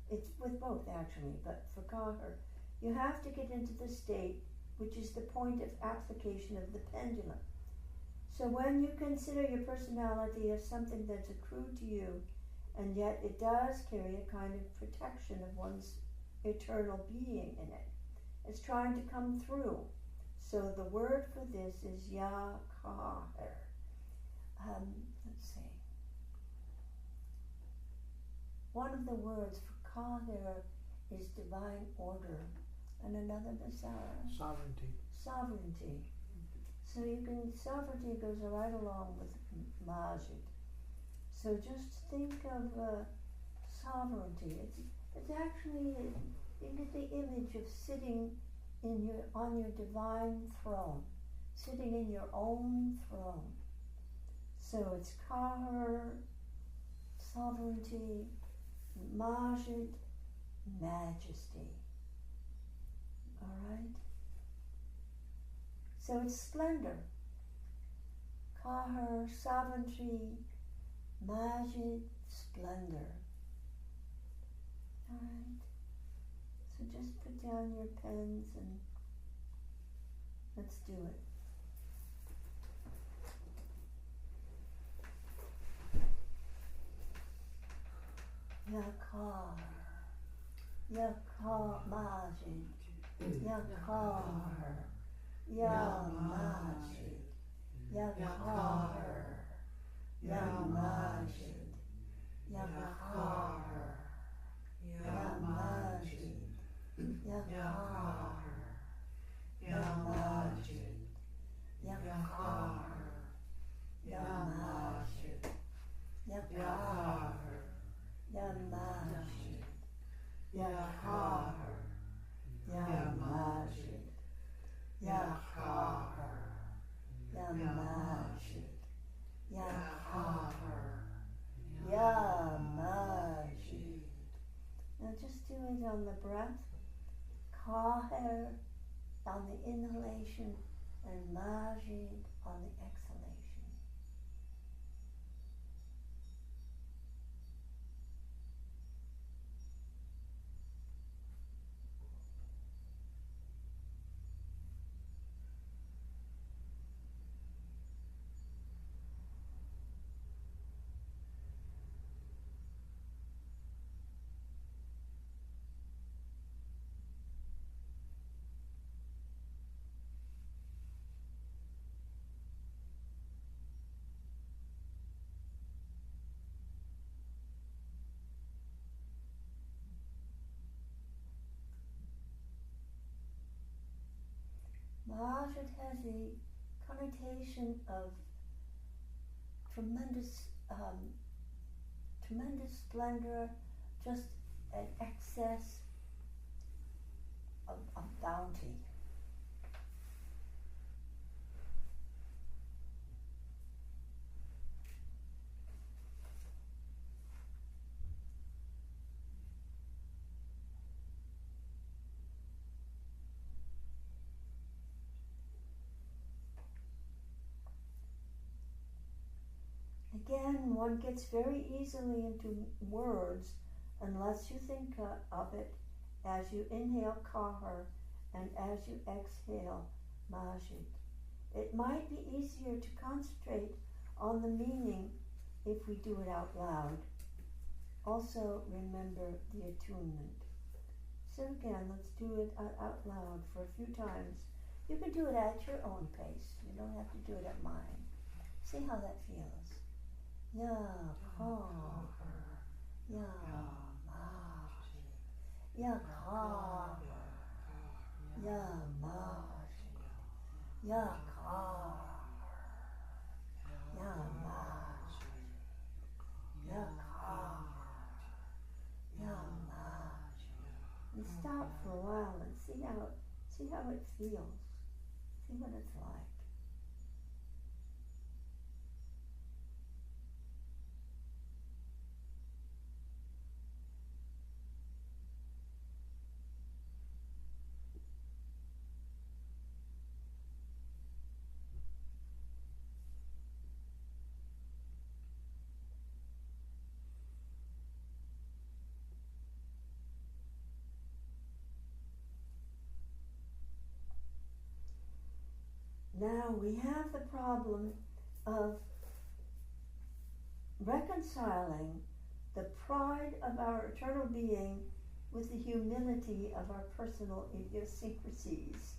Speaker 2: It's with both actually, but for Kaher, you have to get into the state which is the point of application of the pendulum. So when you consider your personality as something that's accrued to you, and yet it does carry a kind of protection of one's eternal being in it, it's trying to come through. So the word for this is Yakaher. Let's see. One of the words for Kaher is divine order, and another Masara,
Speaker 5: Sovereignty.
Speaker 2: sovereignty. So you can, sovereignty goes right along with Majid. So just think of sovereignty. It's actually, you get the image of sitting on your divine throne, sitting in your own throne. So it's Kaher, sovereignty, Majid, majesty. All right? So it's splendor. Kaher, sovereignty, Majid, splendor. All right? So just put down your pens and let's do it. Yakar, Yakar, Majid, Yakar, Yamajid, Yakar, Yamajid, Yakar, Yamajid, Yakar, Yamajid, Yakar, Yamajid, Yakar, Yamajid, Yakar, Yamajid, Yakar, Yamajid, Yakar, Yamajid. Now just do it on the breath. Kaher on the inhalation and Majid on the exhalation. Majid has a connotation of tremendous splendor, just an excess of bounty. Again, one gets very easily into words unless you think of it as you inhale Kaher and as you exhale Majid. It might be easier to concentrate on the meaning if we do it out loud. Also remember the attunement. So again, let's do it out loud for a few times. You can do it at your own pace. You don't have to do it at mine. See how that feels. Ya Kaher, Ya Majid, Ya Kaher, Ya Majid, Ya Kaher, Ya Majid, Ya Kaher, Ya Majid. And stop for a while and see how it feels. See what it's like. Now we have the problem of reconciling the pride of our eternal being with the humility of our personal idiosyncrasies.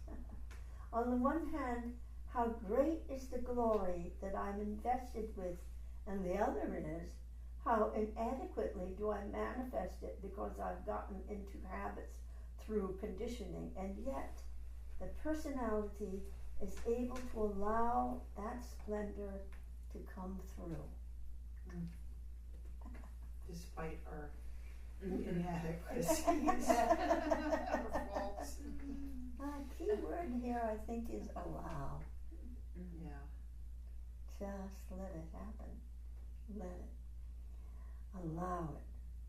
Speaker 2: On the one hand, how great is the glory that I'm invested with, and the other is, how inadequately do I manifest it because I've gotten into habits through conditioning, and yet the personality is able to allow that splendor to come through.
Speaker 6: Despite our
Speaker 3: Mhm.
Speaker 6: inadequacies or faults.
Speaker 2: Key word here, I think, is allow.
Speaker 6: Yeah.
Speaker 2: Just let it happen. Let it. Allow it.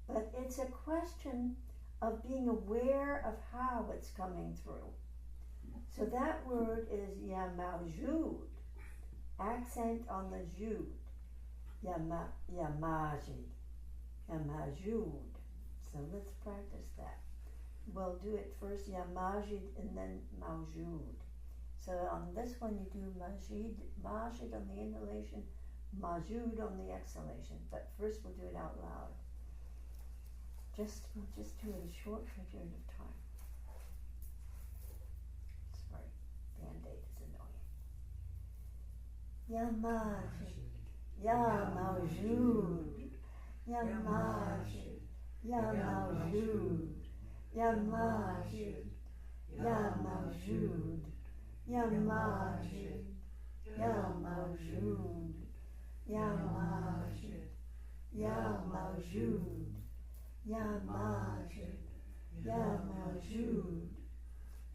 Speaker 2: But it's a question of being aware of how it's coming through. So that word is yamajud. Accent on the jud. Yamajid. Yamajud. So let's practice that. We'll do it first yamajid and then maujud. So on this one you do majid on the inhalation, majud on the exhalation. But first we'll do it out loud. We'll just do it a short period of time. Sorry, Band-Aid is annoying. Yamajid, Yamajud, Yamajid, Yamajud, Yamajid, Yamajud, Yamajid, Yamajud, Yamajid, Yamajud, Yamajid, Yamajud,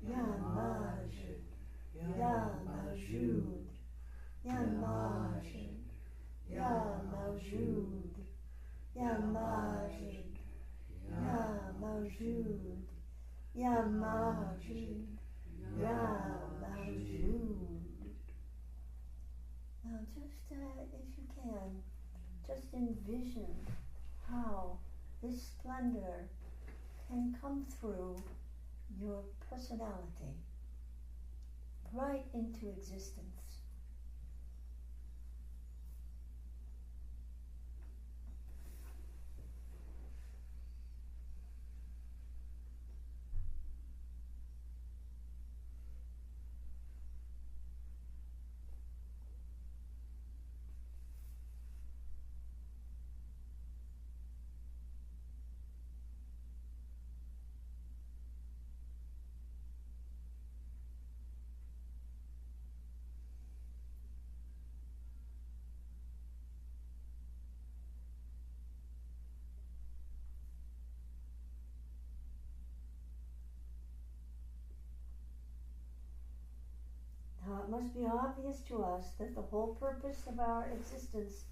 Speaker 2: Yamajid, Yamajud, Yamajid, Yamajud, Yamajid, Yamajud, Yamajid, Yamajud. Now just if you can, just envision how this splendor can come through your personality right into existence. Now it must be obvious to us that the whole purpose of our existence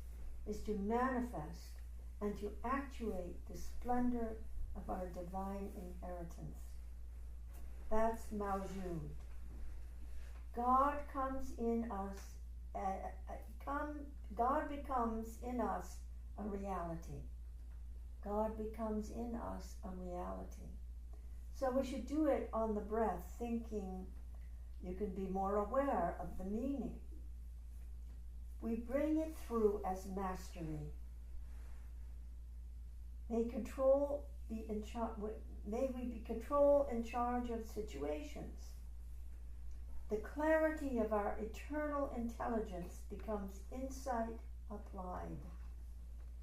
Speaker 2: is to manifest and to actuate the splendor of our divine inheritance. That's Maujud. God comes in us, God becomes in us a reality. God becomes in us a reality. So we should do it on the breath, thinking you can be more aware of the meaning. We bring it through as mastery. May we be control in charge of situations. The clarity of our eternal intelligence becomes insight applied.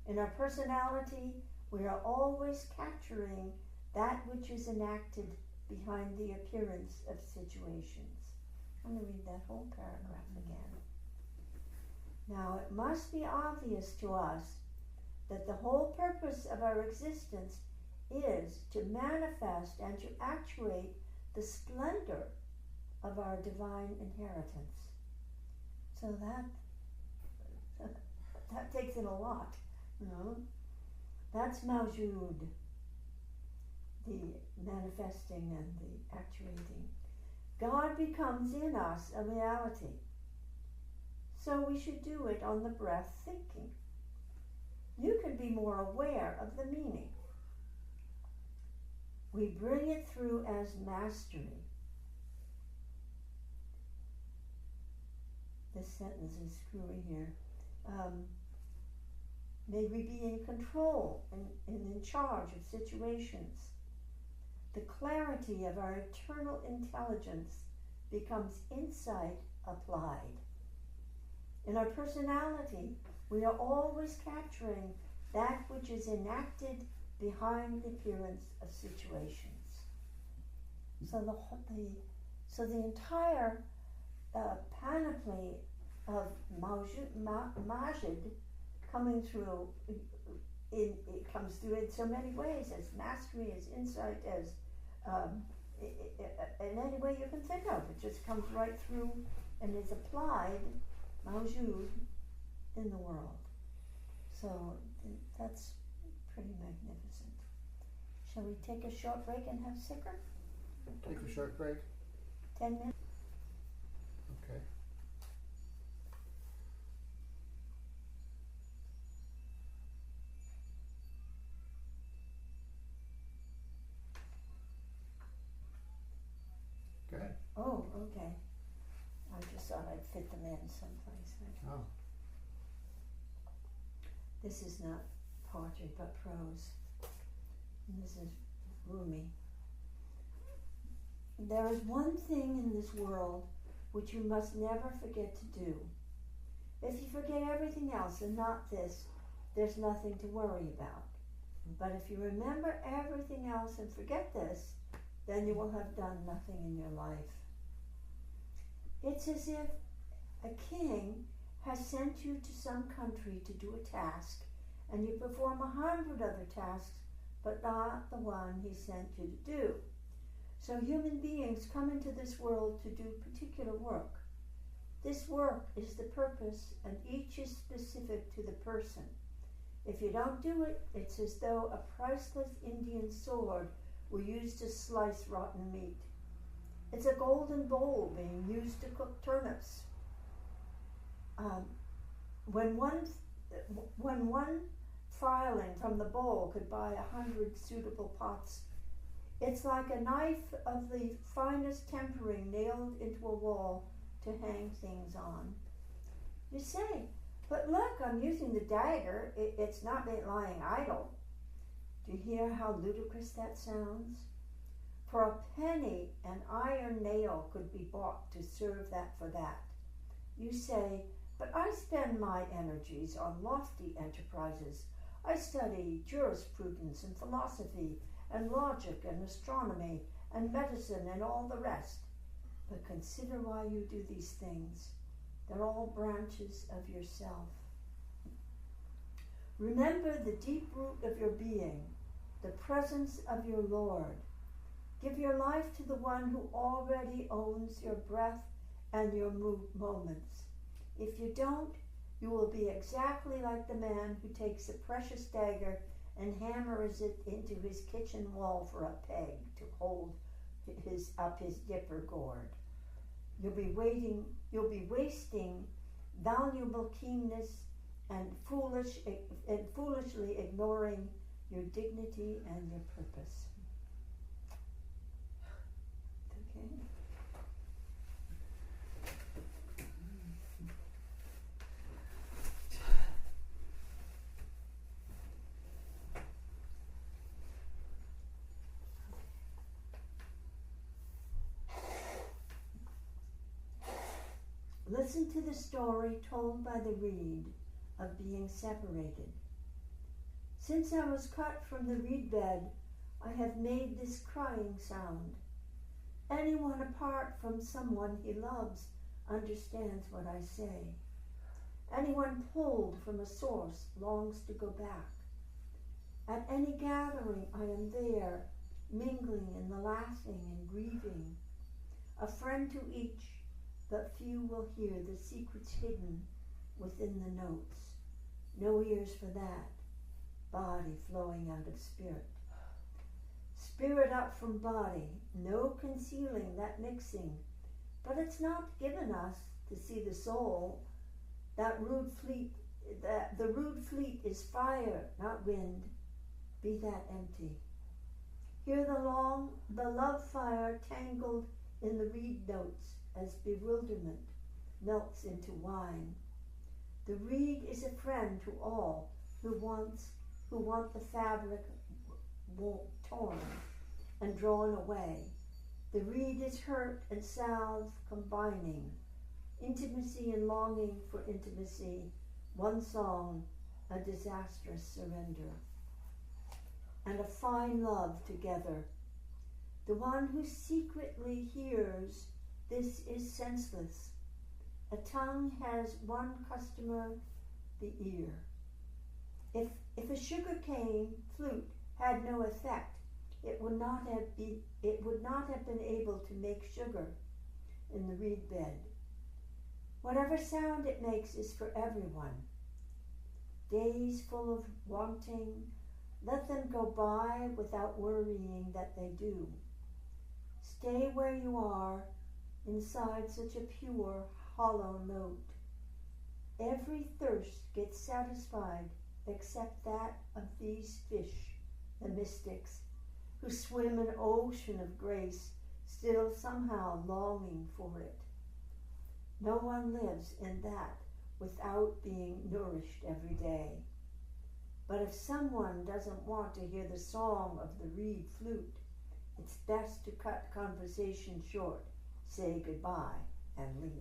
Speaker 2: In our personality, we are always capturing that which is enacted behind the appearance of situations. I'm going to read that whole paragraph again. Now, it must be obvious to us that the whole purpose of our existence is to manifest and to actuate the splendor of our divine inheritance. So that takes in a lot, you know. That's Maujud, the manifesting and the actuating. God becomes in us a reality. So we should do it on the breath, thinking. You can be more aware of the meaning. We bring it through as mastery. this sentence is screwy here. May we be in control and in charge of situations. The clarity of our eternal intelligence becomes insight applied. In our personality, we are always capturing that which is enacted behind the appearance of situations. So the entire panoply of Majid coming through, it comes through in so many ways, as mastery, as insight, as in any way you can think of. It just comes right through and is applied, Mawjud, in the world. So that's pretty magnificent. Shall we take a short break and have Sikr?
Speaker 5: Take a short break.
Speaker 2: 10 minutes?
Speaker 5: Okay. Good.
Speaker 2: Oh, okay. I just thought I'd fit them in someplace.
Speaker 5: Oh.
Speaker 2: This is not poetry, but prose. And this is Rumi. There is one thing in this world which you must never forget to do. If you forget everything else and not this, there's nothing to worry about. But if you remember everything else and forget this, then you will have done nothing in your life. It's as if a king has sent you to some country to do a task, and you perform 100 other tasks, but not the one he sent you to do. So human beings come into this world to do particular work. This work is the purpose, and each is specific to the person. If you don't do it, it's as though a priceless Indian sword were used to slice rotten meat. It's a golden bowl being used to cook turnips. When one filing from the bowl could buy 100 suitable pots, it's like a knife of the finest tempering nailed into a wall to hang things on. You say, but look, I'm using the dagger. It's not lying idle. Do you hear how ludicrous that sounds? For a penny, an iron nail could be bought to serve that for that. You say, but I spend my energies on lofty enterprises. I study jurisprudence and philosophy and logic and astronomy and medicine and all the rest. But consider why you do these things. They're all branches of yourself. Remember the deep root of your being, the presence of your Lord. Give your life to the one who already owns your breath and your moments. If you don't, you will be exactly like the man who takes a precious dagger and hammers it into his kitchen wall for a peg to hold up his dipper gourd. You'll be wasting valuable keenness and foolishly ignoring your dignity and your purpose. Okay? Listen to the story told by the reed of being separated. Since I was cut from the reed bed, I have made this crying sound. Anyone apart from someone he loves understands what I say. Anyone pulled from a source longs to go back. At any gathering I am there, mingling in the laughing and grieving. A friend to each, but few will hear the secrets hidden within the notes. No ears for that. Body flowing out of spirit. Spirit up from body, no concealing that mixing. But it's not given us to see the soul. The rude fleet is fire, not wind. Be that empty. Hear the love fire tangled in the reed notes as bewilderment. melts into wine. The reed is a friend to all who want the fabric torn and drawn away. The reed is hurt and salve combining, intimacy and longing for intimacy, one song, a disastrous surrender, and a fine love together. The one who secretly hears this is senseless. A tongue has one customer, the ear. If a sugarcane flute had no effect, it would not have been able to make sugar in the reed bed. Whatever sound it makes is for everyone. Days full of wanting, let them go by without worrying that they do. Stay where you are, inside such a pure, hollow note. Every thirst gets satisfied except that of these fish, the mystics, who swim an ocean of grace, still somehow longing for it. No one lives in that without being nourished every day. But if someone doesn't want to hear the song of the reed flute, it's best to cut conversation short, say goodbye, and leave.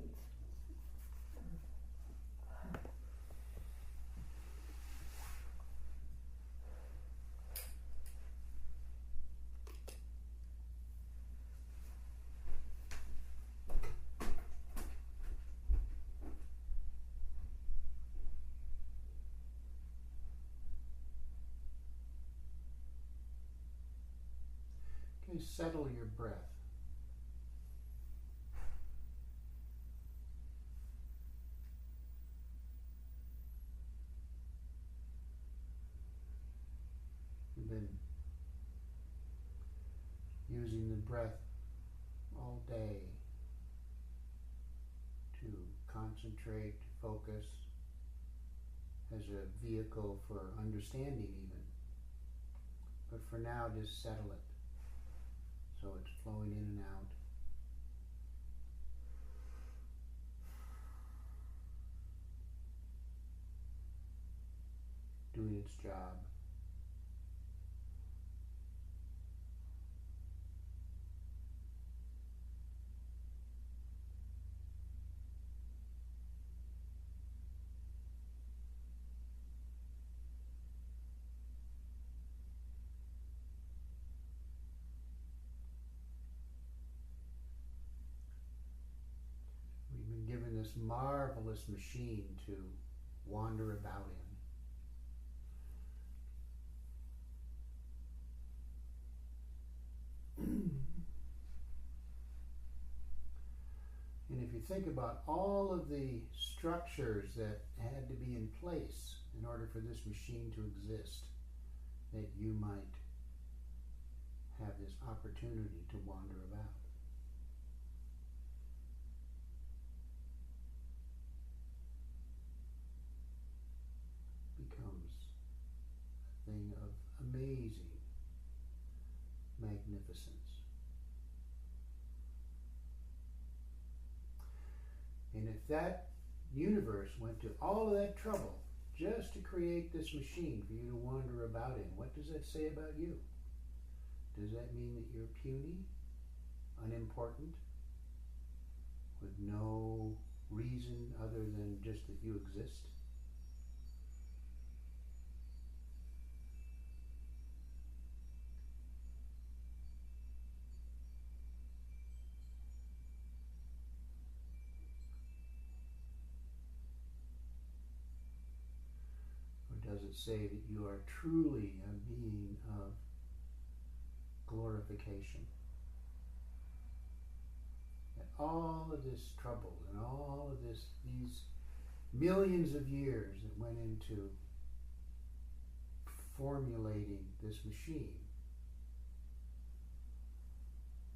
Speaker 5: Okay, settle your breath. We've been using the breath all day to concentrate, to focus, as a vehicle for understanding even. But for now, just settle it so it's flowing in and out. Doing its job. We've been given this marvelous machine to wander about in. And if you think about all of the structures that had to be in place in order for this machine to exist, that you might have this opportunity to wander about. Becomes a thing of amazing magnificence. And if that universe went to all of that trouble just to create this machine for you to wander about in, what does that say about you? Does that mean that you're puny, unimportant, with no reason other than just that you exist? Or does it say that you are truly a being of glorification? That all of this trouble and all of these millions of years that went into formulating this machine,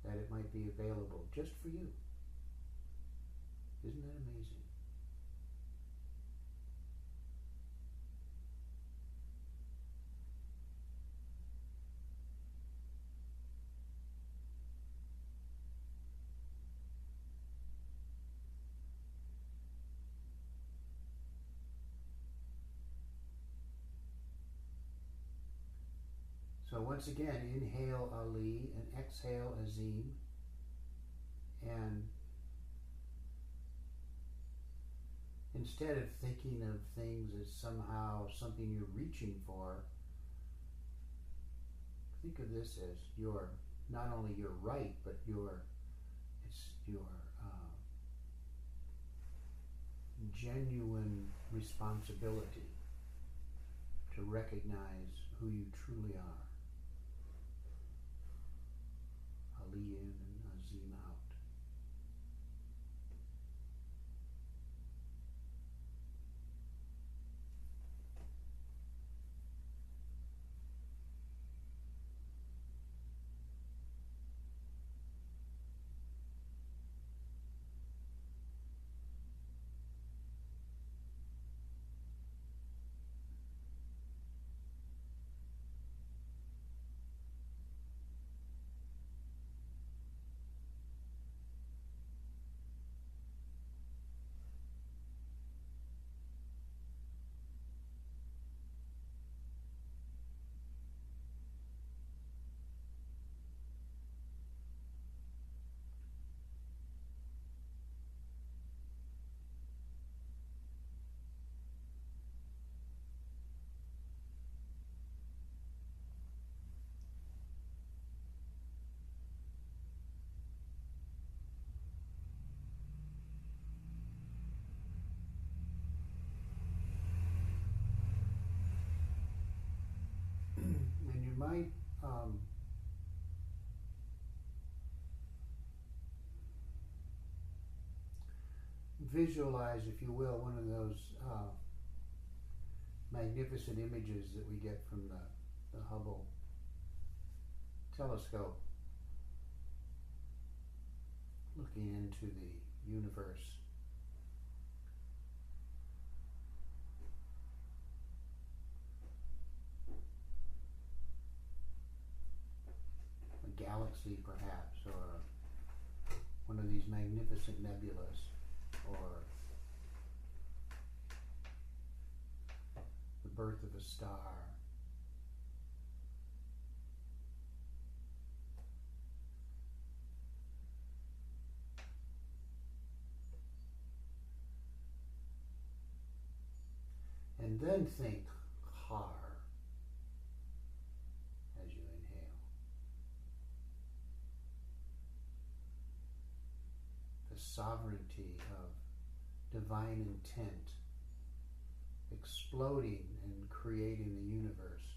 Speaker 5: that it might be available just for you. Isn't that amazing? So once again, inhale Ali and exhale Azim. And instead of thinking of things as somehow something you're reaching for, think of this as your, not only your right, but it's your genuine responsibility to recognize who you truly are. Ali in and Azim out. And you might visualize, if you will, one of those magnificent images that we get from the Hubble telescope, looking into the universe. A galaxy, perhaps, or one of these magnificent nebulas, or the birth of a star. And then think Har as you inhale. The sovereignty of divine intent exploding and creating the universe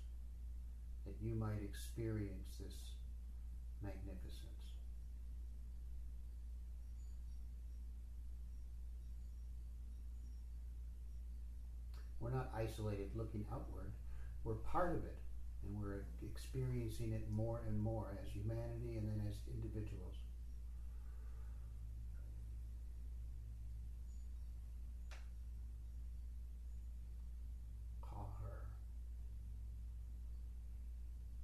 Speaker 5: that you might experience this magnificence. We're not isolated looking outward. We're part of it, and we're experiencing it more and more as humanity and then as individuals. Qahar,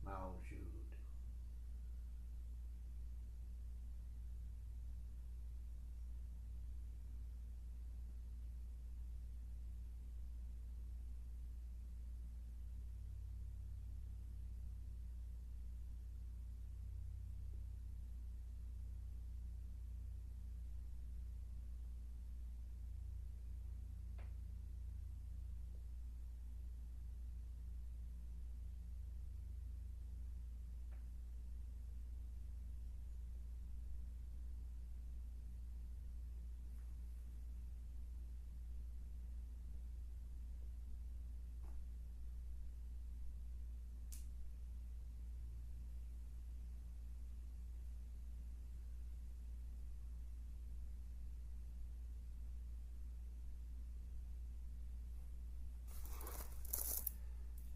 Speaker 5: Mawjud.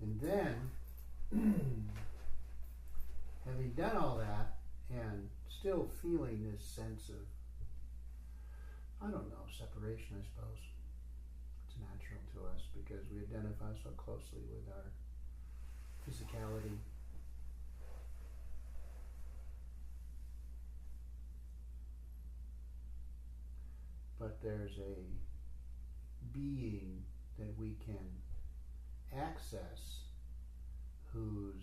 Speaker 5: And then, having done all that and still feeling this sense of, I don't know, separation, I suppose. It's natural to us because we identify so closely with our physicality. But there's a being that we can access whose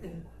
Speaker 1: La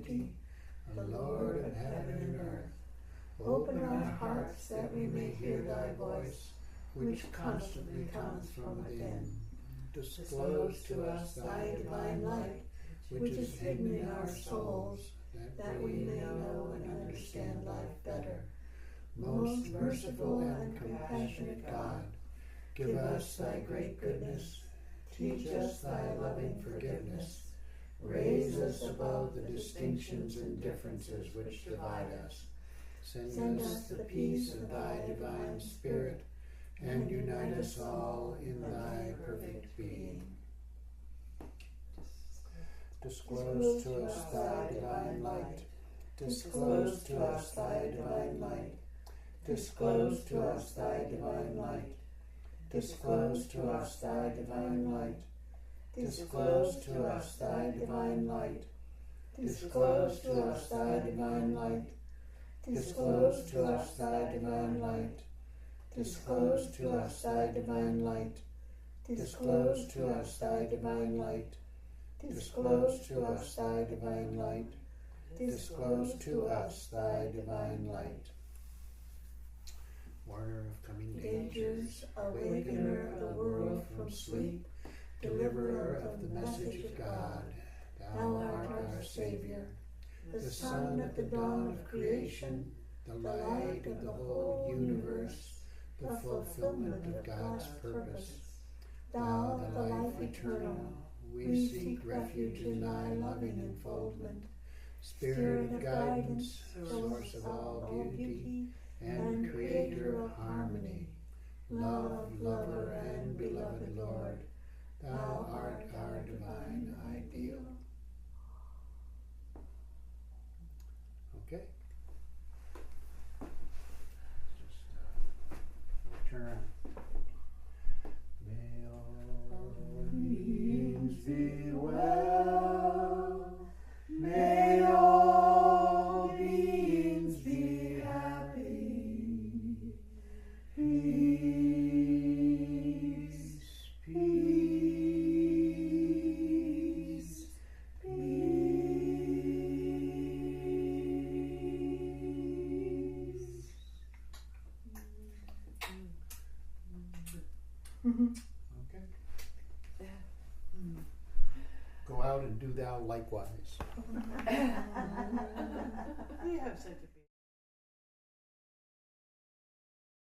Speaker 1: beauty, the Lord of heaven and earth. Open our hearts that we may hear thy voice, which constantly comes from within. Disclose to us thy divine light, which is hidden in our souls, that we may know and understand life better. Most merciful and compassionate God, give us thy great goodness, teach us thy loving forgiveness, raise us above the distinctions and differences which divide us. Send us the peace of thy divine Spirit, and unite us all in thy perfect being. Disclose to us thy divine light. Disclose to us thy divine light. Disclose to us thy divine light. Disclose to us thy divine light. Disclose to us thy divine light. Disclose to us thy divine light. Disclose to us thy divine light. Disclose to us thy divine light. Disclose to us thy divine light. Disclose to us thy divine light. Disclose to us thy divine light. Warner of coming dangers, awakener of the world from sleep, deliverer of the message of God, thou art our Savior, the Son of the dawn of creation, the light of the whole universe, the fulfillment of God's purpose. Thou, the life eternal, we seek refuge in thy loving enfoldment. Spirit of guidance, source of all beauty, and creator of harmony, love, lover, and beloved Lord, thou art our divine ideal. Okay. Just turn around. May all beings be well. May all beings be happy. Peace, peace, peace. Okay. Go out and do thou likewise.
Speaker 6: We have such a